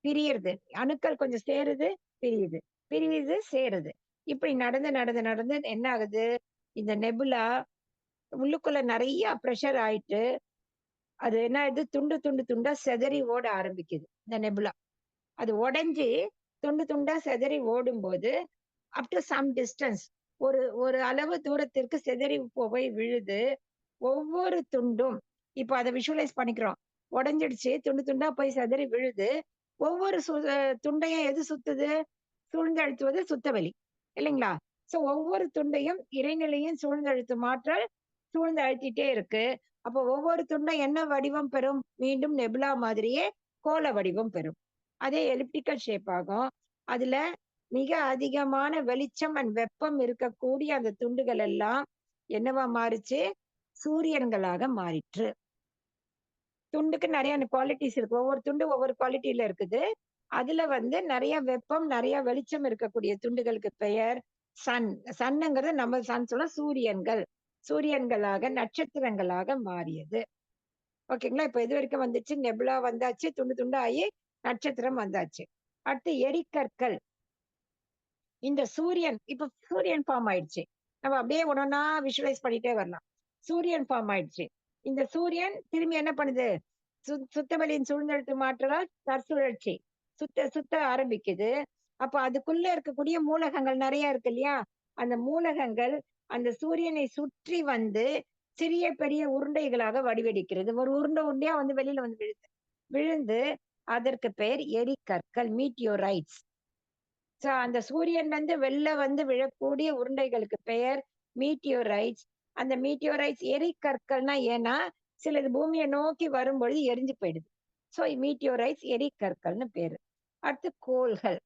பிரியுறது. அணுக்கள் கொஞ்சம் சேருது, பிரியுது, பிரியுது, சேருது. இப்படி நடந்து நடந்து நடந்து என்ன ஆகுது? இந்த நெபுலா உள்ளுக்குள்ள நிறைய ப்ரெஷர் ஆயிட்டு அது என்ன ஆயிடுது? துண்டு துண்டு துண்டா செதறி ஓட ஆரம்பிக்குது இந்த நெபுலா. அது உடைஞ்சு துண்டு துண்டா செதறி ஓடும்போது அப் டு சம் டிஸ்டன்ஸ், ஒரு ஒரு அளவு தூரத்திற்கு செதறி போய் விழுது. ஒவ்வொரு துண்டும், இப்போ அதை விஷுவலைஸ் பண்ணிக்கிறோம். உடைஞ்சிடுச்சு, துண்டு துண்டா போய் செதறி விழுது. ஒவ்வொரு துண்டையும் எது சுத்துது? சூழ்ந்தழுத்துவது சுத்தவெளி, இல்லைங்களா? சோ ஒவ்வொரு துண்டையும் இறைநிலையும் சூழ்ந்தழுத்து மாற்றல் சூழ்ந்து அழுத்திட்டே இருக்கு. அப்போ ஒவ்வொரு துண்டும் என்ன வடிவம் பெறும்? மீண்டும் நெபுலா மாதிரியே கோள வடிவம் பெறும். அதே எலிப்டிக்கல் ஷேப் ஆகும். அதுல மிக அதிகமான வெளிச்சம் அண்ட் வெப்பம் இருக்கக்கூடிய அந்த துண்டுகள் எல்லாம் என்னவா மாறுச்சு? சூரியன்களாக மாறிற்று. துண்டுக்கு நிறைய குவாலிட்டிஸ் இருக்கு, ஒவ்வொரு துண்டு ஒவ்வொரு குவாலிட்டியில இருக்குது. அதுல நிறைய வெப்பம், நிறைய வெளிச்சம் இருக்கக்கூடிய துண்டுகளுக்கு பெயர் சன். சன்னுங்கிறது நம்ம சன் சொல்ல சூரியன்கள், சூரியன்களாக, நட்சத்திரங்களாக மாறியது. ஓகேங்களா? இப்ப இது வரைக்கும் வந்துச்சு, நெபுலா வந்தாச்சு, துண்டு துண்டா ஆகி நட்சத்திரம் வந்தாச்சு. அடுத்து எரிக்கற்கள். இந்த சூரியன், இப்ப சூரியன் ஃபார்ம் ஆயிடுச்சு. நம்ம அப்படியே ஒன்னொன்னா விஷுவலைஸ் பண்ணிட்டே வரலாம். சூரியன் ஃபார்ம் ஆயிடுச்சு. இந்த சூரியன் திரும்பி என்ன பண்ணுது? சுத்தவெளியின் சூழ்ந்தெழுத்து மாற்றலால் தற்சுழற்சி சுத்த சுத்த ஆரம்பிக்குது. அப்ப அதுக்குள்ள இருக்கக்கூடிய மூலகங்கள் நிறைய இருக்கு இல்லையா? அந்த மூலகங்கள் அந்த சூரியனை சுற்றி சிறிய பெரிய உருண்டைகளாக வடிவெடுக்கிறது. ஒரு உருண்டை உருண்டையா வெளியில விழுது. விழுந்து அதற்கு பெயர் எரிக்கற்கள், மீட்டியோரைட்ஸ். சோ அந்த சூரியன் வெளில விழக்கூடிய உருண்டைகளுக்கு பெயர் மீட்டியோரைட்ஸ். அந்த மீட்டியோரைட்ஸ் எரிக்கற்கள்னா, ஏன்னா சிலது பூமியை நோக்கி வரும்பொழுது எரிஞ்சு போயிடுது. சோ மீட்டியோரைட்ஸ் எரிக்கற்கள்னு பேரு. அடுத்து கோள்கள்.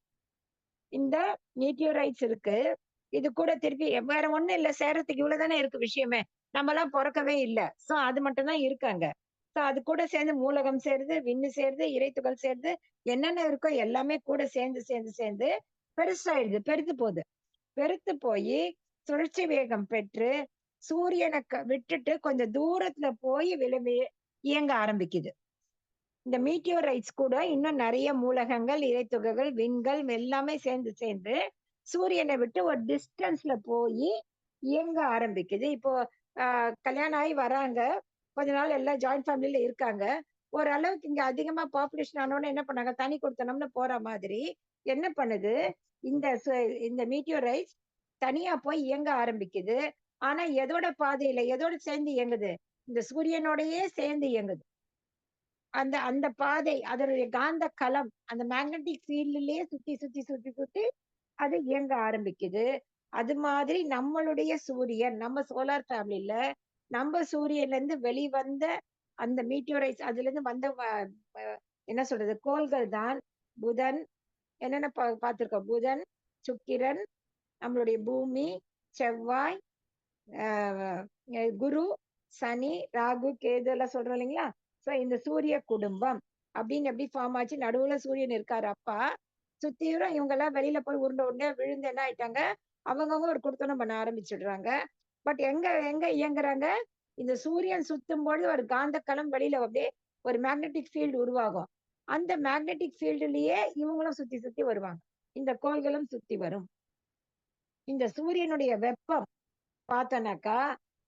இந்த மீட்டியோரைட்ஸ் இருக்கு, இது கூட திருப்பி வேற ஒண்ணும் இல்ல, சேரத்துக்கு இவ்வளவுதானே இருக்கு விஷயமே. நம்ம எல்லாம் பிறக்கவே இல்லை. சோ அது மட்டும் தான் இருக்காங்க. அது கூட சேர்ந்து மூலகம் சேருது, விண்ணு சேருது, இறைத்துகள் சேருது, என்னென்ன இருக்கோ எல்லாமே கூட சேர்ந்து சேர்ந்து சேர்ந்து பெருசாயிடுது, பெருத்து போகுது. பெருத்து போய் சுழற்சி வேகம் பெற்று சூரியனை விட்டுட்டு கொஞ்சம் தூரத்துல போய் இயங்க ஆரம்பிக்குது. இந்த மீட்டியோரைட்ஸ் கூட இன்னும் நிறைய மூலகங்கள், இறைத்துகள்கள், விண்கள் எல்லாமே சேர்ந்து சேர்ந்து சூரியனை விட்டு ஒரு டிஸ்டன்ஸ்ல போய் இயங்க ஆரம்பிக்குது. இப்போ கல்யாணம் ஆகி வராங்க, கொஞ்ச நாள் எல்லாம் ஜாயிண்ட் ஃபேமிலில இருக்காங்க. ஓரளவுக்கு இங்க அதிகமா பாப்புலேஷன் ஆனோன்னு என்ன பண்ணாங்க, தனி கொடுத்தனம்னு போற மாதிரி என்ன பண்ணுது, இந்த இந்த மீட்டியோரைட்ஸ் தனியா போய் இயங்க ஆரம்பிக்குது. ஆனா எதோட பாதையில எதோட சேர்ந்து இயங்குது, இந்த சூரியனோடயே சேர்ந்து இயங்குது. அந்த அந்த பாதை அதனுடைய காந்த களம் அந்த மேக்னெட்டிக் ஃபீல்ட்லயே சுத்தி சுத்தி சுத்தி சுத்தி அது இயங்க ஆரம்பிக்குது. அது மாதிரி நம்மளுடைய சூரியன், நம்ம சோலார் ஃபேமிலில நம்ம சூரியன்ல இருந்து வெளிவந்த அந்த மீட்டியோரைட்ஸ் அதுல இருந்து வந்த என்ன சொல்றது கோள்கள் தான் புதன், என்னென்ன பார்த்திருக்கோம், புதன், சுக்கிரன், நம்மளுடைய பூமி, செவ்வாய், குரு, சனி, ராகு, கேது எல்லாம் சொல்றோம் இல்லைங்களா. சோ இந்த சூரிய குடும்பம் அப்படின்னு எப்படி ஃபார்ம் ஆச்சு, நடுவுல சூரியன் இருக்காரு அப்பா, சுத்தியும் இவங்க எல்லாம் வெளியில போய் உருண்டை உருண்டை விழுந்து என்ன ஆயிட்டாங்க, அவங்கவுங்க ஒரு குடுத்தனம் பண்ண ஆரம்பிச்சிடுறாங்க. பட் எங்க எங்க இயங்குறாங்க, இந்த சூரியன் சுத்தும் பொழுது ஒரு காந்த களம் வெளியில அப்படியே ஒரு மேக்னெட்டிக் ஃபீல்டு உருவாகும். அந்த மேக்னெட்டிக் ஃபீல்டுலயே இவங்களும் சுத்தி சுத்தி வருவாங்க, இந்த கோள்களும் சுத்தி வரும். இந்த சூரியனுடைய வெப்பம் பார்த்தோம்னாக்கா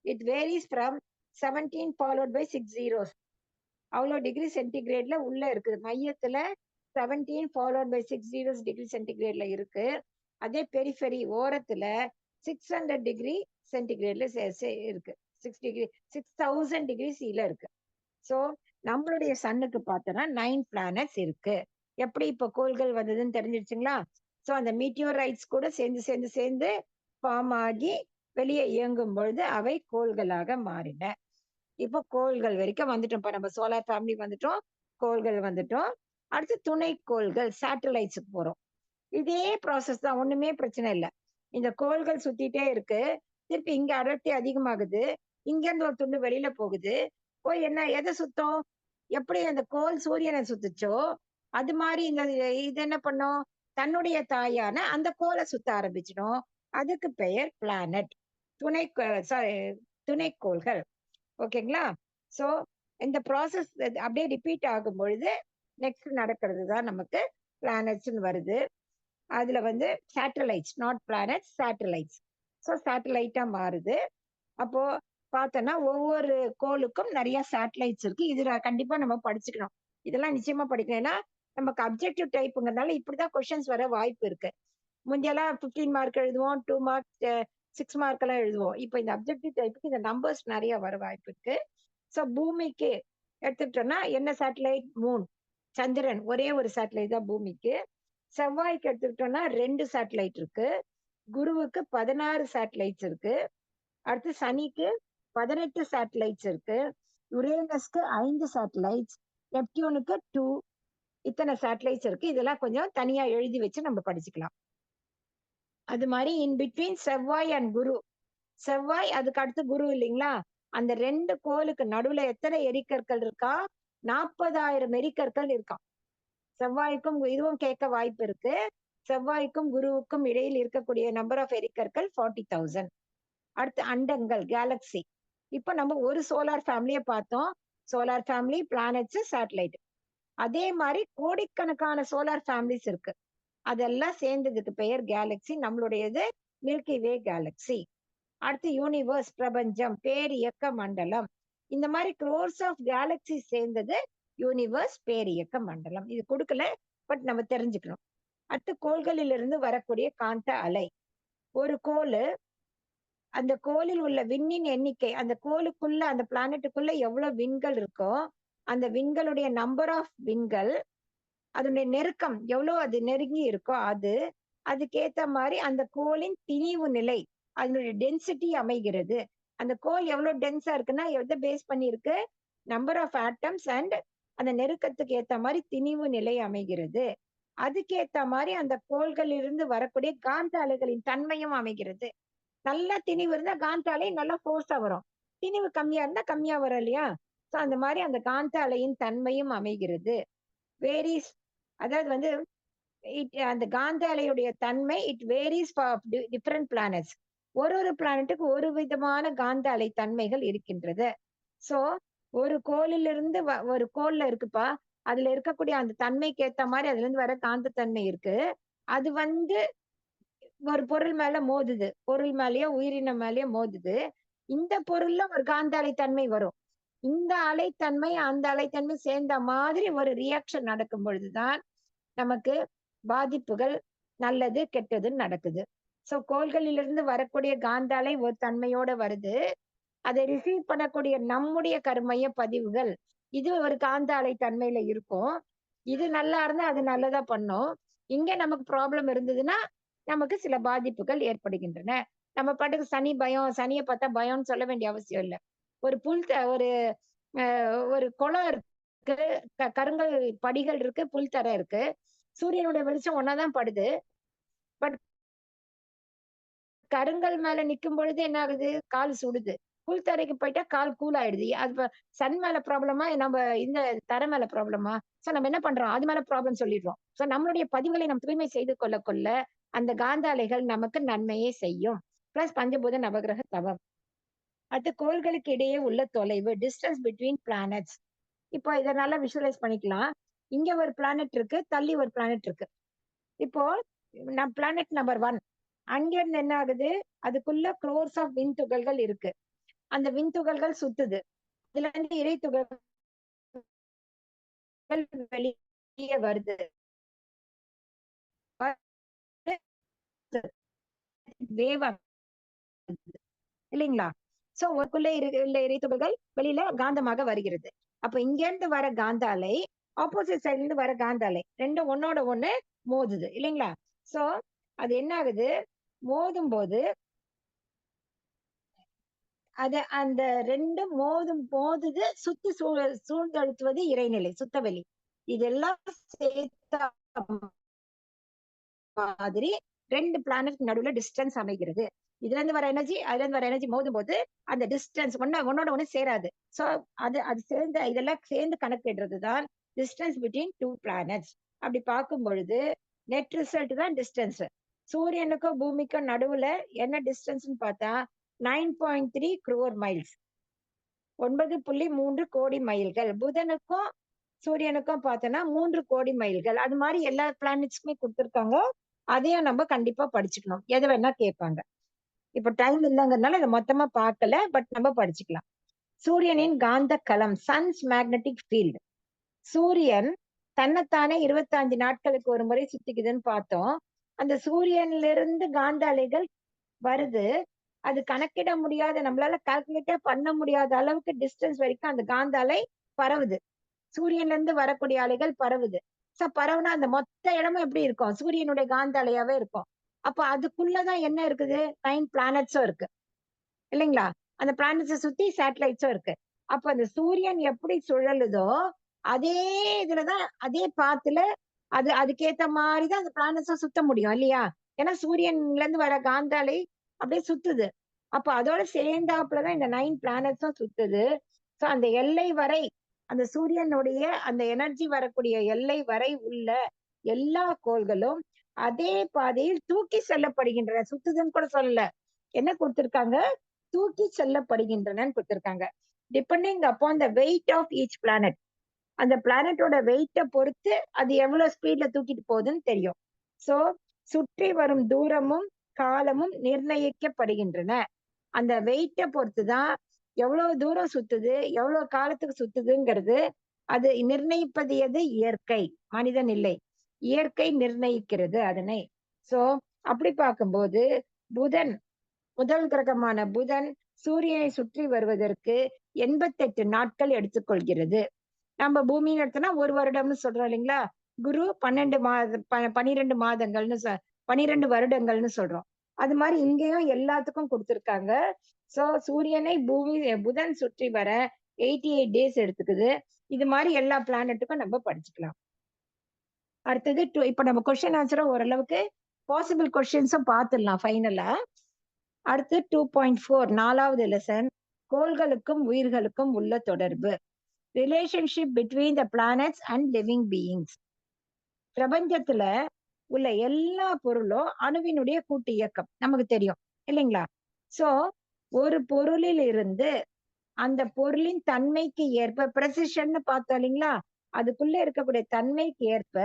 it varies from 17 followed by 6 zeros. அவ்வளோ டிகிரி சென்டிகிரேட்ல உள்ள இருக்குது. மையத்துல 17 ஃபாலோட் பை 6 zeros டிகிரி சென்டிகிரேட்ல இருக்கு. அதே பெரிஃபெரி ஓரத்துல 600 டிகிரி சென்டிகிரேட்ல இருக்கு. 6000 டிகிரி சீல இருக்கு. சோ நம்மளுடைய சன்னுக்கு பார்த்தோம்னா 9 பிளானட்ஸ் இருக்கு. எப்படி இப்ப கோள்கள் வந்ததுன்னு தெரிஞ்சிருச்சுங்களா. சோ அந்த மீட்டியோரைட்ஸ் கூட சேர்ந்து சேர்ந்து சேர்ந்து ஃபார்ம் ஆகி வெளியே இயங்கும் பொழுது அவை கோள்களாக மாறின. இப்போ கோள்கள் வரைக்கும் வந்துட்டோம். இப்ப நம்ம சோலார் ஃபேமிலி வந்துட்டோம், கோள்கள் வந்துட்டோம். அடுத்து துணை கோள்கள் சேட்டலைட்ஸுக்கு போறோம். இதே ப்ராசஸ் தான், ஒண்ணுமே பிரச்சனை இல்லை. இந்த கோள்கள் சுத்திட்டே இருக்கு, திருப்பி இங்க அடர்த்தி அதிகமாகுது, இங்க இருந்து ஒரு துண்டு வெளியில போகுது, போய் என்ன எதை சுத்தம், எப்படி அந்த கோள் சூரியனை சுத்துச்சோ அது மாதிரி இந்த இது என்ன பண்ணும், தன்னுடைய தாயான அந்த கோளை சுத்த ஆரம்பிச்சிடும். அதுக்கு பெயர் பிளானட், துணை துணைக்கோள்கள். ஓகேங்களா. சோ இந்த ப்ராசஸ் அப்படியே ரிப்பீட் ஆகும் பொழுது நெக்ஸ்ட் நடக்கிறது தான் நமக்கு பிளானட்ஸ் வருது. அதுல வந்து satellites, not planets, satellites. So சேட்டலைட்டா மாறுது. அப்போ பார்த்தோன்னா ஒவ்வொரு கோளுக்கும் நிறைய சேட்டலைட்ஸ் இருக்கு. இது கண்டிப்பா நம்ம படிச்சுக்கணும், இதெல்லாம் நிச்சயமா படிக்கணும். ஏன்னா நமக்கு அப்ஜெக்டிவ் டைப்புங்கிறதுனால இப்படிதான் கொஸ்டின்ஸ் வர வாய்ப்பு இருக்கு. முந்தையெல்லாம் 15 மார்க் எழுதுவோம், 2 மார்க் 6 மார்க் எல்லாம் எழுதுவோம். இப்போ இந்த அப்ஜெக்டிவ் டைப்புக்கு இந்த நம்பர்ஸ் நிறைய வர வாய்ப்பு இருக்கு. ஸோ பூமிக்கு எடுத்துக்கிட்டோம்னா என்ன சேட்டலைட், மூன், சந்திரன் ஒரே ஒரு சேட்டலைட் தான் பூமிக்கு. செவ்வாய்க்கு எடுத்துக்கிட்டோம்னா 2 சேட்டலைட் இருக்கு. குருவுக்கு 16 சேட்டலைட்ஸ் இருக்கு. அடுத்து சனிக்கு 18 சேட்டலைட்ஸ் இருக்கு. யுரேனஸ்க்கு 5 சேட்டலைட்ஸ், நெப்டியூனுக்கு 2, இத்தனை சேட்டலைட்ஸ் இருக்கு. இதெல்லாம் கொஞ்சம் தனியா எழுதி வச்சு நம்ம படிச்சுக்கலாம். அது மாதிரி இன் பிட்வீன் செவ்வாய் அண்ட் குரு, செவ்வாய் அதுக்கு அடுத்து குரு இல்லைங்களா, அந்த 2 கோளுக்கு நடுவுல எத்தனை எரிக்கற்கள் இருக்கா, 40,000 எரிக்கற்கள் இருக்காம். செவ்வாய்க்கும் இதுவும் கேட்க வாய்ப்பு இருக்கு. செவ்வாய்க்கும் குருவுக்கும் இடையில் இருக்கக்கூடிய நம்பர் ஆஃப் எரிக்கற்கள் 40,000. அடுத்து அண்டங்கள், கேலக்சி. இப்ப நம்ம ஒரு சோலார் ஃபேமிலியை பார்த்தோம், சோலார் ஃபேமிலி, பிளானட்ஸ், சேட்டலைட். அதே மாதிரி கோடிக்கணக்கான சோலார் ஃபேமிலிஸ் இருக்கு. அதெல்லாம் சேர்ந்ததுக்கு பெயர் கேலக்சி. நம்மளுடையது மில்கி வே கேலக்சி. அடுத்து யூனிவர்ஸ், பிரபஞ்சம், பேரியக்க மண்டலம். இந்த மாதிரி க்ரோர்ஸ் ஆஃப் கேலக்சி சேர்ந்தது யூனிவர்ஸ், பேரியக்க மண்டலம். இது கொடுக்கல, பட் நம்ம தெரிஞ்சுக்கணும். அடுத்து கோள்களிலிருந்து வரக்கூடிய காந்த அலை. ஒரு கோளு, அந்த கோளில் உள்ள விண்ணின் எண்ணிக்கை, அந்த கோளுக்குள்ள அந்த பிளானட்டுக்குள்ள எவ்வளவு விண்கள் இருக்கோ அந்த விண்களுடைய நம்பர் ஆஃப் விண்கள், அதனுடைய நெருக்கம் எவ்வளவு அது நெருங்கி இருக்கோ அதுக்கேத்த மாதிரி அந்த கோளின் திணிவு நிலை, அதனுடைய டென்சிட்டி அமைகிறது. அந்த கோள் எவ்வளவு டென்ஸா இருக்குன்னா எதை பேஸ் பண்ணி இருக்கு, நம்பர் ஆஃப் ஆட்டம்ஸ் அண்ட் அந்த நெருக்கத்துக்கு ஏத்த மாதிரி திணிவு நிலை அமைகிறது. அதுக்கேத்த மாதிரி அந்த கோள்களில் இருந்து வரக்கூடிய காந்த அலைகளின் தன்மையும் அமைகிறது. நல்லா திணிவு இருந்தா காந்த அலை நல்லா ஃபோர்ஸா வரும், திணிவு கம்மியா இருந்தா கம்மியா வரும் இல்லையா. ஸோ அந்த மாதிரி அந்த காந்த அலையின் தன்மையும் அமைகிறது. வேரிஸ், அதாவது வந்து அந்த காந்த அலையுடைய தன்மை வேரிஸ் ஃபார் டிஃபரெண்ட் பிளானட்ஸ். ஒரு பிளானட்டுக்கு ஒரு விதமான காந்த அலை தன்மைகள் இருக்கின்றது. சோ ஒரு கோளிலிருந்து ஒரு கோள்ல இருக்குப்பா, அதுல இருக்கக்கூடிய அந்த தன்மைக்கு ஏத்த மாதிரி அதுல இருந்து வர காந்த தன்மை இருக்கு. அது வந்து ஒரு பொருள் மேல மோதுது, பொருள் மேலயோ உயிரினம் மேலயோ மோதுது. இந்த பொருள்ல ஒரு காந்த அலைத்தன்மை வரும். இந்த அலைத்தன்மை அந்த அலைத்தன்மை சேர்ந்த மாதிரி ஒரு ரியாக்ஷன் நடக்கும் பொழுதுதான் நமக்கு பாதிப்புகள், நல்லது கெட்டதுன்னு நடக்குது. சோ கோள்களிலிருந்து வரக்கூடிய காந்த அலை ஒரு தன்மையோட வருது. அதை ரிசீவ் பண்ணக்கூடிய நம்முடைய கருமைய பதிவுகள், இது ஒரு காந்த அலை தன்மையில இருக்கும். இது நல்லா இருந்தா அது நல்லதா பண்ணும். இங்க நமக்கு ப்ராப்ளம் இருந்ததுன்னா நமக்கு சில பாதிப்புகள் ஏற்படுகின்றன. நம்ம பாட்டுக்கு சனி பயம், சனிய பார்த்தா பயம்னு சொல்ல வேண்டிய அவசியம் இல்ல. ஒரு ஒரு ஒரு குளம் இருக்கு, கருங்கல் படிகள் இருக்கு, புல்தரை இருக்கு. சூரியனுடைய வெளிச்சம் ஒன்னாதான் படுது. பட் கருங்கல் மேல நிக்கும் பொழுது என்ன ஆகுது? கால் சுடுது. புல்தரைக்கு போயிட்டா கால் கூல் ஆயிடுது. அது சன் மேல ப்ராப்ளமா? நம்ம இந்த தரை மேல ப்ராப்ளமா? சோ நம்ம என்ன பண்றோம்? அது மேல ப்ராப்ளம் சொல்லிடுறோம். சோ நம்மளுடைய பதிவுகளை நாம் தூய்மை செய்து கொள்ள அந்த காந்த அலைகள் நமக்கு நன்மையே செய்யும். பிளஸ் பஞ்சபூத நவகிரக தவம். அடுத்து கோள்களுக்கு இடையே உள்ள தொலைவு, டிஸ்டன்ஸ் பிட்வீன் பிளானட்ஸ். இப்போ இத நல்லா விஷுவலைஸ் பண்ணிக்கலாம். இங்க ஒரு பிளானட் இருக்கு, தள்ளி ஒரு பிளானட் இருக்கு. இப்போ பிளானட் நம்பர் 1 அங்க இருந்து என்ன ஆகுது? அதுக்குள்ள க்ரோர்ஸ் ஆஃப் விண் துகள்கள் இருக்கு. அந்த விண் துகள்கள் சுத்துது. இதுல இருந்து இறை துகள்கள் வெளியே வருது. வேவ் இல்லைங்களா? சோ ஒருக்குள்ள உள்ள இறை துகள்கள் வெளியில காந்தமாக வருகிறது. அப்ப இங்க இருந்து வர காந்த அலை, ஆப்போசிட் சைட்ல இருந்து வர காந்த அலை, ரெண்டும் ஒன்னோட ஒண்ணு மோதுது இல்லைங்களா? சோ அது என்ன ஆகுது? மோதும் போது அந்த ரெண்டும் மோதுது, சுத்தி சூழ்ந்தழுத்துவது இறைநிலை, சுத்தவெளி. இதெல்லாம் சேர்த்த மாதிரி 2 பிளானட் நடுவுல டிஸ்டன்ஸ் அமைகிறது. இதுல இருந்து வர எனர்ஜி, அதுல இருந்து வர எனர்ஜி மோதும் போது அந்த டிஸ்டன்ஸ் ஒன்னோட ஒண்ணு சேராது. சோ அது சேர்ந்து இதெல்லாம் சேர்ந்து கணக்கிடுறதுதான் டிஸ்டன்ஸ் பிட்வீன் 2 பிளானட்ஸ். அப்படி பார்க்கும் பொழுது நெட் ரிசல்ட் தான் டிஸ்டன்ஸ். சூரியனுக்கும் பூமிக்கும் நடுவுல என்ன டிஸ்டன்ஸ்னு பார்த்தா 9.3 crore மைல்ஸ், 9.3 கோடி மைல்கள். புதனுக்கும் சூரியனுக்கும் பார்த்தோம்னா 3 கோடி மைல்கள். அது மாதிரி எல்லா பிளானட்ஸ்க்குமே கொடுத்திருக்காங்க. அதையும் நம்ம கண்டிப்பா படிச்சுக்கணும். எது வேணா கேட்பாங்க. இப்ப டைம் இல்லைங்கிறதுனால இதை மொத்தமா பார்க்கல, பட் நம்ம படிச்சுக்கலாம். சூரியனின் காந்த களம், சன்ஸ் மேக்னெட்டிக் ஃபீல்ட். சூரியன் தன்னைத்தானே 25 நாட்களுக்கு ஒரு முறை சுத்திக்குதுன்னு பார்த்தோம். அந்த சூரியன்ல இருந்து காந்த அலைகள் வருது. அது கணக்கிட முடியாத, நம்மளால கால்குலேட்டே பண்ண முடியாத அளவுக்கு டிஸ்டன்ஸ் வரைக்கும் அந்த காந்த அலை பரவுது. சூரியன்ல இருந்து வரக்கூடிய அலைகள் பரவுது. சோ பரவுனா அந்த மொத்த இடமும் எப்படி இருக்கும்? சூரியனுடைய காந்த அலையாவே இருக்கும். அப்ப அதுக்குள்ளதான் என்ன இருக்குது? 9 பிளானட்ஸும் இருக்கு இல்லைங்களா? அந்த பிளானட்ஸை சுத்தி சேட்டலைட்ஸும் இருக்கு. அப்ப அந்த சூரியன் எப்படி சுழலுதோ அதே இதுலதான், அதே பாத்துல அதுக்கேத்த மாதிரிதான் அந்த பிளானட்ஸும் சுத்த முடியும் இல்லையா? ஏன்னா சூரியன்ல இருந்து வர காந்த அலை அப்படியே சுத்துது. அப்ப அதோட சேர்ந்தாப்புலதான் இந்த 9 பிளானட்ஸும் சுத்துது. சோ அந்த எல்லை வரை, அந்த சூரியனுடைய அந்த எனர்ஜி வரக்கூடிய எல்லை வரை உள்ள எல்லா கோள்களும் அதே பாதையில் தூக்கி செல்லப்படுகின்றன. சுத்துதுன்னு கூட சொல்லல. என்ன கொடுத்திருக்காங்க? தூக்கி செல்லப்படுகின்றனன்னு கொடுத்திருக்காங்க. Depending upon the weight of each planet. அந்த பிளானட்டோட வெயிட்ட பொறுத்து அது எவ்வளவு ஸ்பீட்ல தூக்கிட்டு போகுதுன்னு தெரியும். சோ சுற்றி வரும் தூரமும் காலமும் நிர்ணயிக்கப்படுகின்றன. அந்த வெயிட்ட பொறுத்துதான் எவ்வளவு தூரம் சுத்துது, எவ்வளவு காலத்துக்கு சுத்துதுங்கிறது. அது நிர்ணயிப்பது எது? இயற்கை, மனிதன் இல்லை. இயற்கை நிர்ணயிக்கிறது அதனை. சோ அப்படி பார்க்கும்போது புதன், முதல் கிரகமான புதன் சூரியனை சுற்றி வருவதற்கு 88 நாட்கள் எடுத்துக்கொள்கிறது. நம்ம பூமின்னு எடுத்தோம்னா 1 வருடம்னு சொல்றோம் இல்லைங்களா? குரு 12 மாதங்கள்னு 12 வருடங்கள்னு சொல்றோம். அது மாதிரி இங்கேயும் எல்லாத்துக்கும் கொடுத்திருக்காங்க. சோ சூரியனை புதன் சுற்றி வர 88 டேஸ் எடுத்துக்குது. இது மாதிரி எல்லா பிளானட்டுக்கும் நம்ம படிச்சுக்கலாம். அடுத்தது இப்ப நம்ம கொஸ்டின் ஆன்சரும் ஓரளவுக்கு பாசிபிள் கொஸ்டின்ஸும் பார்த்துடலாம் ஃபைனலா. அடுத்து 2.4 4வது லெசன், கோள்களுக்கும் உயிர்களுக்கும் உள்ள தொடர்பு. Relationship between the planets and living beings. பிரபஞ்சத்துல உள்ள எல்லா பொருளும் அணுவினுடைய கூட்டு இயக்கம் நமக்கு தெரியும் இல்லைங்களா? சோ ஒரு பொருளில் இருந்து அந்த பொருளின் தன்மைக்கு ஏற்ப பிரசிஷன் பார்த்தோம் இல்லைங்களா? அதுக்குள்ள இருக்கக்கூடிய தன்மைக்கு ஏற்ப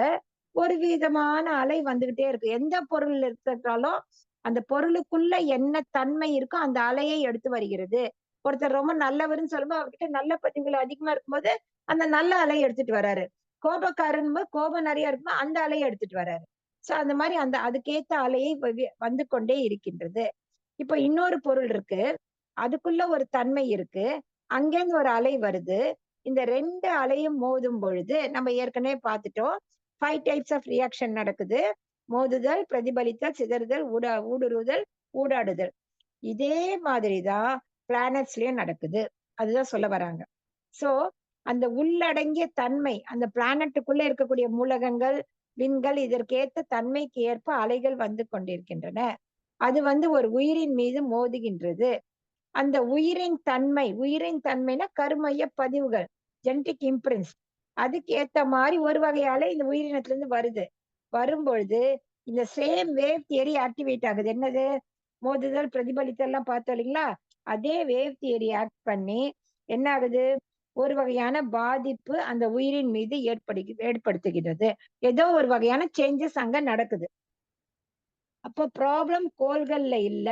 ஒரு விதமான அலை வந்துகிட்டே இருக்கு. எந்த பொருள் எடுத்துட்டாலும் அந்த பொருளுக்குள்ள என்ன தன்மை இருக்கோ அந்த அலையை எடுத்து வருகிறது. ஒருத்தர் ரொம்ப நல்லவர்னு சொல்லும்போது அவர்கிட்ட நல்ல பதிவுகள் அதிகமா இருக்கும்போது அந்த நல்ல அலையை எடுத்துட்டு வராரு. கோபக்காரன் கோபம் நிறைய இருக்கும்போது அந்த அலையை எடுத்துட்டு வராரு. சோ அந்த மாதிரி அந்த அதுக்கேத்த அலையை வந்து கொண்டே இருக்கின்றது. இப்ப இன்னொரு பொருள் இருக்கு, அதுக்குள்ள ஒரு தன்மை இருக்கு, அங்கேருந்து ஒரு அலை வருது. இந்த 2 அலையும் மோதும் பொழுது நம்ம ஏற்கனவே பார்த்துட்டோம். 5 டைப்ஸ் ஆஃப் ரியாக்ஷன் நடக்குது. மோதுதல், பிரதிபலித்தல், சிதறுதல், ஊடுருவுதல், ஊடாடுதல். இதே மாதிரிதான் பிளானட்ஸ்லயும் நடக்குது. அதுதான் சொல்ல வராங்க. சோ அந்த உள்ளடங்கிய தன்மை, அந்த பிளானட்டுக்குள்ள இருக்கக்கூடிய மூலகங்கள், விண்கள் இதற்கேத்த தன்மைக்கு ஏற்ப அலைகள் வந்து கொண்டிருக்கின்றன. அது ஒரு உயிரின் மீது மோதுகின்றது. அந்த உயிரின் தன்மைனா கருமைய பதிவுகள், ஜெனடிக் இம்ப்ரின்ட்ஸ். அதுக்கு ஏத்த மாதிரி ஒரு வகை அலை இந்த உயிரினத்துல இருந்து வருது. வரும்பொழுது இந்த சேம் வேவ் தியரி ஆக்டிவேட் ஆகுது. என்னது? மோதுதல், பிரதிபலித்தல் எல்லாம் பார்த்தோம் இல்லைங்களா? அதே வேவ் தியரி ஆக்ட் பண்ணி என்ன ஆகுது? ஒரு வகையான பாதிப்பு அந்த உயிரின் மீது ஏற்படுத்துகிறது. ஏதோ ஒரு வகையான சேஞ்சஸ் அங்க நடக்குது. அப்போ ப்ராப்ளம் கோள்கள்ல இல்ல,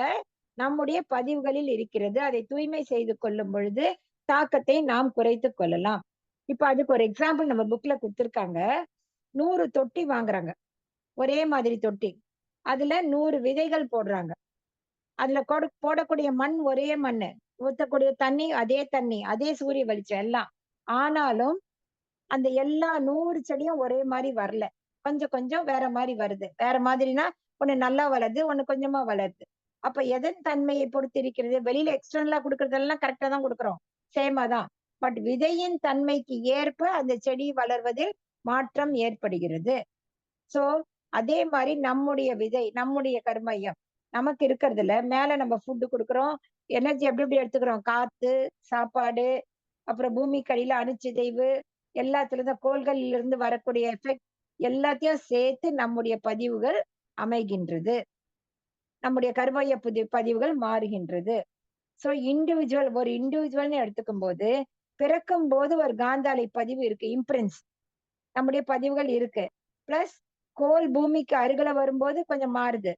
நம்முடைய பதிவுகளில் இருக்கிறது. அதை தூய்மை செய்து கொள்ளும் பொழுது தாக்கத்தை நாம் குறைத்துக் கொள்ளலாம். இப்ப அதுக்கு ஒரு எக்ஸாம்பிள் நம்ம புக்ல குடுத்திருக்காங்க. 100 தொட்டி வாங்குறாங்க. ஒரே மாதிரி தொட்டி. அதுல 100 விதைகள் போடுறாங்க. அதுல போடக்கூடிய மண் ஒரே மண்ணு. ஊத்தக்கூடிய தண்ணி அதே தண்ணி, அதே சூரிய வெளிச்சம் எல்லாம். ஆனாலும் அந்த எல்லா 100 செடியும் ஒரே மாதிரி வரல. கொஞ்சம் கொஞ்சம் வேற மாதிரி வருது. வேற மாதிரினா ஒண்ணு நல்லா வளருது, ஒண்ணு கொஞ்சமா வளருது. அப்ப எதன் தன்மையை பொறுத்து இருக்கிறது? வெளியில எக்ஸ்டர்னலா குடுக்கறதெல்லாம் கரெக்டா தான் குடுக்குறோம். சேமா தான். பட் விதையின் தன்மைக்கு ஏற்ப அந்த செடி வளர்வதில் மாற்றம் ஏற்படுகிறது. சோ அதே மாதிரி நம்முடைய விதை, நம்முடைய கருமையம் நமக்கு இருக்கிறதுல மேல நம்ம ஃபுட் குடுக்குறோம். எனர்ஜி எப்படி எப்படி எடுத்துக்கிறோம்? காத்து, சாப்பாடு, அப்புறம் பூமிக்கு அடியில அணுச்சிதைவு, எல்லாத்துல இருந்து கோள்களில் இருந்து வரக்கூடிய எஃபெக்ட் எல்லாத்தையும் சேர்த்து நம்முடைய பதிவுகள் அமைகின்றது. நம்முடைய கருமைய பதிவுகள் மாறுகின்றது. சோ ஒரு இண்டிவிஜுவல்னு எடுத்துக்கும் போது பிறக்கும் போது ஒரு காந்தாலை பதிவு இருக்கு, இம்ப்ரின்ஸ். நம்முடைய பதிவுகள் இருக்கு. பிளஸ் கோள் பூமிக்கு அருகில வரும்போது கொஞ்சம் மாறுது,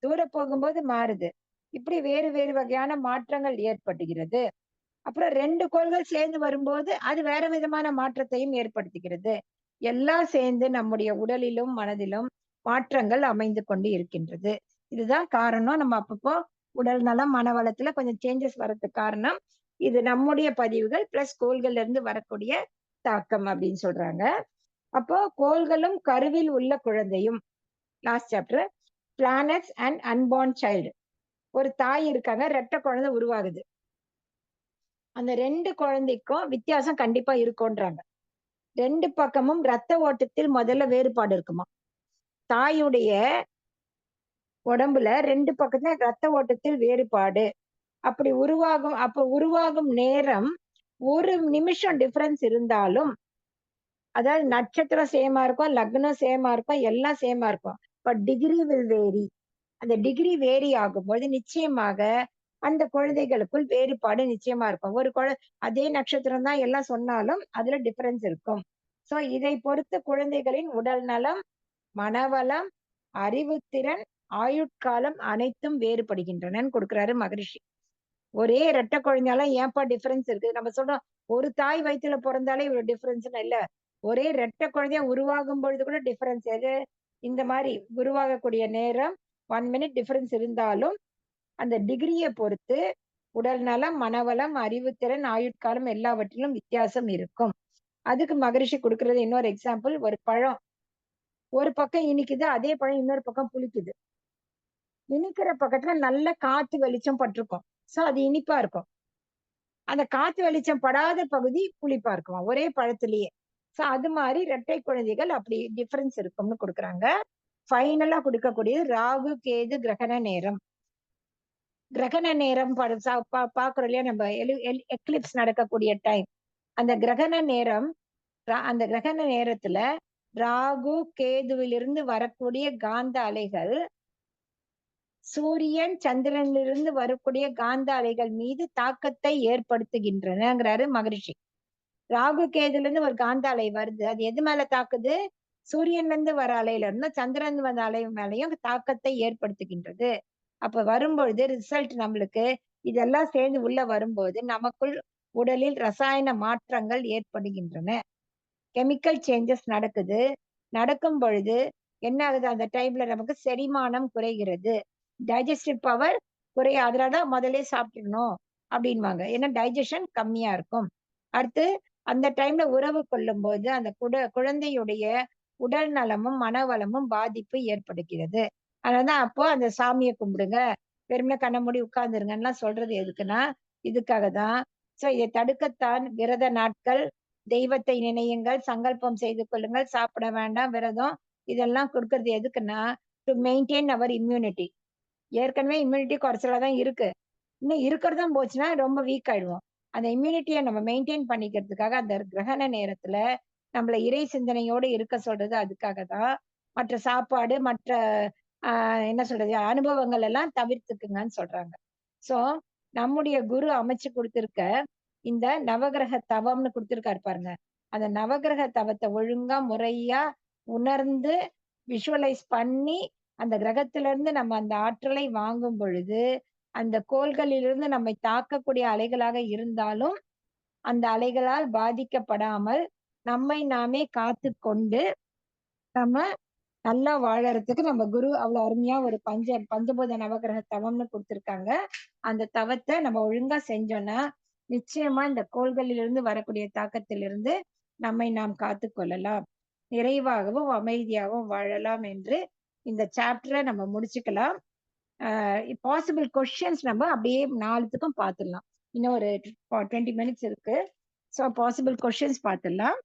தூர போகும்போது மாறுது. இப்படி வேறு வேறு வகையான மாற்றங்கள் ஏற்படுகிறது. அப்புறம் 2 கோள்கள் சேர்ந்து வரும்போது அது வேற விதமான மாற்றத்தையும் ஏற்படுத்துகிறது. எல்லாம் சேர்ந்து நம்முடைய உடலிலும் மனதிலும் மாற்றங்கள் அமைந்து கொண்டு இருக்கின்றது. இதுதான் காரணம். நம்ம அப்பப்போ உடல் நலம், மனவளத்துல கொஞ்சம் சேஞ்சஸ் வர்றதுக்கு காரணம் இது நம்முடைய பதிவுகள் பிளஸ் கோள்கள்ல இருந்து வரக்கூடிய தாக்கம் அப்படின்னு சொல்றாங்க. அப்போ கோள்களும் கருவில் உள்ள குழந்தையும், last chapter, planets and unborn child. ஒரு தாய் இருக்காங்க, ரெட்டை குழந்தை உருவாகுது. அந்த 2 குழந்தைக்கும் வித்தியாசம் கண்டிப்பா இருக்கும்ன்றாங்க. 2 பக்கமும் ரத்த ஓட்டத்தில் முதல்ல வேறுபாடு இருக்குமா. தாயுடைய உடம்புல 2 பக்கத்துல ரத்த ஓட்டத்தில் வேறுபாடு. அப்ப உருவாகும் நேரம் 1 நிமிஷம் டிஃபரன்ஸ் இருந்தாலும், அதாவது நட்சத்திரம் சேமா இருக்கும், லக்னம் சேமா இருக்கும், எல்லாம் சேமா இருக்கும். But degree will vary. அந்த டிகிரி வேரி ஆகும்போது நிச்சயமாக அந்த குழந்தைகளுக்குள் வேறுபாடு நிச்சயமா இருக்கும். அதே நட்சத்திரம் தான் எல்லாம் சொன்னாலும் அதுல டிஃபரன்ஸ் இருக்கும். சோ இதை பொறுத்து குழந்தைகளின் உடல் நலம், மனவளம், அறிவுத்திறன், ஆயுட்காலம் அனைத்தும் வேறுபடுகின்றனன்னு கொடுக்கிறாரு மகரிஷி. ஒரே இரட்டை குழந்தையால ஏன்பா டிஃபரன்ஸ் இருக்கு? நம்ம சொல்றோம் ஒரு தாய் வயித்துல பிறந்தாலே இவ்வளவு டிஃபரன்ஸ்னு இல்ல. ஒரே இரட்டை குழந்தையா உருவாகும் பொழுது கூட டிஃபரன்ஸ் எது? இந்த மாதிரி உருவாகக்கூடிய நேரம் 1 மினிட் டிஃபரன்ஸ் இருந்தாலும் அந்த டிகிரியை பொறுத்து உடல் நலம், மனவளம், அறிவுத்திறன், ஆயுட்காலம் எல்லாவற்றிலும் வித்தியாசம் இருக்கும். அதுக்கு மகரிஷி கொடுக்கிறது இன்னொரு எக்ஸாம்பிள். ஒரு பழம் ஒரு பக்கம் இனிக்குது, அதே பழம் இன்னொரு பக்கம் புளிக்குது. இனிக்கிற பக்கத்துல நல்ல காத்து வெளிச்சம் பட்டிருக்கும். சோ அது இனிப்பா இருக்கும். அந்த காத்து வெளிச்சம் படாத பகுதி புளிப்பா இருக்கும் ஒரே பழத்திலேயே. சோ அது மாதிரி இரட்டை குழந்தைகள் அப்படி டிஃபரன்ஸ் இருக்கும்னு கொடுக்குறாங்க. ஃபைனலா கொடுக்கக்கூடியது ராகு கேது கிரகண நேரம். கிரகண நேரம் பாக்குறோம் இல்லையா நம்ம, எக்லிப்ஸ் நடக்கக்கூடிய டைம். அந்த கிரகண நேரம் அந்த கிரகண நேரத்துல ராகு கேதுவிலிருந்து வரக்கூடிய காந்த அலைகள் சூரியன் சந்திரனிலிருந்து வரக்கூடிய காந்த அலைகள் மீது தாக்கத்தை ஏற்படுத்துகின்றனங்கிறாரு மகரிஷி. ராகு கேதுல இருந்து ஒரு காந்த அலை வருது, அது எது மேல தாக்குது? சூரியன்ல இருந்து வர அலையில இருந்தும் சந்திரன் வந்த அலை மேலையும் தாக்கத்தை ஏற்படுத்துகின்றது. அப்ப வரும்பொழுது ரிசல்ட் நம்மளுக்கு இதெல்லாம் சேர்ந்து உள்ள வரும்போது நமக்குள் உடலில் ரசாயன மாற்றங்கள் ஏற்படுகின்றன. கெமிக்கல் சேஞ்சஸ் நடக்குது. நடக்கும் பொழுது என்ன ஆகுது? அந்த டைம்ல நமக்கு செரிமானம் குறைகிறது, டைஜஸ்டிவ் பவர் குறைய. அதனாலதான் முதல்ல சாப்பிடணும் அப்படின்வாங்க, ஏன்னா டைஜஷன் கம்மியா இருக்கும். அடுத்து அந்த டைம்ல உறவு கொள்ளும் போது அந்த குழந்தையுடைய உடல் நலமும் மனவளமும் பாதிப்பு ஏற்படுகிறது. அதனாலதான் அப்போ அந்த சாமியை கும்பிடுங்க, வெறுமனே கண்ண மூடி உட்கார்ந்துருங்கன்னா சொல்றது எதுக்குன்னா இதுக்காக தான். சோ இதை தடுக்கத்தான் விரத நாட்கள், தெய்வத்தை நினையுங்கள், சங்கல்பம் செய்து கொள்ளுங்கள், சாப்பிட வேண்டாம், விரதம் இதெல்லாம் கொடுக்கறது எதுக்குன்னா டு மெயின்டைன் அவர் இம்யூனிட்டி. ஏற்கனவே இம்யூனிட்டி குறைச்சலா தான் இருக்கு, இன்னும் இருக்கிறதும் போச்சுன்னா ரொம்ப வீக் ஆயிடுவோம். அந்த இம்யூனிட்டியை நம்ம மெயின்டைன் பண்ணிக்கிறதுக்காக அந்த கிரகண நேரத்துல நம்மள இறை சிந்தனையோடு இருக்க சொல்றது அதுக்காக தான். மற்ற சாப்பாடு, மற்ற என்ன சொல்றது, அனுபவங்கள் எல்லாம் தவிர்த்துக்குங்கன்னு சொல்றாங்க. சோ நம்முடைய குரு அமைச்சு கொடுத்திருக்க இந்த நவகிரக தவம்னு கொடுத்திருக்காரு பாருங்க, அந்த நவகிரக தவத்தை ஒழுங்கா முறையா உணர்ந்து விஷுவலைஸ் பண்ணி அந்த கிரகத்துல இருந்து நம்ம அந்த ஆற்றலை வாங்கும் பொழுது அந்த கோள்களிலிருந்து நம்மை தாக்கக்கூடிய அலைகளாக இருந்தாலும் அந்த அலைகளால் பாதிக்கப்படாமல் நம்மை நாமே காத்து கொண்டு நம்ம நல்லா வாழறதுக்கு நம்ம குரு அவ்வளவு அருமையா ஒரு பஞ்சபூத நவகிரக தவம்னு கொடுத்திருக்காங்க. அந்த தவத்தை நம்ம ஒழுங்கா செஞ்சோம்னா நிச்சயமா இந்த கோள்களிலிருந்து வரக்கூடிய தாக்கத்திலிருந்து நம்மை நாம் காத்து கொள்ளலாம், நிறைவாகவும் அமைதியாகவும் வாழலாம் என்று இந்த சாப்டரை நம்ம முடிச்சுக்கலாம். பாசிபிள் கொஸ்டின்ஸ் நம்ம அப்படியே நாலுத்துக்கும் பார்த்துடலாம். இன்னும் ஒரு 20 மினிட்ஸ் இருக்கு. ஸோ பாசிபிள் கொஸ்டின்ஸ் பார்த்துடலாம்.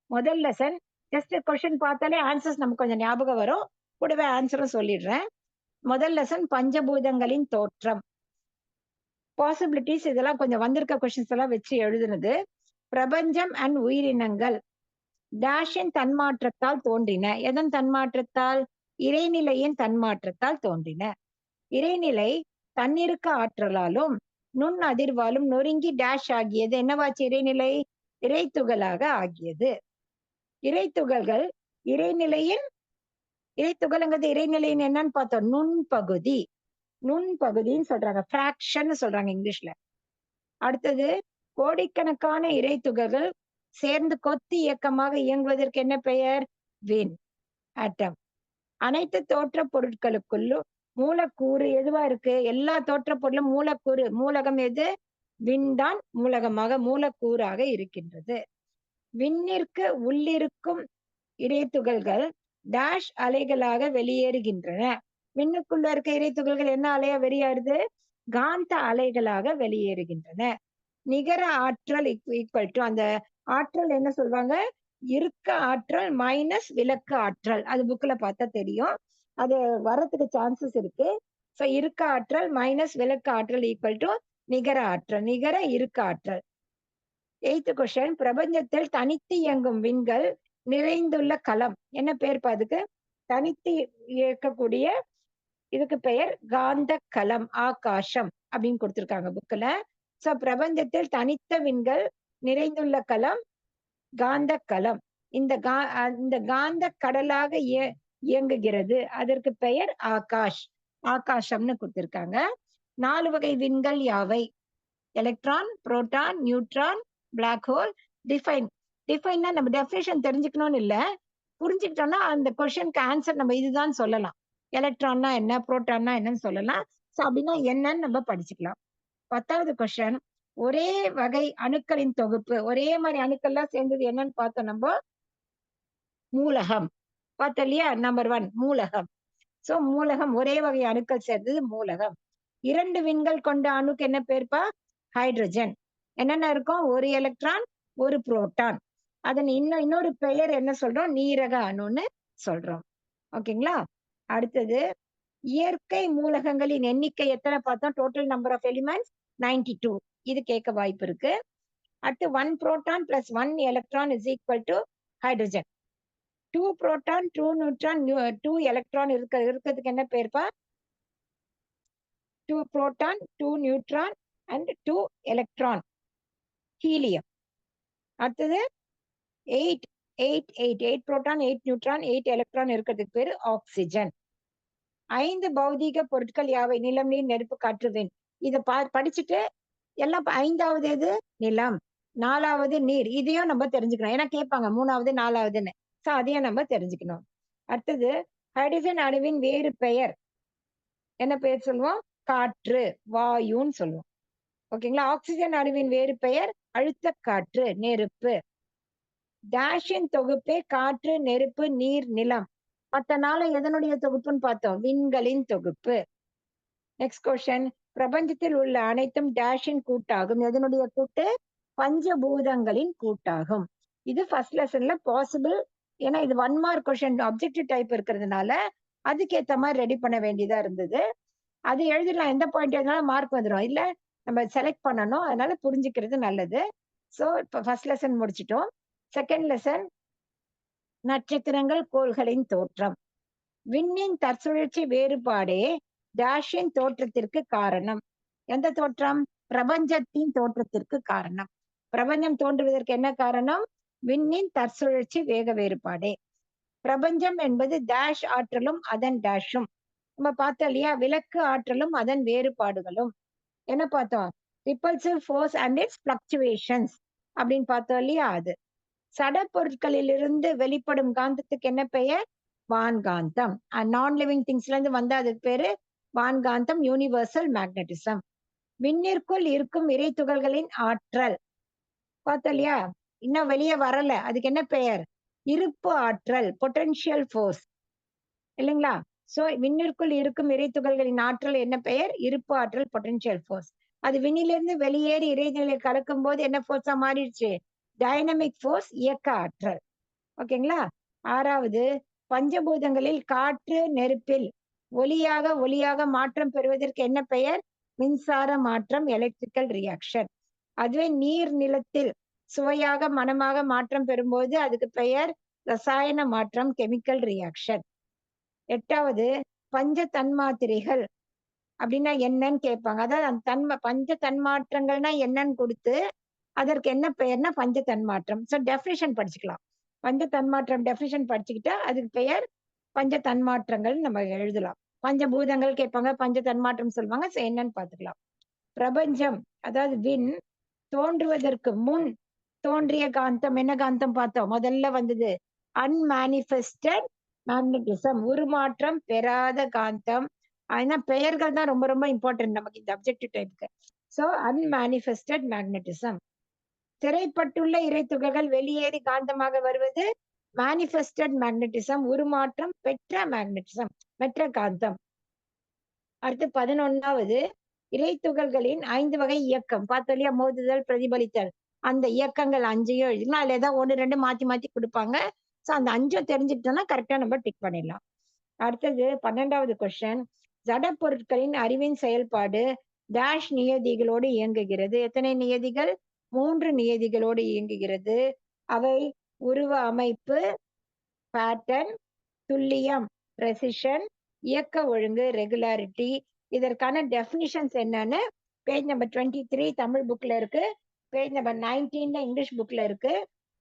முதல் லெசன் ஜஸ்ட் கொஸ்டின் பார்த்தாலே ஆன்சர்ஸ் நமக்கு கொஞ்சம் ஞாபகம் வரும், கூடவே ஆன்சரும் சொல்லிடுறேன். முதல் லெசன் பஞ்சபூதங்களின் தோற்றம், பாசிபிலிட்டிஸ், இதெல்லாம் கொஞ்சம் வந்திருக்க கொஸ்டின்ஸ் எல்லாம் வச்சு எழுதுனது. பிரபஞ்சம் அண்ட் உயிரினங்கள் டேஷின் தன்மாற்றத்தால் தோன்றின. எதன் தன்மாற்றத்தால்? இறைநிலையின் தன்மாற்றத்தால் தோன்றின. இறைநிலை தன்னிருக்க ஆற்றலாலும் நுண் அதிர்வாலும் நொறுங்கி டேஷ் ஆகியது. என்னவாச்சு? இறைநிலை இறைத்துகளாக ஆகியது. இறைத்துகள்கள் இறைநிலையின் இறைத்துகள்ங்கிறது இறைநிலையின் என்னன்னு பார்த்தோம், நுண்பகுதி. நுண்பகுதின்னு சொல்றாங்க, பிராக்ஷன் சொல்றாங்க இங்கிலீஷ்ல. அடுத்தது கோடிக்கணக்கான இறைத்துகள்கள் சேர்ந்து கொத்தி இயக்கமாக இயங்குவதற்கு என்ன பெயர்? வின் ஆட்டம். அனைத்து தோற்ற பொருட்களுக்குள்ளும் மூலக்கூறு எதுவா இருக்கு? எல்லா தோற்ற பொருளும் மூலக்கூறு. மூலகம் எது? விண்தான் மூலகமாக மூலக்கூறாக இருக்கின்றது. விண்ணிற்கு உள்ளிருக்கும் இறைத்துகள்கள் டேஷ் அலைகளாக வெளியேறுகின்றன. விண்ணுக்குள்ள இருக்க இறைத்துகள்கள் என்ன அலையா வெளியேறுது? காந்த அலைகளாக வெளியேறுகின்றன. நிகர ஆற்றல் ஈக்குவல் டு, அந்த ஆற்றல் என்ன சொல்லுவாங்க? இருக்க ஆற்றல் மைனஸ் விலக்கு ஆற்றல். அது புக்ல பார்த்தா தெரியும், அது வரதுக்கு சான்சஸ் இருக்கு. சோ இருக்க ஆற்றல் மைனஸ் விலக்கு ஆற்றல் ஈக்குவல் டு நிகர ஆற்றல், நிகர இருக்க ஆற்றல். 8th கொஸ்டின், பிரபஞ்சத்தில் தனித்து இயங்கும் விண்கள் நிறைந்துள்ள களம். என்ன பேர் அதுக்கு? தனித்து இயக்கக்கூடிய இதுக்கு பெயர் காந்த களம், ஆகாசம் அப்படின்னு கொடுத்திருக்காங்க புக்ல. சோ பிரபஞ்சத்தில் தனித்த விண்கள் நிறைந்துள்ள களம் காந்த களம். இந்த காந்த கடலாக இயங்குகிறது, அதற்கு பெயர் ஆகாஷ், ஆகாசம்னு கொடுத்திருக்காங்க. 4 வகை விண்கள் யாவை? Electron, proton, neutron, black hole. Define. டிஃபைன்னா நம்ம டெஃபினேஷன் தெரிஞ்சுக்கணும்னு இல்ல, புரிஞ்சுக்கிட்டோம்னா அந்த கொஸ்டினுக்கு ஆன்சர் நம்ம இதுதான் சொல்லலாம். எலக்ட்ரான்னா என்ன, புரோட்டான்னா என்னன்னு சொல்லலாம். சோ அப்படின்னா என்னன்னு நம்ம படிச்சுக்கலாம். 10வது கொஸ்டின், ஒரே வகை அணுக்களின் தொகுப்பு. ஒரே மாதிரி அணுக்கள்லாம் சேர்ந்தது என்னன்னு பார்த்தோம் நம்ம, மூலகம். பார்த்தோம் இல்லையா? நம்பர் 1 மூலகம். சோ மூலகம், ஒரே வகை அணுக்கள் சேர்ந்தது மூலகம். 2 விண்கள் கொண்ட அணுக்கு என்ன பேர்ப்பா? ஹைட்ரஜன். என்னென்ன இருக்கும்? ஒரு எலக்ட்ரான், ஒரு புரோட்டான். அதன் இன்னொரு பெயர் என்ன சொல்றோம்? நீரக அணுன்னு சொல்றோம். ஓகேங்களா? அடுத்தது இயற்கை மூலகங்களின் எண்ணிக்கை எத்தனை பார்த்தோம்? Total number of elements 92. இது கேட்க வாய்ப்பு இருக்கு. அடுத்து 1 proton plus 1 electron is equal to hydrogen. 2 proton 2 neutron 2 electron இருக்கிறதுக்கு என்ன பேர்ப்பா? 2 proton 2 neutron and 2 electron, helium. அடுத்தது 8 8 8 8 புரோட்டான் 8 நியூட்ரான் 8 எலக்ட்ரான் இருக்கிறதுக்கு பேரு ஆக்சிஜன். 5 பௌதீக பொருட்கள் யாவை? நிலம், நீர், நெருப்பு, காற்று, விண். இத படிச்சுட்டு எல்லாம் 5வது எது? நிலம். 4வது நீர். இதையும் நம்ம தெரிஞ்சுக்கணும். ஏன்னா கேட்பாங்க 3வது 4வதுன்னு. சோ அதையும் நம்ம தெரிஞ்சுக்கணும். அடுத்தது ஹைட்ரஜன் அணுவின் வேறு பெயர் என்ன பெயர் சொல்லுவோம்? காற்று, வாயுன்னு சொல்லுவோம். ஓகேங்களா? ஆக்சிஜன் அணுவின் வேறு பெயர் அழுத்த காற்று, நெருப்பு. டேஷின் தொகுப்பே காற்று, நெருப்பு, நீர், நிலம். மத்த நாள எதனுடைய தொகுப்புன்னு பார்த்தோம்? விண்களின் தொகுப்பு. Next question. பிரபஞ்சத்தில் உள்ள அனைத்தும் டேஷின் கூட்டாகும். எதனுடைய கூட்டு? பஞ்சபூதங்களின் கூட்டாகும். இது ஃபர்ஸ்ட் லெசன்ல பாசிபிள். ஏன்னா இது 1 மார்க் கொஸ்டின், அப்ஜெக்டிவ் டைப் இருக்கிறதுனால அதுக்கேத்த மாதிரி ரெடி பண்ண வேண்டியதா இருந்தது. அது எழுதிடலாம், எந்த பாயிண்ட் எழுதினாலும் மார்க் வந்துடும். இல்ல நம்ம செலக்ட் பண்ணணும், அதனால புரிஞ்சுக்கிறது நல்லது. சோ இப்ப ஃபர்ஸ்ட் லெசன் முடிச்சிட்டோம். செகண்ட் லெசன் நட்சத்திரங்கள், கோள்களின் தோற்றம். விண்ணின் தற்சுழற்சி வேறுபாடே டேஷின் தோற்றத்திற்கு காரணம். எந்த தோற்றம்? பிரபஞ்சத்தின் தோற்றத்திற்கு காரணம். பிரபஞ்சம் தோன்றுவதற்கு என்ன காரணம்? விண்ணின் தற்சுழற்சி வேக வேறுபாடே. பிரபஞ்சம் என்பது டேஷ் ஆற்றலும் அதன் டேஷும். நம்ம பார்த்தோம் இல்லையா? விளக்கு ஆற்றலும் அதன் வேறுபாடுகளும். என்ன பார்த்தோம்? Repulsive force and it's fluctuations அப்படின்னு பார்த்தோம் இல்லையா? அது சட பொருட்களிலிருந்து வெளிப்படும் காந்தத்துக்கு என்ன பெயர்? வான்காந்தம். நான் லிவிங் திங்ஸ்ல இருந்து வந்தா அதுக்கு பேரு வான்காந்தம், யூனிவர்சல் மேக்னட்டிசம். விண்ணிற்குள் இருக்கும் இறை துகள்களின் ஆற்றல் பார்த்தோம் இல்லையா? இன்னும் வெளியே வரல, அதுக்கு என்ன பெயர்? இருப்பு ஆற்றல், பொட்டன்ஷியல் ஃபோர்ஸ் இல்லைங்களா? சோ விண்ணிற்குள் இருக்கும் இறை துகள்களின் ஆற்றல் என்ன பெயர்? இருப்பு ஆற்றல், பொட்டன்ஷியல் ஃபோர்ஸ். அது விண்ணிலிருந்து வெளியேறி இறைநிலை கலக்கும் போது என்ன ஃபோர்ஸா மாறிடுச்சு? டைனமிக் ஃபோர்ஸ், இயக்க ஆற்றல். ஓகேங்களா? 6வது பஞ்சபூதங்களில் காற்று, நெருப்பில் ஒளியாக மாற்றம் பெறுவதற்கு என்ன பெயர்? மின்சார மாற்றம், எலக்ட்ரிக்கல் ரியாக்ஷன். அதுவே நீர் நிலத்தில் சுவையாக மனமாக மாற்றம் பெறும்போது அதுக்கு பெயர் ரசாயன மாற்றம், கெமிக்கல் ரியாக்ஷன். 8வது பஞ்ச தன்மாத்திரைகள் அப்படின்னா என்னன்னு கேட்பாங்க. அதாவது அந்த பஞ்ச தன்மாற்றங்கள்னா என்னன்னு கொடுத்து அதற்கு என்ன பெயர்னா பஞ்ச தன்மாற்றம். சோ டெஃபினிஷன் படிச்சுக்கலாம். பஞ்ச தன்மாற்றம் டெஃபினிஷன் படிச்சுக்கிட்டா அதுக்கு பெயர் பஞ்ச தன்மாற்றங்கள் நம்ம எழுதலாம். பஞ்சபூதங்கள் கேட்பாங்க, பஞ்ச தன்மாற்றம் சொல்லுவாங்க. சோ என்னன்னு பார்த்துக்கலாம். பிரபஞ்சம் அதாவது விண் தோன்றுவதற்கு முன் தோன்றிய காந்தம் என்ன காந்தம் பார்த்தோம்? முதல்ல வந்தது அன்மேனிஃபெஸ்டட் மேக்னட்டிசம், உருமாற்றம் பெறாத காந்தம். ஆனா பெயர்கள் தான் ரொம்ப ரொம்ப இம்பார்ட்டன்ட் நமக்கு இந்த அப்ஜெக்டிவ் டைப்க்கு. So unmanifested magnetism. திரைப்பட்டுள்ள இறை துகள்கள் வெளியேறி காந்தமாக வருவது மேனிஃபெஸ்டட் மேக்னட்டிசம், உருமாற்றம் பெற்ற மேக்னட்டிசம், பெற்ற காந்தம். அடுத்து 11வது இறை துகள்களின் 5 வகை இயக்கம் பார்த்தோம் இல்லையா? மோதுதல், பிரதிபலித்தல். அந்த இயக்கங்கள் 5ஐயும் எழுதிக்கலாம். அதுல ஏதாவது 1 2 மாத்தி மாத்தி கொடுப்பாங்க. சோ அந்த 5 தெரிஞ்சுக்கிட்டோம்னா கரெக்டா நம்ம டிக் பண்ணிடலாம். அடுத்தது 12வது கொஸ்டின். ஜட பொருட்களின் அறிவின் செயல்பாடு டேஷ் நியதிகளோடு இயங்குகிறது. எத்தனை நியதிகள்? 3 நியதிகளோடு இயங்குகிறது. அவை உருவ அமைப்பு, பேட்டர்ன், துல்லியம், precision, இயக்க ஒழுங்கு, ரெகுலாரிட்டி. இதற்கான டெஃபினிஷன்ஸ் என்னன்னு பேஜ் நம்பர் 23 தமிழ் புக்ல இருக்கு, பேஜ் நம்பர் 19 இங்கிலீஷ் புக்ல இருக்கு.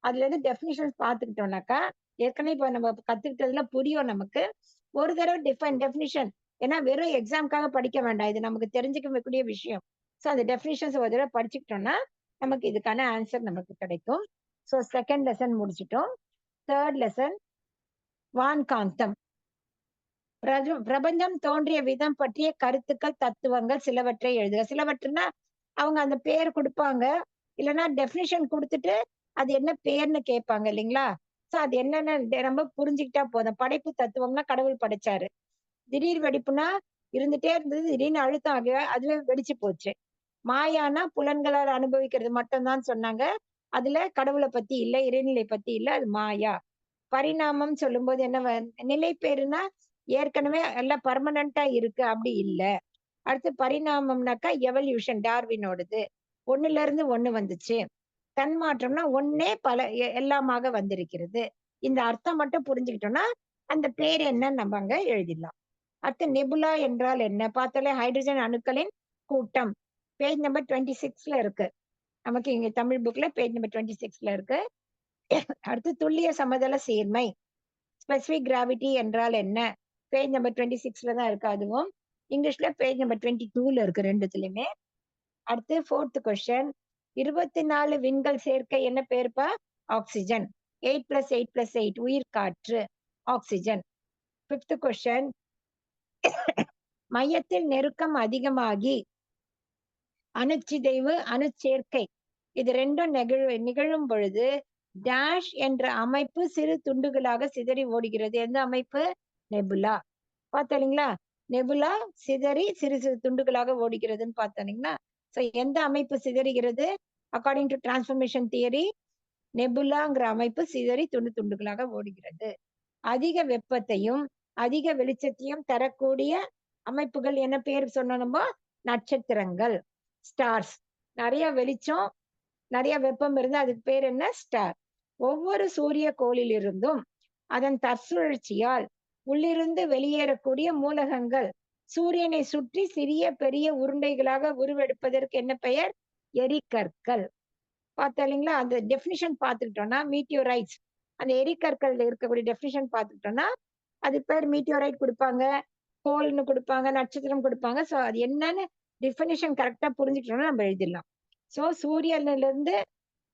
அதுல இருந்து டெஃபினிஷன்ஸ் பார்த்துக்கிட்டோம்னாக்கா ஏற்கனவே இப்போ நம்ம கத்துக்கிட்டதுல புரியும் நமக்கு. ஒரு தடவை டெஃபினிஷன், ஏன்னா வெறும் எக்ஸாம்காக படிக்க வேண்டாம், இது நமக்கு தெரிஞ்சுக்கக்கூடிய விஷயம். ஸோ அந்த டெஃபினிஷன்ஸ் ஒரு தடவை படிச்சுக்கிட்டோம்னா நமக்கு இதுக்கான ஆன்சர் நமக்கு கிடைக்கும். ஸோ செகண்ட் லெசன் முடிச்சிட்டோம். தேர்ட் லெசன் வான்காந்தம். பிரபஞ்சம் தோன்றிய விதம் பற்றிய கருத்துக்கள், தத்துவங்கள் சிலவற்றை எழுதுக. சிலவற்றுனா அவங்க அந்த பேர் கொடுப்பாங்க, இல்லைன்னா டெஃபினிஷன் கொடுத்துட்டு அது என்ன பேர்னு கேட்பாங்க இல்லைங்களா? சோ அது என்னன்னு நம்ம புரிஞ்சுக்கிட்டா போதும். படைப்பு தத்துவம்னா கடவுள் படைச்சாரு. திடீர் வெடிப்புனா இருந்துட்டே இருந்தது, திடீர்னு அழுத்தம் அதுவே வெடிச்சு போச்சு. மாயானா புலன்களால் அனுபவிக்கிறது மட்டும்தான் சொன்னாங்க. அதுல கடவுளை பத்தி இல்ல, இறைநிலை பத்தி இல்ல, அது மாயா. பரிணாமம் சொல்லும்போது என்ன நிலை பேருனா ஏற்கனவே எல்லாம் பர்மனண்டா இருக்கு, அப்படி இல்ல. அடுத்து பரிணாமம்னாக்கா எவல்யூஷன், டார்வினோடது. 1ல இருந்து 1 வந்துச்சு. தன்மாற்றம்னா ஒன்னே பல எல்லாமாக வந்திருக்கிறது. இந்த அர்த்தம் மட்டும் புரிஞ்சுக்கிட்டோம்னா அந்த பேர் என்னன்னு நம்ம அங்க எழுதிடலாம். அடுத்து நெபுலா என்றால் என்ன? பார்த்தாலே ஹைட்ரஜன் அணுக்களின் கூட்டம். பேஜ் நம்பர் 26ல இருக்கு. நமக்கு இங்க தமிழ் புக்ல பேஜ் நம்பர் 26ல இருக்கு. அடுத்து துல்லிய சமதள சீர்மை. ஸ்பெசிபிக் கிராவிட்டி என்றால் என்ன? பேஜ் நம்பர் 26ல தான் இருக்கு அதுவும். இங்கிலீஷ்ல பேஜ் நம்பர் 22ல இருக்கு ரெண்டுத்துலயுமே. அடுத்து 4th கொஸ்டின். 24 விண்கல் சேர்க்கை என்ன பேருப்பா? ஆக்சிஜன். 8 + 8 + 8 உயிர் காற்று ஆக்சிஜன். 5th question. மையத்தில் நெருக்கம் அதிகமாகி அணுச்சிதைவு அணுச்சேர்க்கை இது ரெண்டும் நிகழும் பொழுது டேஷ் என்ற அமைப்பு சிறு துண்டுகளாக சிதறி ஓடுகிறது. எந்த அமைப்பு? நெபுலா. பார்த்தீங்களா? நெபுலா சிதறி சிறு சிறு துண்டுகளாக ஓடுகிறதுன்னு பார்த்தீங்களா? சோ எந்த அமைப்பு சிதறுகிறது? அக்கார்டிங் டு டிரான்ஸ்ஃபர்மேஷன் தியரி, நெபுலாங்கிற அமைப்பு சிதறி துண்டு துண்டுகளாக ஓடுகிறது. அதிக வெப்பத்தையும் அதிக வெளிச்சத்தையும் தரக்கூடிய அமைப்புகள் என்ன பேர் சொன்னோமோ? நட்சத்திரங்கள், ஸ்டார்ஸ். நிறைய வெளிச்சம் நிறைய வெப்பம் இருந்தா அதுக்கு பேர் என்ன? ஸ்டார். ஒவ்வொரு சூரிய கோளிலிருந்தும் அதன் தற்சுழற்சியால் உள்ளிருந்து வெளியேறக்கூடிய மூலகங்கள் சூரியனை சுற்றி சிறிய பெரிய உருண்டைகளாக உருவெடுப்பதற்கு என்ன பெயர்? எரிகற்கள். பார்த்தீங்களா? அந்த டெஃபினிஷன் பார்த்துக்கிட்டோம்னா மீட்டியோரைட்ஸ், அந்த எரிகற்கள் இருக்கக்கூடிய டெஃபினிஷன் பார்த்துக்கிட்டோம்னா அது பேர் மீட்டியோரைட் கொடுப்பாங்க, கோல்னு கொடுப்பாங்க, நட்சத்திரம் கொடுப்பாங்க. ஸோ அது என்னன்னு டெஃபினிஷன் கரெக்டா புரிஞ்சுக்கிட்டோம்னா நம்ம எழுதிடலாம். ஸோ சூரியனிலிருந்து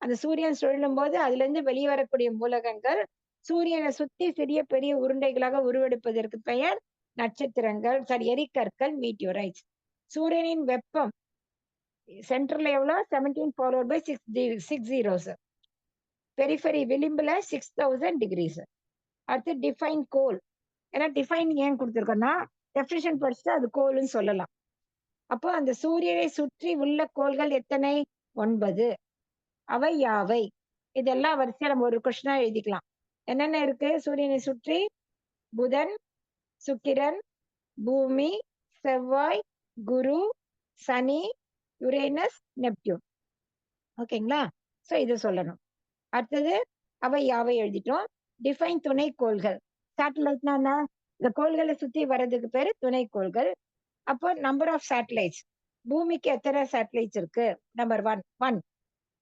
அந்த சூரியன் சுழலும் போது அதுல இருந்து வெளியே வரக்கூடிய மூலகங்கள் சூரியனை சுத்தி சிறிய பெரிய உருண்டைகளாக உருவெடுப்பதற்கு பெயர் நட்சத்திரங்கள், சாரி எரிகற்கள், மீட்டியோரைட்ஸ். சூரியனின் வெப்பம் சென்டர்ல எவ்வளோ? 17 ஃபாலோட் பை 6 ஜீரோஸ். பெரிஃபெரி விளிம்புல 6000 டிகிரிஸ். அடுத்து டிஃபைன் கோல். ஏன்னா டிஃபைன் ஏன் கொடுத்துருக்கோம்னா டெஃபினிஷன் படிச்சுட்டு அது கோல்னு சொல்லலாம். அப்போ அந்த சூரியனை சுற்றி உள்ள கோள்கள் எத்தனை? 9. அவை யாவை? இதெல்லாம் வரிசையா நம்ம ஒரு கொஸ்டினா எழுதிக்கலாம். என்னென்ன இருக்கு சூரியனை சுற்றி? புதன், சுக்கிரன், பூமி, செவ்வாய், குரு, சனி, யுரேனஸ், நெப்டியூன். ஓகேங்களா? சோ இது சொல்லணும். அடுத்தது அவை யாவை எழுதிட்டோம். டிஃபைன் துணைக்கோள்கள். சேட்டலைட்னா என்ன? இந்த கோள்களை சுத்தி வர்றதுக்கு பேரு துணைக்கோள்கள். அப்போ நம்பர் ஆஃப் சேட்டலைட்ஸ். பூமிக்கு எத்தனை சேட்டலைட்ஸ் இருக்கு? நம்பர் 1.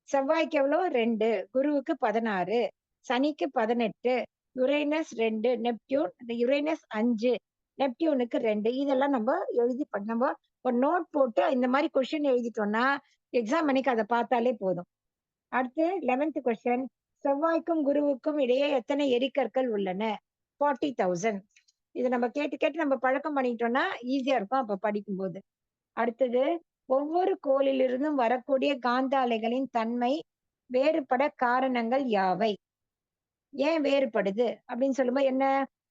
செவ்வாய்க்கு எவ்வளோ? 2. குருவுக்கு 16. சனிக்கு 18. யுரேனஸ் 2. நெப்டியூன், இந்த யுரேனஸ் 5. நெப்டியூனுக்கு 2. இதெல்லாம் நம்ம எழுதி நம்ம ஒரு நோட் போட்டு இந்த மாதிரி கொஸ்டின் எழுதிட்டோம்னா எக்ஸாம் அன்னைக்கு அதை பார்த்தாலே போதும். அடுத்து 11th கொஸ்டின். செவ்வாய்க்கும் குருவுக்கும் இடையே எத்தனை எரிகற்கள் உள்ளன? 40,000. இது நம்ம கேட்டு கேட்டு நம்ம பழக்கம் பண்ணிட்டோம்னா ஈஸியா இருக்கும் அப்ப படிக்கும்போது. அடுத்தது ஒவ்வொரு கோளிலிருந்தும் வரக்கூடிய காந்த அலைகளின் தன்மை வேறுபட காரணங்கள் யாவை? ஏன் வேறுபடுது அப்படின்னு சொல்லும்போது என்ன?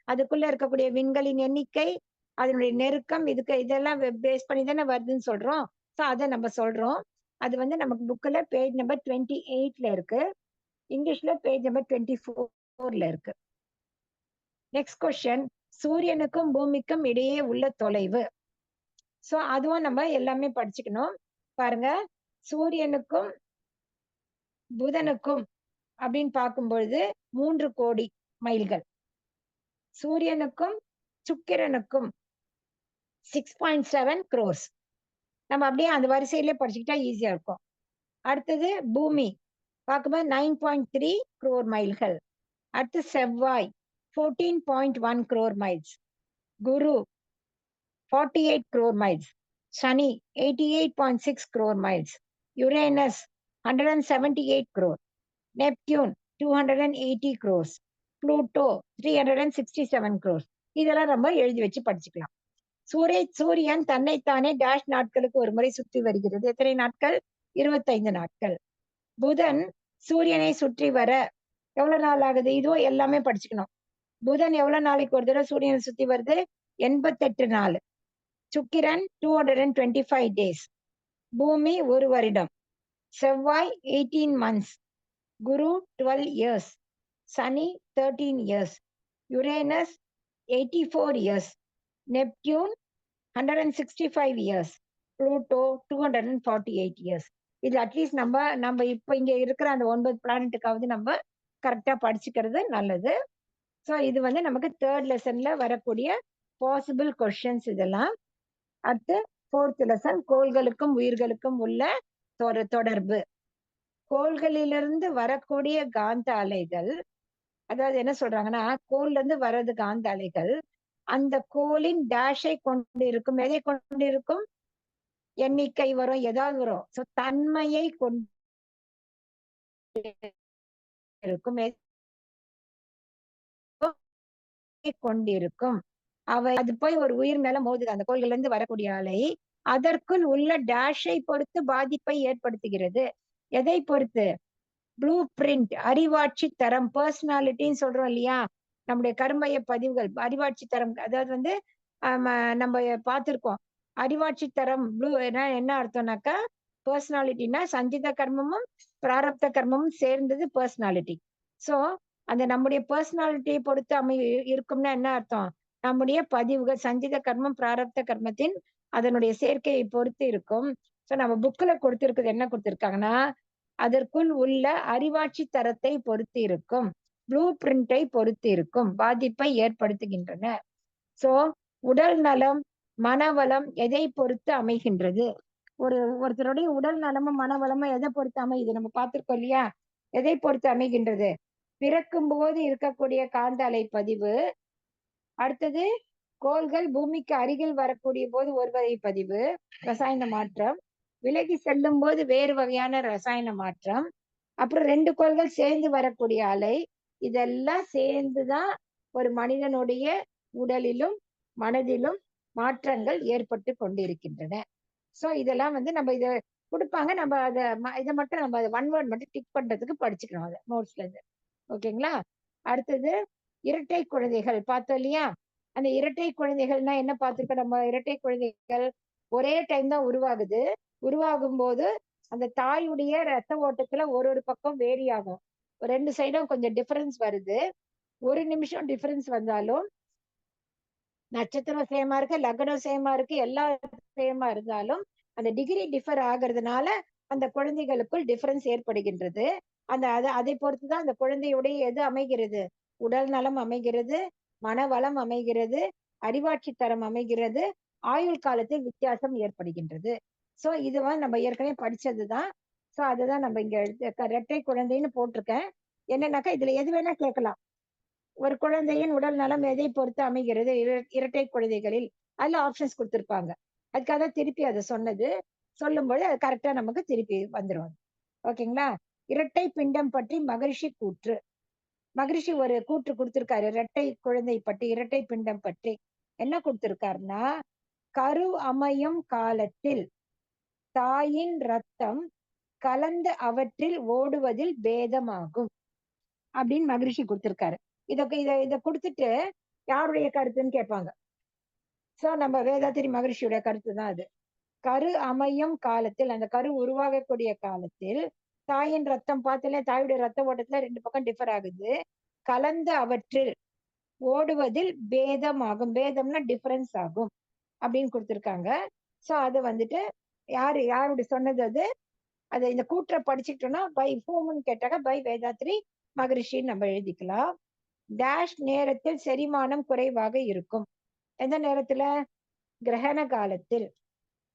அதுக்குள்ள இருக்கக்கூடிய விண்களின் எண்ணிக்கை, அதனுடைய நெருக்கம், இதெல்லாம் பேஸ் பண்ணி தானே வருதுன்னு சொல்றோம். ஸோ அதை நம்ம சொல்றோம். அது நமக்கு புக்ல பேஜ் நம்பர் 28ல இருக்கு. இங்கிலீஷ்ல பேஜ் நம்பர் 24ல இருக்கு. Next question. சூரியனுக்கும் பூமிக்கும் இடையே உள்ள தொலைவு. சோ அதுவும் நம்ம எல்லாமே படிச்சுக்கணும். பாருங்க, சூரியனுக்கும் புதனுக்கும் அப்படின்னு பார்க்கும்பொழுது 3 கோடி மைல்கள். சூரியனுக்கும் சுக்கிரனுக்கும் 6.7 crores. நம்ம அப்படியே அந்த வரிசையிலே படிச்சுக்கிட்டா ஈஸியா இருக்கும். அடுத்தது பூமி பார்க்கும்போது 9.3 crore மைல்கள். அடுத்து செவ்வாய் 14.1 crore மைல்ஸ். குரு 48 crore miles. Shani 88.6 crore miles. Uranus 178 crore. Neptune 280 crores. Pluto 367 crores. இதெல்லாம் நம்ம எழுதி வச்சு படிச்சுக்கலாம். சூரியன் தன்னைத்தானே டேஷ் நாட்களுக்கு ஒரு முறை சுற்றி வருகிறது. எத்தனை நாட்கள்? 25 நாட்கள். புதன் சூரியனை சுற்றி வர எவ்வளவு நாள் ஆகுது? இதுவும் எல்லாமே படிச்சுக்கணும். புதன் எவ்வளவு நாளைக்கு ஒரு தடவை சூரியனை சுத்தி வருது? 88 நாள். சுக்கிரன் 225 days. பூமி 1 வருடம். செவ்வாய் 18 months. குரு 12 years. சனி 13 years. Uranus 84 years. Neptune 165 years. Pluto 248 years. இது அட்லீஸ்ட் நம்ம நம்ம இப்ப இங்க இருக்கிற அந்த 9 பிளானட்டுக்காவது நம்ம கரெக்டா படிச்சுக்கிறது நல்லது. சோ இது வந்து நமக்கு 3rd லெசன்ல வரக்கூடிய பாசிபிள் கொஸ்டின்ஸ் இதெல்லாம். அடுத்து 4th லெசன் கோள்களுக்கும் உயிர்களுக்கும் உள்ள தொடர்பு. கோள்களிலிருந்து வரக்கூடிய காந்த அலைகள், அதாவது என்ன சொல்றாங்கன்னா, கோள்ல இருந்து வர்றது காந்த அலைகள் அந்த கோளின் டேஷை கொண்டு இருக்கும். எதை கொண்டு இருக்கும்? எண்ணிக்கை வரும், ஏதாவது வரும். சோ தன்மையை கொண்டு இருக்கும், கொண்டிருக்கும். அது போய் ஒரு உயிர் மேல மோதுது. அந்த கோள்கள்ல இருந்து வரக்கூடிய அலை அதற்குள் உள்ள டேஷை பொறுத்து பாதிப்பை ஏற்படுத்துகிறது. எதை பொறுத்து? ப்ளூ பிரிண்ட், அறிவாட்சி தரம், பர்சனாலிட்டின்னு சொல்றோம் இல்லையா? நம்முடைய கர்மய பதிவுகள், அறிவாட்சி தரம். அதாவது வந்து நம்ம பார்த்திருக்கோம். அறிவாட்சி தரம் ப்ளூ என்ன அர்த்தம்னாக்கா, பர்சனாலிட்டினா சஞ்சித கர்மமும் பிராரப்த கர்மமும் சேர்ந்தது பர்சனாலிட்டி. சோ அந்த நம்முடைய பர்சனாலிட்டியை பொறுத்து இருக்கும்னா என்ன அர்த்தம்? நம்முடைய பதிவுகள் சஞ்சித கர்மம் பிராரப்த கர்மத்தின் அதனுடைய சேர்க்கையை பொறுத்து இருக்கும். சோ நம்ம புக்ல கொடுத்திருக்கிறது என்ன கொடுத்திருக்காங்கன்னா, அதற்குள் உள்ள அறிவாட்சி தரத்தை பொறுத்து இருக்கும், ப்ளூ பிரிண்டை பொறுத்து இருக்கும், பாதிப்பை ஏற்படுத்துகின்றன. சோ உடல் நலம் மனவளம் எதை பொறுத்து அமைகின்றது? ஒருத்தருடைய உடல் நலமும் மனவளமும் எதை பொறுத்து அமையுது? நம்ம பார்த்திருக்கோம் இல்லையா? எதை பொறுத்து அமைகின்றது? பிறக்கும் போது இருக்கக்கூடிய காந்த அலை பதிவு, அடுத்தது கோள்கள் பூமிக்கு அருகில் வரக்கூடிய போது ஒரு வகை பதிவு ரசாயன மாற்றம், விலகி செல்லும் போது வேறு வகையான ரசாயன மாற்றம், அப்புறம் 2 கோள்கள் சேர்ந்து வரக்கூடிய அலை, இதெல்லாம் சேர்ந்துதான் ஒரு மனிதனுடைய உடலிலும் மனதிலும் மாற்றங்கள் ஏற்பட்டு கொண்டிருக்கின்றன. சோ இதெல்லாம் வந்து நம்ம இத கொடுப்பாங்க. நம்ம இதை மட்டும் நம்ம ஒன் வேர்ட் மட்டும் டிக் பண்றதுக்கு படிச்சுக்கணும் அதை நோட்ஸ்ல இருந்து. ஓகேங்களா? அடுத்தது இரட்டை குழந்தைகள் பார்த்தோம் இல்லையா? அந்த இரட்டை குழந்தைகள்னா என்ன பார்த்திருக்கோம் நம்ம? இரட்டை குழந்தைகள் ஒரே டைம் தான் உருவாகுது. உருவாகும் போது அந்த தாயுடைய ரத்த ஓட்டத்துல ஒரு பக்கம் வேரி ஆகும். 2 சைடும் கொஞ்சம் டிஃபரன்ஸ் வருது. 1 நிமிஷம் டிஃபரன்ஸ் வந்தாலும் நட்சத்திரம் சேமா இருக்கு, லக்னம் சேமா இருக்கு, எல்லாம் சேமா இருந்தாலும் அந்த டிகிரி டிஃபர் ஆகிறதுனால அந்த குழந்தைகளுக்குள் டிஃபரன்ஸ் ஏற்படுகின்றது. அதை பொறுத்துதான் அந்த குழந்தையுடைய எது அமைகிறது? உடல் நலம் அமைகிறது, மனவளம் அமைகிறது, அறிவாட்சி தரம் அமைகிறது, ஆயுள் காலத்தில் வித்தியாசம் ஏற்படுகின்றது. சோ இதுவா நம்ம ஏற்கனவே படிச்சதுதான். சோ அதுதான் நம்ம இங்க இரட்டை குழந்தைன்னு போட்டிருக்கேன். என்னன்னாக்கா இதுல எது வேணா கேட்கலாம். ஒரு குழந்தையின் உடல் நலம் எதை பொறுத்து அமைகிறது? இரட்டை குழந்தைகளில் அதுல ஆப்ஷன்ஸ் கொடுத்திருப்பாங்க. அதுக்காக திருப்பி அதை சொன்னது. சொல்லும்போது அது கரெக்டா நமக்கு திருப்பி வந்துரும். ஓகேங்களா? இரட்டை பிண்டம் பற்றி மகரிஷி கூற்று. மகரிஷி ஒரு கூற்று கொடுத்திருக்காரு இரட்டை குழந்தை பற்றி, இரட்டை பிண்டம் பற்றி. என்ன கொடுத்திருக்காருன்னா, கரு அமையும் காலத்தில் தாயின் ரத்தம் கலந்து அவற்றில் ஓடுவதில் பேதமாகும் அப்படின்னு மகரிஷி கொடுத்திருக்காரு. இத கொடுத்துட்டு யாருடைய கருத்துன்னு கேட்பாங்க. சோ நம்ம வேதாத்திரி மகரிஷியுடைய கருத்து தான் அது. கரு அமையும் காலத்தில், அந்த கரு உருவாகக்கூடிய காலத்தில் தாயின் ரத்தம் பார்த்தல, தாயுடைய ரத்த ஓட்டத்துல 2 பக்கம் டிஃபர் ஆகுது. கலந்து அவற்றில் ஓடுவதில் பேதமாகும். பேதம்னா டிஃபரன்ஸ் ஆகும் அப்படின்னு கொடுத்திருக்காங்க. சோ அது வந்துட்டு யாருடைய சொன்னது அது? அதை இந்த கூற்றை படிச்சுக்கிட்டோம்னா பை ஹூம்னு கேட்டாக்க பை வேதாத்ரி மகரிஷின்னு நம்ம எழுதிக்கலாம். டேஷ் நேரத்தில் செரிமானம் குறைவாக இருக்கும். எந்த நேரத்துல? கிரகண காலத்தில்,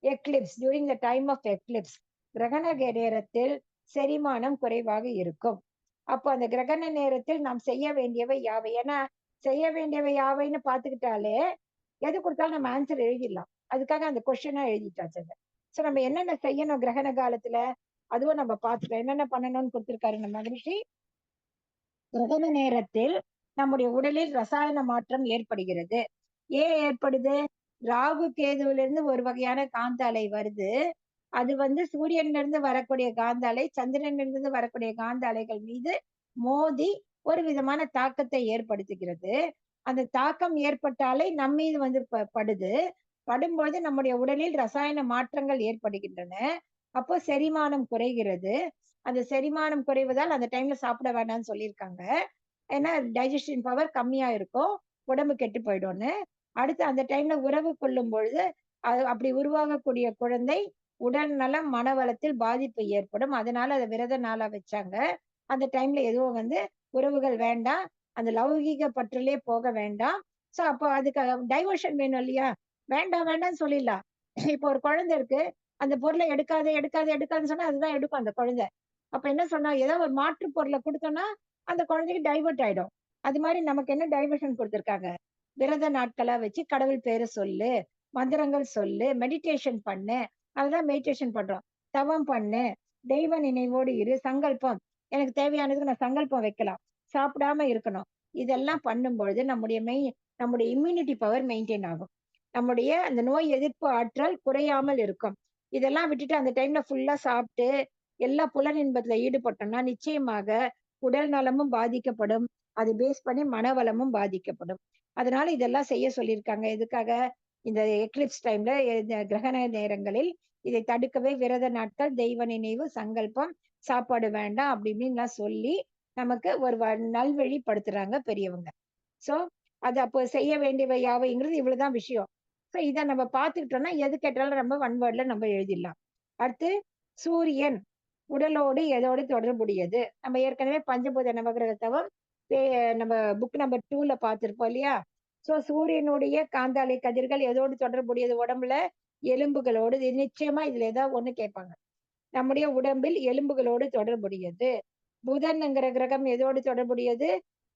eclipse, during the time of eclipse, கிரகண நேரத்தில் செரிமானம் குறைவாக இருக்கும். அப்போ அந்த கிரகண நேரத்தில் நாம் செய்ய வேண்டியவை யாவை? ஏன்னா செய்ய வேண்டியவை யாவைன்னு பார்த்துக்கிட்டாலே எது கொடுத்தாலும் நம்ம ஆன்சர் எழுதிடலாம். அதுக்காக அந்த கொஸ்டினா எழுதிட்டாச்சு. சோ நம்ம என்னென்ன செய்யணும் கிரகண காலத்துல, அதுவும் நம்ம பார்த்துக்கலாம். என்னென்ன பண்ணணும்னு கொடுத்திருக்காரு நம்ம மகரிஷி. கிரகண நேரத்தில் நம்முடைய உடலில் ரசாயன மாற்றம் ஏற்படுகிறது. ஏன் ஏற்படுது? ராகு கேதுவிலிருந்து ஒரு வகையான காந்த அலை வருது. அது வந்து சூரியன்ல இருந்து வரக்கூடிய காந்த அலை, சந்திரன்ல இருந்து வரக்கூடிய காந்த அலைகள் மீது மோதி ஒரு விதமான தாக்கத்தை ஏற்படுத்துகிறது. அந்த தாக்கம் ஏற்பட்டாலே நம்மீது வந்து படுது. படும்பொழுது நம்முடைய உடலில் ரசாயன மாற்றங்கள் ஏற்படுகின்றன. அப்போ செரிமானம் குறைகிறது. அந்த செரிமானம் குறைவதால் அந்த டைம்ல சாப்பிட வேண்டாம்னு சொல்லியிருக்காங்க. ஏன்னா டைஜஷன் பவர் கம்மியா இருக்கும், உடம்பு கெட்டு போயிடும்னு. அடுத்து அந்த டைம்ல உறவு கொள்ளும் பொழுது அப்படி உருவாகக்கூடிய குழந்தை உடல் நலம் மனவளத்தில் பாதிப்பு ஏற்படும். அதனால அதை விரத நாளா வச்சாங்க. அந்த டைம்ல எதுவும் உறவுகள் வேண்டாம், அந்த லௌகீக பற்றிலே போக வேண்டாம். சோ அப்போ அதுக்கு டைவர்ஷன் வேணும் இல்லையா? வேண்டாம் வேண்டாம்னு சொல்லிடலாம். இப்போ ஒரு குழந்தை இருக்கு, அந்த பொருளை எடுக்காத எடுக்காத எடுக்காதுன்னு சொன்னா அதுதான் எடுக்கும் அந்த குழந்தை. அப்ப என்ன சொன்னா, ஏதோ ஒரு மாற்று பொருளை கொடுத்தோம்னா அந்த குழந்தைக்கு டைவர்ட் ஆயிடும். அது மாதிரி நமக்கு என்ன டைவர்ஷன் கொடுத்திருக்காங்க? விரத நாட்களா வச்சு கடவுள் பேரை சொல்லு, மந்திரங்கள் சொல்லு, மெடிடேஷன் பண்ணு. அதுதான் மெடிடேஷன் பண்றோம். தவம் பண்ணு, தெய்வ நினைவோடு இரு, சங்கல்பம். எனக்கு தேவையானதுக்கு நான் சங்கல்பம் வைக்கலாம். சாப்பிடாம இருக்கணும். இதெல்லாம் பண்ணும்பொழுது நம்முடைய இம்யூனிட்டி பவர் மெயின்டைன் ஆகும். நம்முடைய அந்த நோய் எதிர்ப்பு ஆற்றல் குறையாமல் இருக்கும். இதெல்லாம் விட்டுட்டு அந்த டைம்ல ஃபுல்லா சாப்பிட்டு எல்லா புலனின்பத்துல ஈடுபட்டோம்னா நிச்சயமாக உடல் நலமும் பாதிக்கப்படும். அது பேஸ் பண்ணி மனவளமும் பாதிக்கப்படும். அதனால இதெல்லாம் செய்ய சொல்லியிருக்காங்க. எதுக்காக? இந்த எக்லிப்ஸ் டைம்ல, இந்த கிரகண நேரங்களில் இதை தடுக்கவே விரத நாட்கள், தெய்வ நினைவு, சங்கல்பம், சாப்பாடு வேண்டாம் அப்படி இப்படின்லாம் சொல்லி நமக்கு ஒரு நல்வழிப்படுத்துறாங்க பெரியவங்க. சோ அது அப்போ செய்ய வேண்டியவை யாவைங்கிறது இவ்வளவுதான் விஷயம். சோ இதை நம்ம பார்த்துக்கிட்டோம்னா எது கேட்டாலும் நம்ம ஒன் வேர்ட்ல நம்ம எழுதிடலாம். அடுத்து சூரியன் உடலோடு எதோடு தொடர்புடையது? நம்ம ஏற்கனவே பஞ்சபூத நவகிரக தவம் நம்ம புக் நம்பர் 2ல பார்த்திருப்போம் இல்லையா? சோ சூரியனுடைய காந்தாலை கதிர்கள் எதோடு தொடர்புடையது? உடம்புல எலும்புகளோடு. இது நிச்சயமா இதுல ஏதாவது ஒண்ணு கேட்பாங்க. நம்முடைய உடம்பில் எலும்புகளோடு தொடர்புடையது. புதன்ங்கிற கிரகம் எதோடு தொடர்புடையது?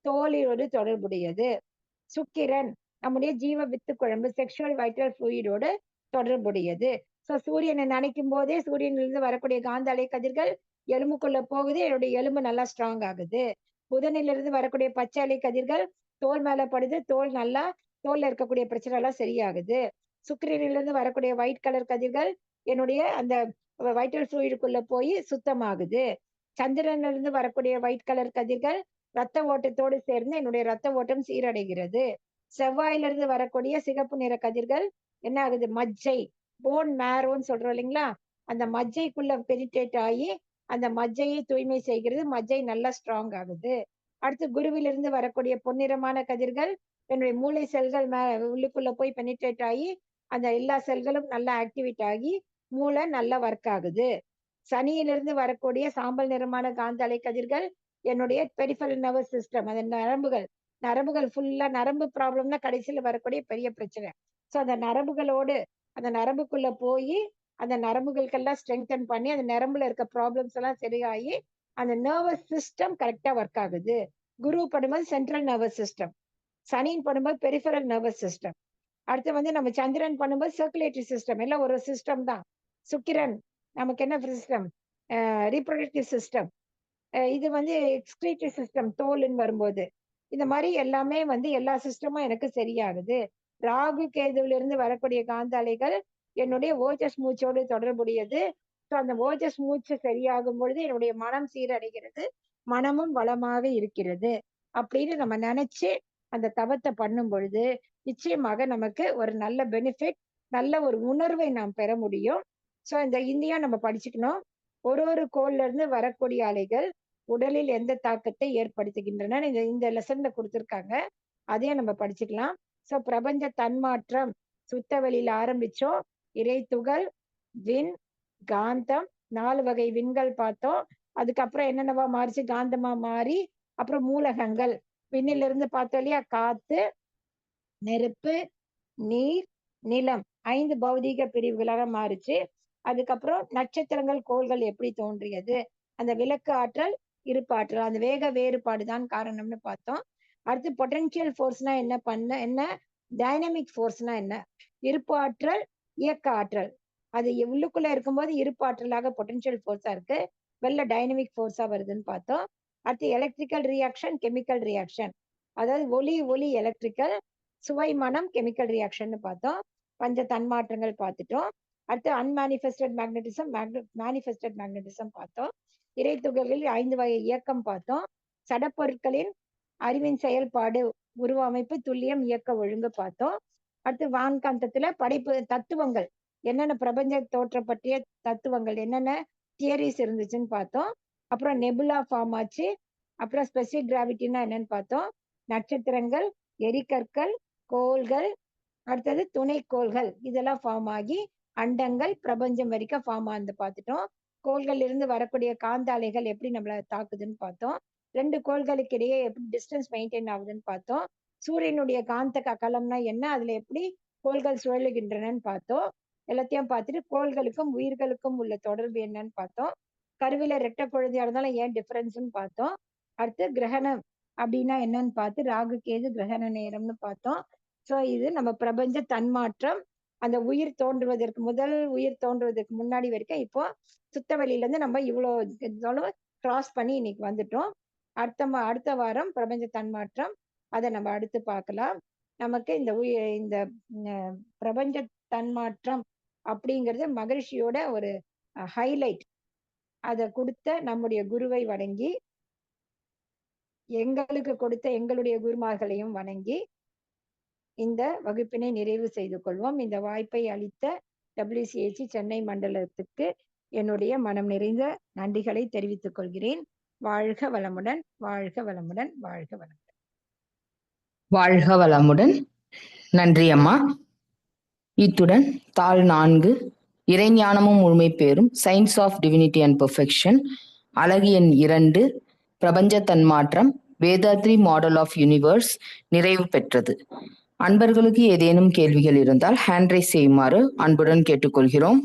தோலோடு தொடர்புடையது. சுக்கிரன் நம்முடைய ஜீவ வித்து குழம்பு, செக்ஷுவல் வைட்டல் ஃப்ளூயிடோடு தொடர்புடையது. சோ சூரியனை நினைக்கும் போதே சூரியனிலிருந்து வரக்கூடிய காந்த அலை கதிர்கள் எலும்புக்குள்ள போகுது, என்னுடைய எலும்பு நல்லா ஸ்ட்ராங் ஆகுது. புதனிலிருந்து வரக்கூடிய பச்சை அலை கதிர்கள் தோல் மேல படுது, தோல்ல இருக்கக்கூடிய பிரச்சனை எல்லாம் சரியாகுது. சுக்கிரனிலிருந்து வரக்கூடிய ஒயிட் கலர் கதிர்கள் என்னுடைய அந்த வைட்டல் ஃப்ளூயிடுக்குள்ள போய் சுத்தமாகுது. சந்திரனிலிருந்து வரக்கூடிய ஒயிட் கலர் கதிர்கள் ரத்த ஓட்டத்தோடு சேர்ந்து என்னுடைய ரத்த ஓட்டம் சீரடைகிறது. செவ்வாயிலிருந்து வரக்கூடிய சிகப்பு நிற கதிர்கள் என்ன ஆகுது? மஜ்ஜை, போன் மேரோன்னு சொல்றோம் இல்லைங்களா? அந்த மஜ்ஜைக்குள்ள பெனிட்ரேட் ஆகி அந்த மஜ்ஜையை தூய்மை செய்கிறது. மஜ்ஜை நல்லா ஸ்ட்ராங் ஆகுது. அடுத்து குருவிலிருந்து வரக்கூடிய பொன்னிறமான கதிர்கள் என்னுடைய மூளை செல்கள் உள்ளுக்குள்ள போய் பெனிட்ரேட் ஆகி அந்த எல்லா செல்களும் நல்லா ஆக்டிவேட் ஆகி மூளை நல்லா ஒர்க் ஆகுது. சனியிலிருந்து வரக்கூடிய சாம்பல் நிறமான காந்த அலை கதிர்கள் என்னுடைய பெரிஃபரல் நர்வஸ் சிஸ்டம், அந்த நரம்புகள் ஃபுல்லா நரம்பு ப்ராப்ளம்னா கடைசியில வரக்கூடிய பெரிய பிரச்சனை. சோ அந்த அந்த நரம்புக்குள்ள போய் அந்த நரம்புகளுக்கெல்லாம் ஸ்ட்ரெங்தன் பண்ணி அந்த நரம்புல இருக்க ப்ராப்ளம்ஸ் எல்லாம் சரியாகி அந்த நர்வஸ் சிஸ்டம் கரெக்டா ஒர்க் ஆகுது. குரு பண்ணும்போது சென்ட்ரல் நர்வஸ் சிஸ்டம், சனின்னு பண்ணும்போது பெரிஃபரல் நர்வஸ் சிஸ்டம். அடுத்து நம்ம சந்திரன் பண்ணும்போது சர்க்குலேட்டரி சிஸ்டம். எல்லாம் ஒரு சிஸ்டம் தான். சுக்கிரன் நமக்கு என்ன சிஸ்டம்? Reproductive system. இது எக்ஸ்கிரீட்டரி சிஸ்டம், தோல்னு வரும்போது இந்த மாதிரி எல்லாமே எல்லா சிஸ்டமும் எனக்கு சரியாகுது. ராகு கேதுவில இருந்து வரக்கூடிய காந்த அலைகள் என்னுடைய ஓஜஸ் மூச்சோடு தொடர்புடையது. ஸோ அந்த ஓஜஸ் மூச்சு சரியாகும் பொழுது என்னுடைய மனம் சீரடைகிறது, மனமும் வளமாக இருக்கிறது அப்படின்னு நம்ம நினைச்சு அந்த தவத்தை பண்ணும் பொழுது நிச்சயமாக நமக்கு ஒரு நல்ல பெனிஃபிட், நல்ல ஒரு உணர்வை நாம் பெற முடியும். ஸோ இந்த இந்தியா நம்ம படிச்சுக்கணும். ஒரு கோள்ல இருந்து வரக்கூடிய அலைகள் உடலில் எந்த தாக்கத்தை ஏற்படுத்துகின்றன இந்த லெசன்ல கொடுத்திருக்காங்க. அதையும் நம்ம படிச்சுக்கலாம். சோ பிரபஞ்ச தன்மாற்றம் சுத்த வெளியில ஆரம்பிச்சோம். இறை துகள், விண், காந்தம், 4 வகை விண்கள் பார்த்தோம். அதுக்கப்புறம் என்னென்னவா மாறிச்சு? காந்தமா மாறி அப்புறம் மூலகங்கள். விண்ணில இருந்து பார்த்தோம் இல்லையா? காத்து, நெருப்பு, நீர், நிலம், 5 பௌதீக பிரிவுகளாக மாறுச்சு. அதுக்கப்புறம் நட்சத்திரங்கள், கோள்கள் எப்படி தோன்றியது, அந்த விளக்கு ஆற்றல், இருப்பு ஆற்றல், அந்த வேக வேறுபாடுதான் காரணம்னு பார்த்தோம். அடுத்து பொட்டன்ஷியல் ஃபோர்ஸ்னா என்ன, டைனமிக் ஃபோர்ஸ்னா என்ன? இருப்பு ஆற்றல், இயக்க ஆற்றல். அது உள்ளுக்குள்ள இருக்கும்போது இருப்பு ஆற்றலாக பொட்டன்ஷியல் ஃபோர்ஸா இருக்கு, வெளில டைனமிக் ஃபோர்ஸா வருதுன்னு பார்த்தோம். அடுத்து எலக்ட்ரிக்கல் ரியாக்ஷன், கெமிக்கல் ரியாக்ஷன். அதாவது ஒளி எலக்ட்ரிக்கல், சுவை மனம் கெமிக்கல் ரியாக்ஷன் பார்த்தோம். பஞ்ச தன்மாற்றங்கள் பார்த்துட்டோம். அடுத்து அன்மேனிஃபெஸ்டட் மேக்னட்டிசம், மேனிஃபெஸ்டட் மேக்னட்டிசம் பார்த்தோம். இறை துகள்களில் 5 வகை இயக்கம் பார்த்தோம். சடப்பொருட்களின் அறிவின் செயல்பாடு, உருவ அமைப்பு, துல்லியம், இயக்க ஒழுங்கு பார்த்தோம். அடுத்து வான்காந்தத்துல படைப்பு தத்துவங்கள், என்னென்ன பிரபஞ்ச தோற்றம் பற்றிய தத்துவங்கள், என்னென்ன தியரிஸ் இருந்துச்சுன்னு பார்த்தோம். அப்புறம் நெபுலா ஃபார்ம் ஆச்சு. அப்புறம் ஸ்பெசிபிக் கிராவிட்டினா என்னன்னு பார்த்தோம். நட்சத்திரங்கள், எரிகற்கள், கோள்கள், அடுத்தது துணைக்கோள்கள், இதெல்லாம் ஃபார்ம் ஆகி அண்டங்கள் பிரபஞ்சம் வரைக்கும் ஃபார்ம் ஆனது பார்த்துட்டோம். கோள்கள் இருந்து வரக்கூடிய காந்த அலைகள் எப்படி நம்மள தாக்குதுன்னு பார்த்தோம். 2 கோள்களுக்கு இடையே எப்படி டிஸ்டன்ஸ் மெயின்டைன் ஆகுதுன்னு பார்த்தோம். சூரியனுடைய காந்த அகலம்னா என்ன? அதுல எப்படி கோள்கள் சுழலுகின்றனன்னு பார்த்தோம். எல்லாத்தையும் பார்த்துட்டு கோள்களுக்கும் உயிர்களுக்கும் உள்ள தொடர்பு என்னன்னு பார்த்தோம். கருவில ரெட்டை குழந்தையா இருந்தாலும் ஏன் டிஃபரன்ஸ்ன்னு பார்த்தோம். அடுத்து கிரகணம் அப்படின்னா என்னன்னு பார்த்து ராகு கேது கிரகண நேரம்னு பார்த்தோம். சோ இது நம்ம பிரபஞ்ச தன்மாற்றம். அந்த உயிர் தோன்றுவதற்கு முதல் உயிர் தோன்றுவதற்கு முன்னாடி வரைக்கும் இப்போ சுத்த வெளியில இருந்து நம்ம இவ்வளவு கிராஸ் பண்ணி இன்னைக்கு வந்துட்டோம். அடுத்த வாரம் பிரபஞ்ச தன்மாற்றம். அதை நம்ம அடுத்து பார்க்கலாம். நமக்கு இந்த பிரபஞ்ச தன்மாற்றம் அப்படிங்கிறது மகரிஷியோட ஒரு ஹைலைட். அதை கொடுத்த நம்முடைய குருவை வணங்கி, எங்களுக்கு கொடுத்த எங்களுடைய குருமார்களையும் வணங்கி இந்த வகுப்பினை நிறைவு செய்து கொள்வோம். இந்த வாய்ப்பை அளித்த WCHE சென்னை மண்டலத்துக்கு என்னுடைய மனம் நிறைந்த நன்றிகளை தெரிவித்துக் கொள்கிறேன். வாழ்க வளமுடன், வாழ்க வளமுடன், வாழ்க வளமுடன். வாழ்க வளமுடன். நன்றி அம்மா. இத்துடன் தாள் 4 இறைஞானமும் முழுமை பேரும் science of divinity and perfection அலகு எண் 2 பிரபஞ்ச தன்மாற்றம் வேதாத்ரி மாடல் ஆஃப் யூனிவர்ஸ் நிறைவு பெற்றது. அன்பர்களுக்கு ஏதேனும் கேள்விகள் இருந்தால் ஹேண்ட் ரைஸ் செய்யுமாறு அன்புடன் கேட்டுக்கொள்கிறோம்.